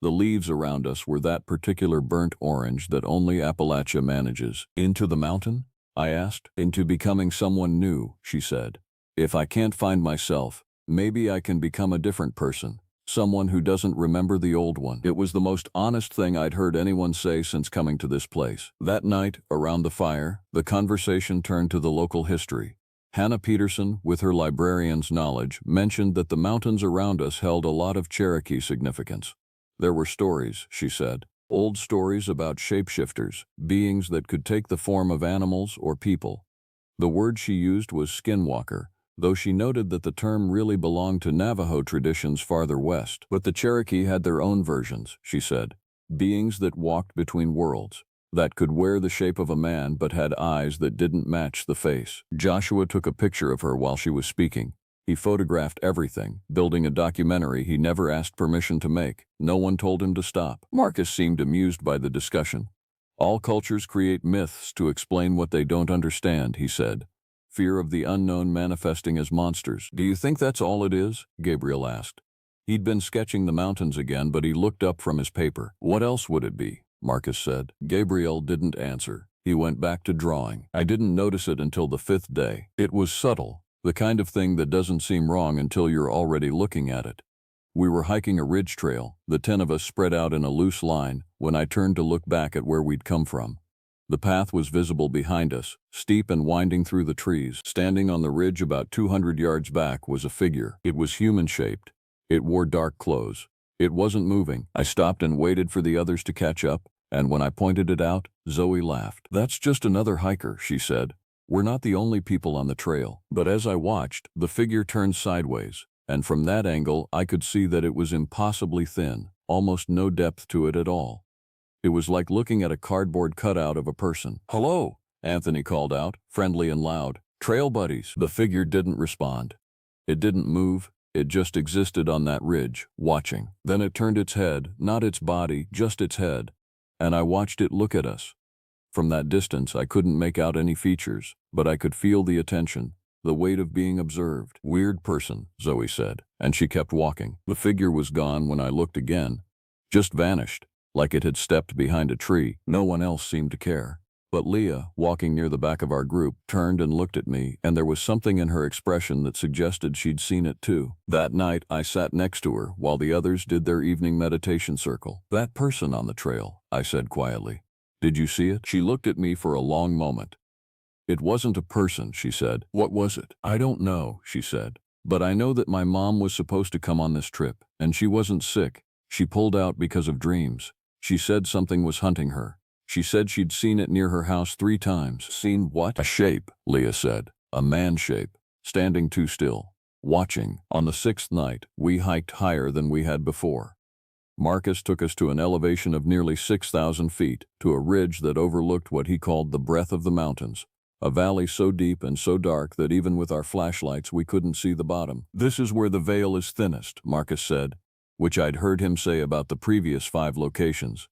The leaves around us were that particular burnt orange that only Appalachia manages. "Into the mountain?" I asked. "Into becoming someone new," she said. "If I can't find myself, maybe I can become a different person, Someone who doesn't remember the old one. It was the most honest thing I'd heard anyone say since coming to this place. That night, around the fire, the conversation turned to the local history. Hannah Peterson, with her librarian's knowledge, mentioned that the mountains around us held a lot of Cherokee significance. There were stories, she said, old stories about shapeshifters, beings that could take the form of animals or people. The word she used was skinwalker, though she noted that the term really belonged to Navajo traditions farther west. But the Cherokee had their own versions, she said, beings that walked between worlds, that could wear the shape of a man but had eyes that didn't match the face. Joshua took a picture of her while she was speaking. He photographed everything, building a documentary he never asked permission to make. No one told him to stop. Marcus seemed amused by the discussion. All cultures create myths to explain what they don't understand, he said. Fear of the unknown manifesting as monsters. Do you think that's all it is? Gabriel asked. He'd been sketching the mountains again, but he looked up from his paper. What else would it be? Marcus said. Gabriel didn't answer. He went back to drawing. I didn't notice it until the 5th day. It was subtle, the kind of thing that doesn't seem wrong until you're already looking at it. We were hiking a ridge trail, the 10 of us spread out in a loose line, when I turned to look back at where we'd come from. The path was visible behind us, steep and winding through the trees. Standing on the ridge about 200 yards back was a figure. It was human-shaped. It wore dark clothes. It wasn't moving. I stopped and waited for the others to catch up, and when I pointed it out, Zoe laughed. That's just another hiker, she said. We're not the only people on the trail. But as I watched, the figure turned sideways, and from that angle I could see that it was impossibly thin, almost no depth to it at all. It was like looking at a cardboard cutout of a person. Hello, Anthony called out, friendly and loud. Trail buddies. The figure didn't respond. It didn't move. It just existed on that ridge, watching. Then it turned its head, not its body, just its head, and I watched it look at us. From that distance, I couldn't make out any features, but I could feel the attention, the weight of being observed. Weird person, Zoe said, and she kept walking. The figure was gone when I looked again. Just vanished. Like it had stepped behind a tree. No one else seemed to care. But Leah, walking near the back of our group, turned and looked at me, and there was something in her expression that suggested she'd seen it too. That night, I sat next to her while the others did their evening meditation circle. That person on the trail, I said quietly. Did you see it? She looked at me for a long moment. It wasn't a person, she said. What was it? I don't know, she said. But I know that my mom was supposed to come on this trip, and she wasn't sick. She pulled out because of dreams. She said something was hunting her. She said she'd seen it near her house 3 times. Seen what? A shape, Leah said. A man shape, standing too still, watching. On the 6th night, we hiked higher than we had before. Marcus took us to an elevation of nearly 6,000 feet, to a ridge that overlooked what he called the breadth of the mountains, a valley so deep and so dark that even with our flashlights we couldn't see the bottom. This is where the veil is thinnest, Marcus said, which I'd heard him say about the previous 5 locations.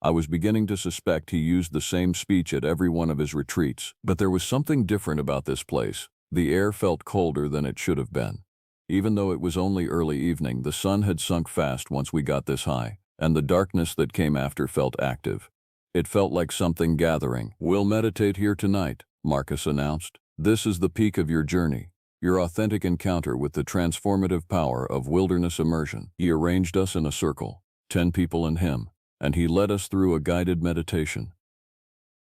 I was beginning to suspect he used the same speech at every one of his retreats, but there was something different about this place. The air felt colder than it should have been. Even though it was only early evening, the sun had sunk fast once we got this high, and the darkness that came after felt active. It felt like something gathering. We'll meditate here tonight, Marcus announced. This is the peak of your journey. Your authentic encounter with the transformative power of wilderness immersion. He arranged us in a circle, 10 people and him, and he led us through a guided meditation.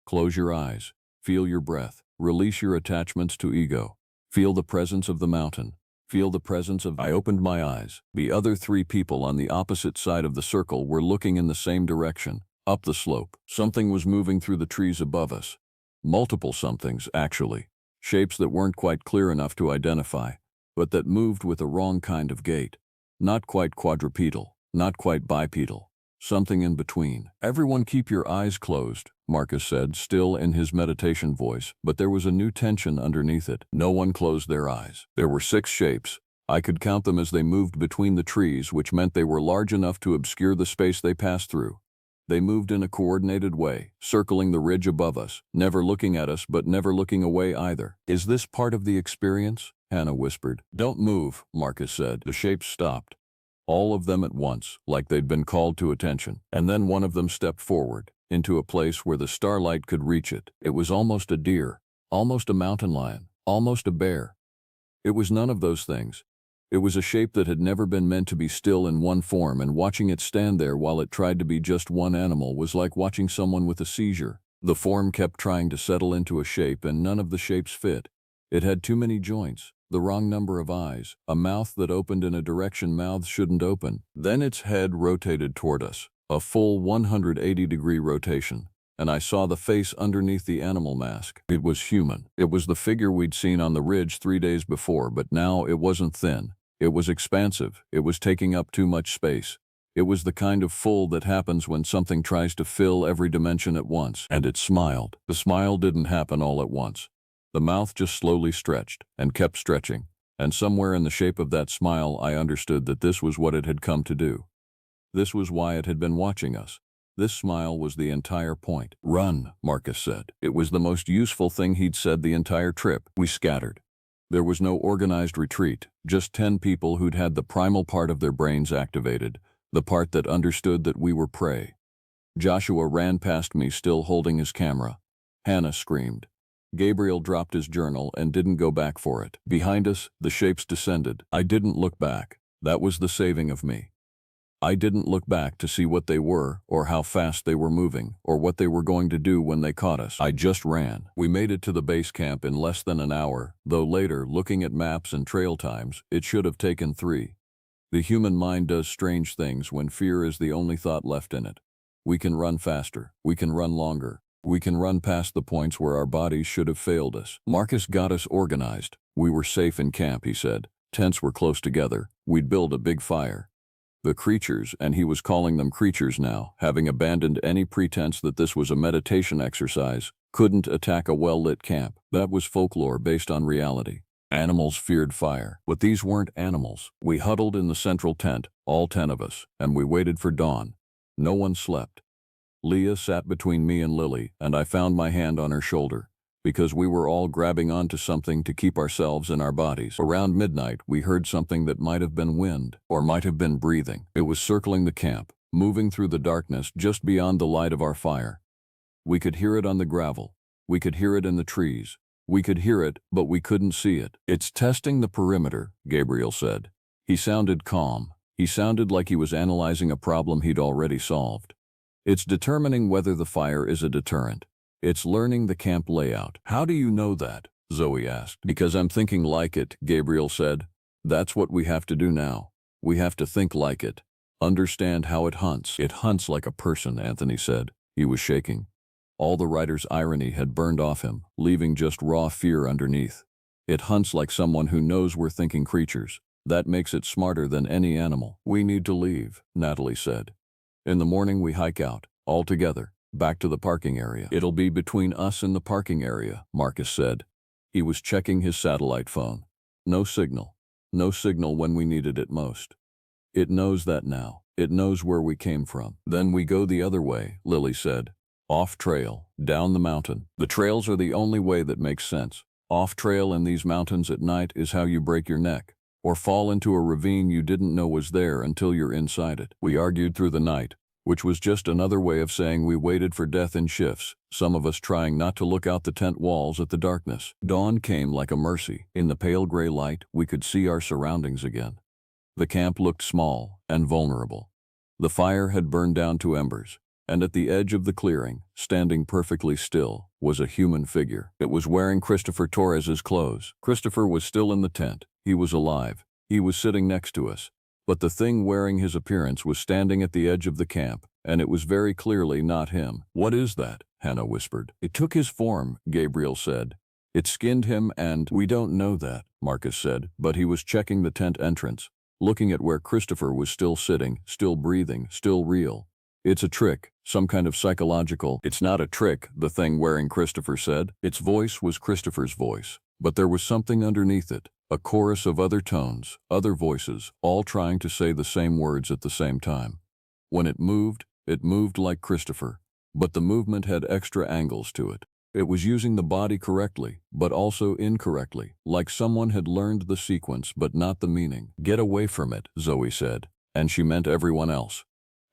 Close your eyes, feel your breath, release your attachments to ego, feel the presence of the mountain, feel the presence of... I opened my eyes. The other 3 people on the opposite side of the circle were looking in the same direction, up the slope. Something was moving through the trees above us. Multiple somethings, actually. Shapes that weren't quite clear enough to identify, but that moved with a wrong kind of gait. Not quite quadrupedal, not quite bipedal. Something in between. Everyone keep your eyes closed, Marcus said, still in his meditation voice, but there was a new tension underneath it. No one closed their eyes. There were 6 shapes. I could count them as they moved between the trees, which meant they were large enough to obscure the space they passed through. They moved in a coordinated way, circling the ridge above us, never looking at us but never looking away either. Is this part of the experience? Hannah whispered. Don't move, Marcus said. The shapes stopped. All of them at once, like they'd been called to attention. And then one of them stepped forward, into a place where the starlight could reach it. It was almost a deer, almost a mountain lion, almost a bear. It was none of those things. It was a shape that had never been meant to be still in one form, and watching it stand there while it tried to be just one animal was like watching someone with a seizure. The form kept trying to settle into a shape, and none of the shapes fit. It had too many joints, the wrong number of eyes, a mouth that opened in a direction mouths shouldn't open. Then its head rotated toward us, a full 180-degree rotation, and I saw the face underneath the animal mask. It was human. It was the figure we'd seen on the ridge 3 days before, but now it wasn't thin. It was expansive. It was taking up too much space. It was the kind of full that happens when something tries to fill every dimension at once. And it smiled. The smile didn't happen all at once. The mouth just slowly stretched and kept stretching, and somewhere in the shape of that smile I understood that this was what it had come to do. This was why it had been watching us. This smile was the entire point. "Run," Marcus said. It was the most useful thing he'd said the entire trip. We scattered. There was no organized retreat, just 10 people who'd had the primal part of their brains activated, the part that understood that we were prey. Joshua ran past me, still holding his camera. Hannah screamed. Gabriel dropped his journal and didn't go back for it. Behind us, the shapes descended. I didn't look back. That was the saving of me. I didn't look back to see what they were, or how fast they were moving, or what they were going to do when they caught us. I just ran. We made it to the base camp in less than an hour, though later, looking at maps and trail times, it should have taken 3. The human mind does strange things when fear is the only thought left in it. We can run faster. We can run longer. We can run past the points where our bodies should have failed us. Marcus got us organized. We were safe in camp, he said. Tents were close together. We'd build a big fire. The creatures, and he was calling them creatures now, having abandoned any pretense that this was a meditation exercise, couldn't attack a well-lit camp. That was folklore based on reality. Animals feared fire, but these weren't animals. We huddled in the central tent, all 10 of us, and we waited for dawn. No one slept. Leah sat between me and Lily, and I found my hand on her shoulder, because we were all grabbing onto something to keep ourselves in our bodies. Around midnight, we heard something that might have been wind, or might have been breathing. It was circling the camp, moving through the darkness just beyond the light of our fire. We could hear it on the gravel. We could hear it in the trees. We could hear it, but we couldn't see it. "It's testing the perimeter," Gabriel said. He sounded calm. He sounded like he was analyzing a problem he'd already solved. "It's determining whether the fire is a deterrent. It's learning the camp layout." "How do you know that?" Zoe asked. "Because I'm thinking like it," Gabriel said. "That's what we have to do now. We have to think like it. Understand how it hunts." "It hunts like a person," Anthony said. He was shaking. All the writer's irony had burned off him, leaving just raw fear underneath. "It hunts like someone who knows we're thinking creatures. That makes it smarter than any animal." "We need to leave," Natalie said. "In the morning we hike out, all together, back to the parking area." "It'll be between us and the parking area," Marcus said. He was checking his satellite phone. No signal. No signal when we needed it most. "It knows that now. It knows where we came from." "Then we go the other way," Lily said. "Off trail, down the mountain. The trails are the only way that makes sense. Off trail in these mountains at night is how you break your neck, or fall into a ravine you didn't know was there until you're inside it." We argued through the night, which was just another way of saying we waited for death in shifts, some of us trying not to look out the tent walls at the darkness. Dawn came like a mercy. In the pale gray light, we could see our surroundings again. The camp looked small and vulnerable. The fire had burned down to embers, and at the edge of the clearing, standing perfectly still, was a human figure. It was wearing Christopher Torres's clothes. Christopher was still in the tent. He was alive. He was sitting next to us. But the thing wearing his appearance was standing at the edge of the camp, and it was very clearly not him. "What is that?" Hannah whispered. "It took his form," Gabriel said. "It skinned him and—" "We don't know that," Marcus said, but he was checking the tent entrance, looking at where Christopher was still sitting, still breathing, still real. "It's a trick, some kind of psychological—" "It's not a trick," the thing wearing Christopher said. Its voice was Christopher's voice, but there was something underneath it, a chorus of other tones, other voices, all trying to say the same words at the same time. When it moved like Christopher, but the movement had extra angles to it. It was using the body correctly, but also incorrectly, like someone had learned the sequence but not the meaning. "Get away from it," Zoe said, and she meant everyone else.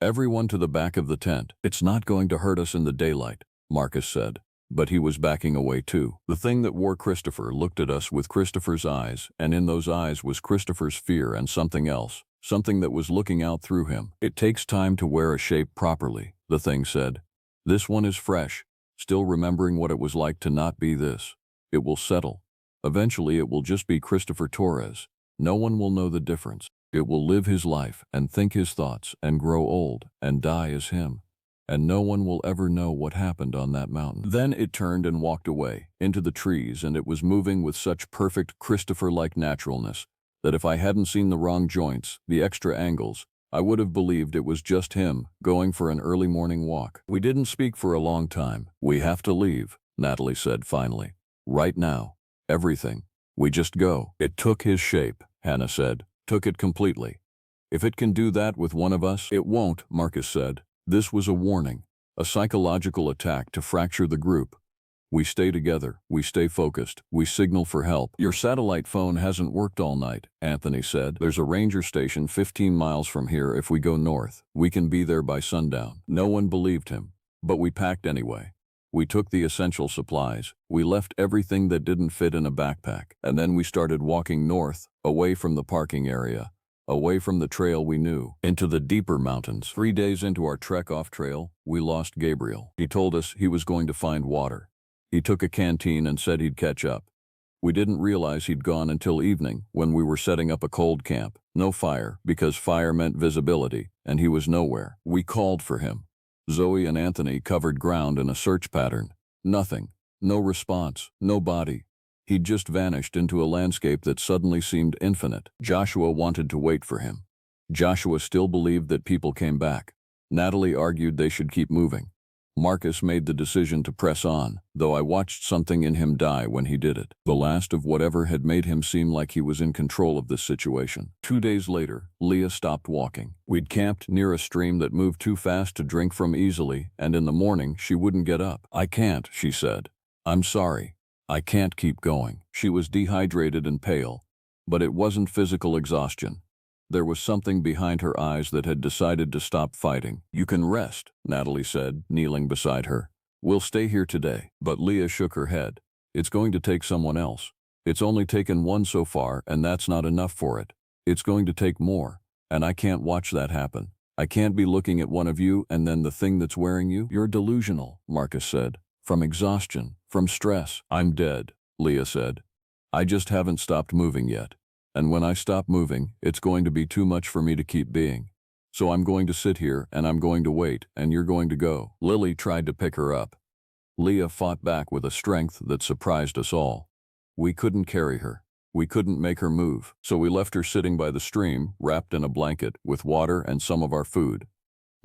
"Everyone to the back of the tent. It's not going to hurt us in the daylight," Marcus said. but he was backing away too. The thing that wore Christopher looked at us with Christopher's eyes, and in those eyes was Christopher's fear and something else, something that was looking out through him. It takes time to wear a shape properly, the thing said. This one is fresh, still remembering what it was like to not be this. It will settle. Eventually it will just be Christopher Torres. No one will know the difference. It will live his life and think his thoughts and grow old and die as him. And no one will ever know what happened on that mountain. Then it turned and walked away, into the trees, and it was moving with such perfect Christopher-like naturalness that if I hadn't seen the wrong joints, the extra angles, I would have believed it was just him, going for an early morning walk. We didn't speak for a long time. We have to leave, Natalie said finally. Right now. Everything. We just go. It took his shape, Hannah said. Took it completely. If it can do that with one of us, it won't, Marcus said. This was a warning, a psychological attack to fracture the group. We stay together, we stay focused, we signal for help. Your satellite phone hasn't worked all night, Anthony said. There's a ranger station 15 miles from here if we go north. We can be there by sundown. No one believed him, but we packed anyway. We took the essential supplies, we left everything that didn't fit in a backpack, and then we started walking north, away from the parking area, away from the trail we knew, into the deeper mountains. 3 days into our trek off trail, we lost Gabriel. He told us he was going to find water. He took a canteen and said he'd catch up. We didn't realize he'd gone until evening, when we were setting up a cold camp. No fire, because fire meant visibility, and he was nowhere. We called for him. Zoe and Anthony covered ground in a search pattern. Nothing. No response. No body. He'd just vanished into a landscape that suddenly seemed infinite. Joshua wanted to wait for him. Joshua still believed that people came back. Natalie argued they should keep moving. Marcus made the decision to press on, though I watched something in him die when he did it. The last of whatever had made him seem like he was in control of this situation. 2 days later, Leah stopped walking. We'd camped near a stream that moved too fast to drink from easily, and in the morning she wouldn't get up. I can't, she said. I'm sorry. I can't keep going. She was dehydrated and pale, but it wasn't physical exhaustion. There was something behind her eyes that had decided to stop fighting. You can rest, Natalie said, kneeling beside her. We'll stay here today. But Leah shook her head. It's going to take someone else. It's only taken one so far, and that's not enough for it. It's going to take more, and I can't watch that happen. I can't be looking at one of you and then the thing that's wearing you. You're delusional, Marcus said. From exhaustion, from stress. I'm dead, Leah said. I just haven't stopped moving yet. And when I stop moving, it's going to be too much for me to keep being. So I'm going to sit here, and I'm going to wait, and you're going to go. Lily tried to pick her up. Leah fought back with a strength that surprised us all. We couldn't carry her. We couldn't make her move. So we left her sitting by the stream, wrapped in a blanket, with water and some of our food.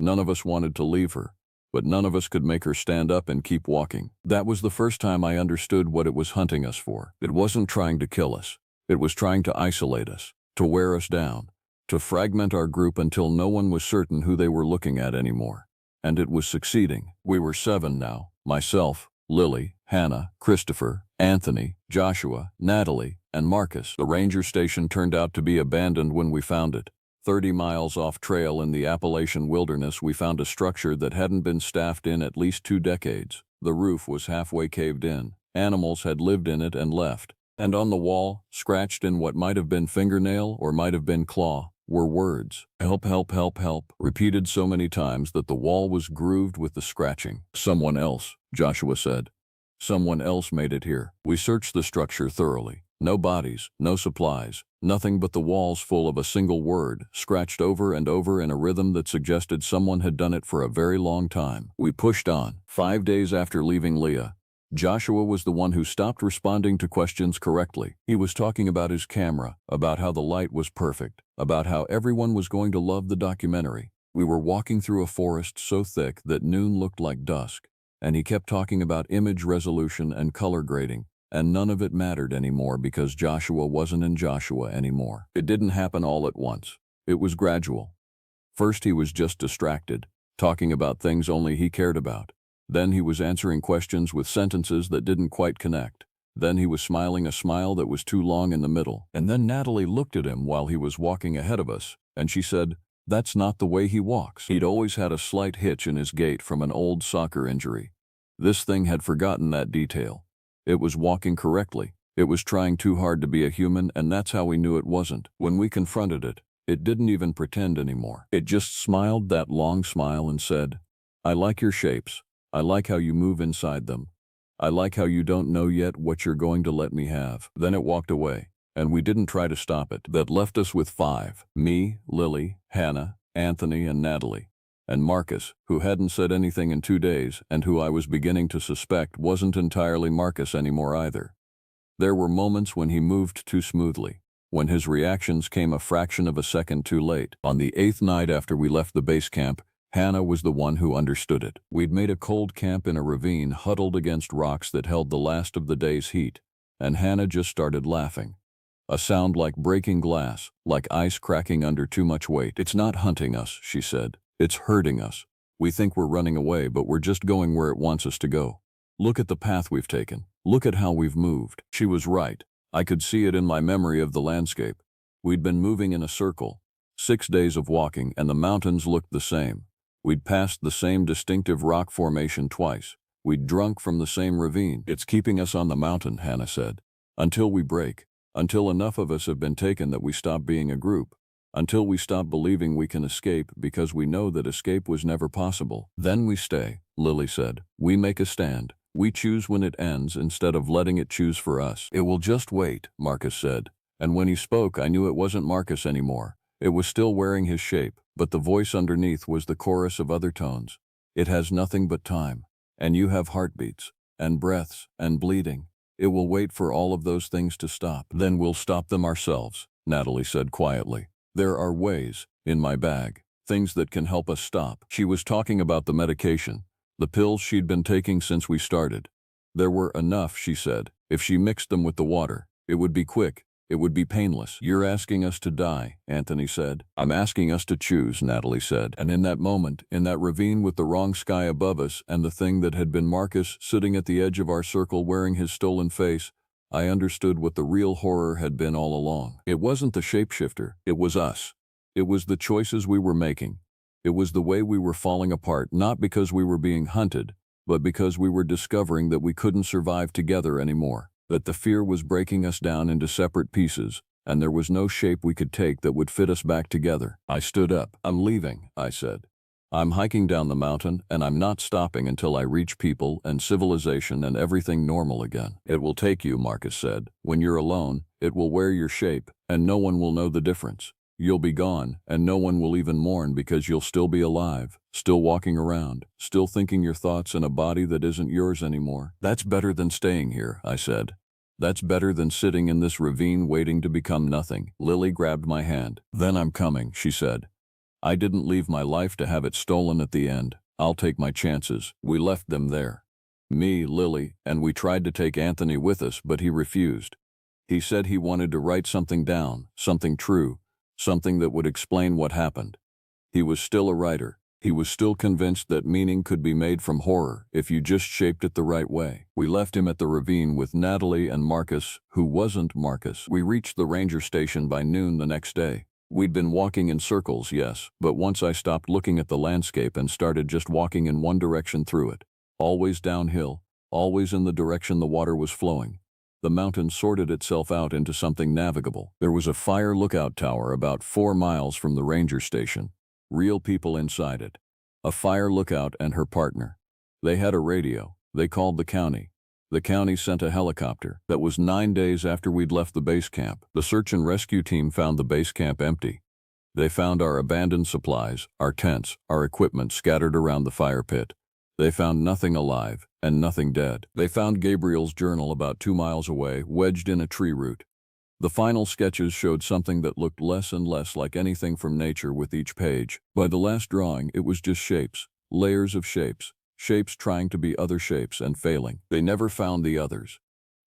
None of us wanted to leave her, but none of us could make her stand up and keep walking. That was the first time I understood what it was hunting us for. It wasn't trying to kill us. It was trying to isolate us, to wear us down, to fragment our group until no one was certain who they were looking at anymore. And it was succeeding. We were 7 now. Myself, Lily, Hannah, Christopher, Anthony, Joshua, Natalie, and Marcus. The ranger station turned out to be abandoned when we found it. 30 miles off trail in the Appalachian wilderness, we found a structure that hadn't been staffed in at least 2 decades. The roof was halfway caved in. Animals had lived in it and left. And on the wall, scratched in what might have been fingernail or might have been claw, were words. Help, help, help, help, repeated so many times that the wall was grooved with the scratching. Someone else, Joshua said. Someone else made it here. We searched the structure thoroughly. No bodies, no supplies, nothing but the walls full of a single word, scratched over and over in a rhythm that suggested someone had done it for a very long time. We pushed on. 5 days after leaving Leah, Joshua was the one who stopped responding to questions correctly. He was talking about his camera, about how the light was perfect, about how everyone was going to love the documentary. We were walking through a forest so thick that noon looked like dusk, and he kept talking about image resolution and color grading, and none of it mattered anymore because Joshua wasn't in Joshua anymore. It didn't happen all at once. It was gradual. First he was just distracted, talking about things only he cared about. Then he was answering questions with sentences that didn't quite connect. Then he was smiling a smile that was too long in the middle. And then Natalie looked at him while he was walking ahead of us, and she said, "That's not the way he walks." He'd always had a slight hitch in his gait from an old soccer injury. This thing had forgotten that detail. It was walking correctly. It was trying too hard to be a human, and that's how we knew it wasn't. When we confronted it, it didn't even pretend anymore. It just smiled that long smile and said, "I like your shapes. I like how you move inside them. I like how you don't know yet what you're going to let me have." Then it walked away, and we didn't try to stop it. That left us with 5. Me, Lily, Hannah, Anthony, and Natalie. And Marcus, who hadn't said anything in 2 days, and who I was beginning to suspect wasn't entirely Marcus anymore either. There were moments when he moved too smoothly, when his reactions came a fraction of a second too late. On the 8th night after we left the base camp, Hannah was the one who understood it. We'd made a cold camp in a ravine huddled against rocks that held the last of the day's heat, and Hannah just started laughing. A sound like breaking glass, like ice cracking under too much weight. "It's not hunting us," she said. "It's hurting us. We think we're running away, but we're just going where it wants us to go. Look at the path we've taken. Look at how we've moved." She was right. I could see it in my memory of the landscape. We'd been moving in a circle. 6 days of walking, and the mountains looked the same. We'd passed the same distinctive rock formation twice. We'd drunk from the same ravine. "It's keeping us on the mountain," Hannah said. "Until we break. Until enough of us have been taken that we stop being a group. Until we stop believing we can escape because we know that escape was never possible. Then we stay," Lily said. "We make a stand. We choose when it ends instead of letting it choose for us." "It will just wait," Marcus said. And when he spoke, I knew it wasn't Marcus anymore. It was still wearing his shape, but the voice underneath was the chorus of other tones. "It has nothing but time. And you have heartbeats, and breaths, and bleeding. It will wait for all of those things to stop. Then we'll stop them ourselves," Natalie said quietly. "There are ways, in my bag, things that can help us stop." She was talking about the medication, the pills she'd been taking since we started. There were enough, she said. If she mixed them with the water, it would be quick. It would be painless. "You're asking us to die," Anthony said. "I'm asking us to choose," Natalie said. And in that moment, in that ravine with the wrong sky above us and the thing that had been Marcus sitting at the edge of our circle wearing his stolen face, I understood what the real horror had been all along. It wasn't the shapeshifter. It was us. It was the choices we were making. It was the way we were falling apart, not because we were being hunted, but because we were discovering that we couldn't survive together anymore. That the fear was breaking us down into separate pieces, and there was no shape we could take that would fit us back together. I stood up. "I'm leaving," I said. "I'm hiking down the mountain, and I'm not stopping until I reach people and civilization and everything normal again." "It will take you," Marcus said. "When you're alone, it will wear your shape, and no one will know the difference. You'll be gone, and no one will even mourn because you'll still be alive, still walking around, still thinking your thoughts in a body that isn't yours anymore." "That's better than staying here," I said. "That's better than sitting in this ravine waiting to become nothing." Lily grabbed my hand. "Then I'm coming," she said. "I didn't leave my life to have it stolen at the end. I'll take my chances." We left them there. Me, Lily, and we tried to take Anthony with us, but he refused. He said he wanted to write something down, something true, something that would explain what happened. He was still a writer. He was still convinced that meaning could be made from horror if you just shaped it the right way. We left him at the ravine with Natalie and Marcus, who wasn't Marcus. We reached the ranger station by noon the next day. We'd been walking in circles, yes, but once I stopped looking at the landscape and started just walking in one direction through it. Always downhill, always in the direction the water was flowing. The mountain sorted itself out into something navigable. There was a fire lookout tower about 4 miles from the ranger station. Real people inside it. A fire lookout and her partner. They had a radio. They called the county. The county sent a helicopter. That was 9 days after we'd left the base camp. The search and rescue team found the base camp empty. They found our abandoned supplies, our tents, our equipment scattered around the fire pit. They found nothing alive and nothing dead. They found Gabriel's journal about 2 miles away, wedged in a tree root. The final sketches showed something that looked less and less like anything from nature with each page. By the last drawing, it was just shapes, layers of shapes, shapes trying to be other shapes and failing. They never found the others.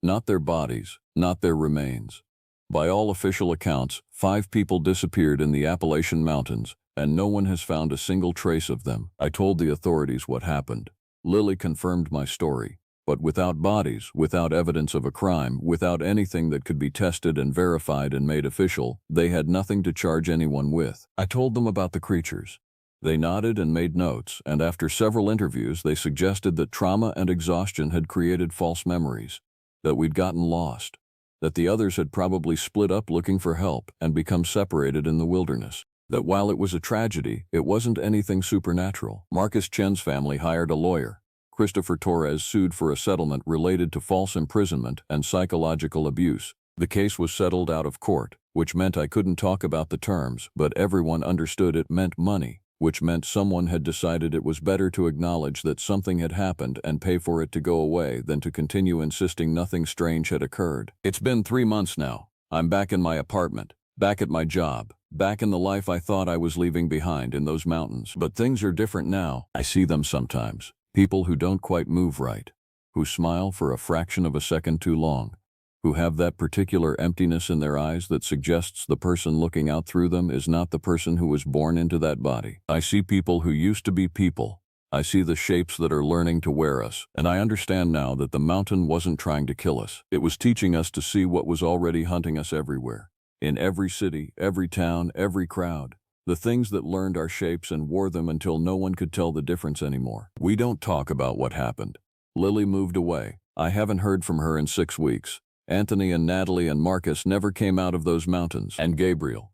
Not their bodies, not their remains. By all official accounts, 5 people disappeared in the Appalachian Mountains, and no one has found a single trace of them. I told the authorities what happened. Lily confirmed my story. But without bodies, without evidence of a crime, without anything that could be tested and verified and made official, they had nothing to charge anyone with. I told them about the creatures. They nodded and made notes, and after several interviews they suggested that trauma and exhaustion had created false memories, that we'd gotten lost, that the others had probably split up looking for help and become separated in the wilderness, that while it was a tragedy, it wasn't anything supernatural. Marcus Chen's family hired a lawyer. Christopher Torres sued for a settlement related to false imprisonment and psychological abuse. The case was settled out of court, which meant I couldn't talk about the terms, but everyone understood it meant money, which meant someone had decided it was better to acknowledge that something had happened and pay for it to go away than to continue insisting nothing strange had occurred. It's been 3 months now. I'm back in my apartment, back at my job, back in the life I thought I was leaving behind in those mountains. But things are different now. I see them sometimes. People who don't quite move right, who smile for a fraction of a second too long, who have that particular emptiness in their eyes that suggests the person looking out through them is not the person who was born into that body. I see people who used to be people. I see the shapes that are learning to wear us, and I understand now that the mountain wasn't trying to kill us. It was teaching us to see what was already hunting us everywhere. In every city, every town, every crowd. The things that learned our shapes and wore them until no one could tell the difference anymore. We don't talk about what happened. Lily moved away. I haven't heard from her in 6 weeks. Anthony and Natalie and Marcus never came out of those mountains. And Gabriel.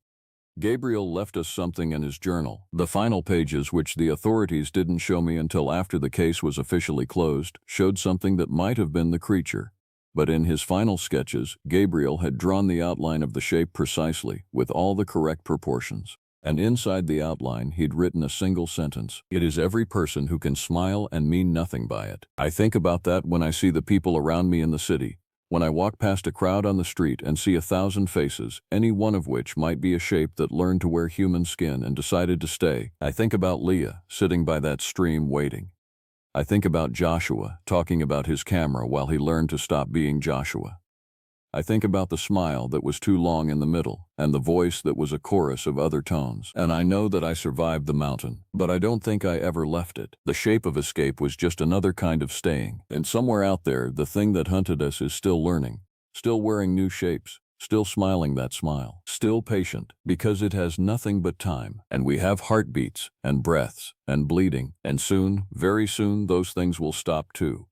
Gabriel left us something in his journal. The final pages, which the authorities didn't show me until after the case was officially closed, showed something that might have been the creature. But in his final sketches, Gabriel had drawn the outline of the shape precisely, with all the correct proportions. And inside the outline, he'd written a single sentence. It is every person who can smile and mean nothing by it. I think about that when I see the people around me in the city. When I walk past a crowd on the street and see 1,000 faces, any one of which might be a shape that learned to wear human skin and decided to stay, I think about Leah, sitting by that stream waiting. I think about Joshua, talking about his camera while he learned to stop being Joshua. I think about the smile that was too long in the middle, and the voice that was a chorus of other tones. And I know that I survived the mountain, but I don't think I ever left it. The shape of escape was just another kind of staying. And somewhere out there, the thing that hunted us is still learning, still wearing new shapes, still smiling that smile, still patient, because it has nothing but time. And we have heartbeats, and breaths, and bleeding, and soon, very soon, those things will stop too.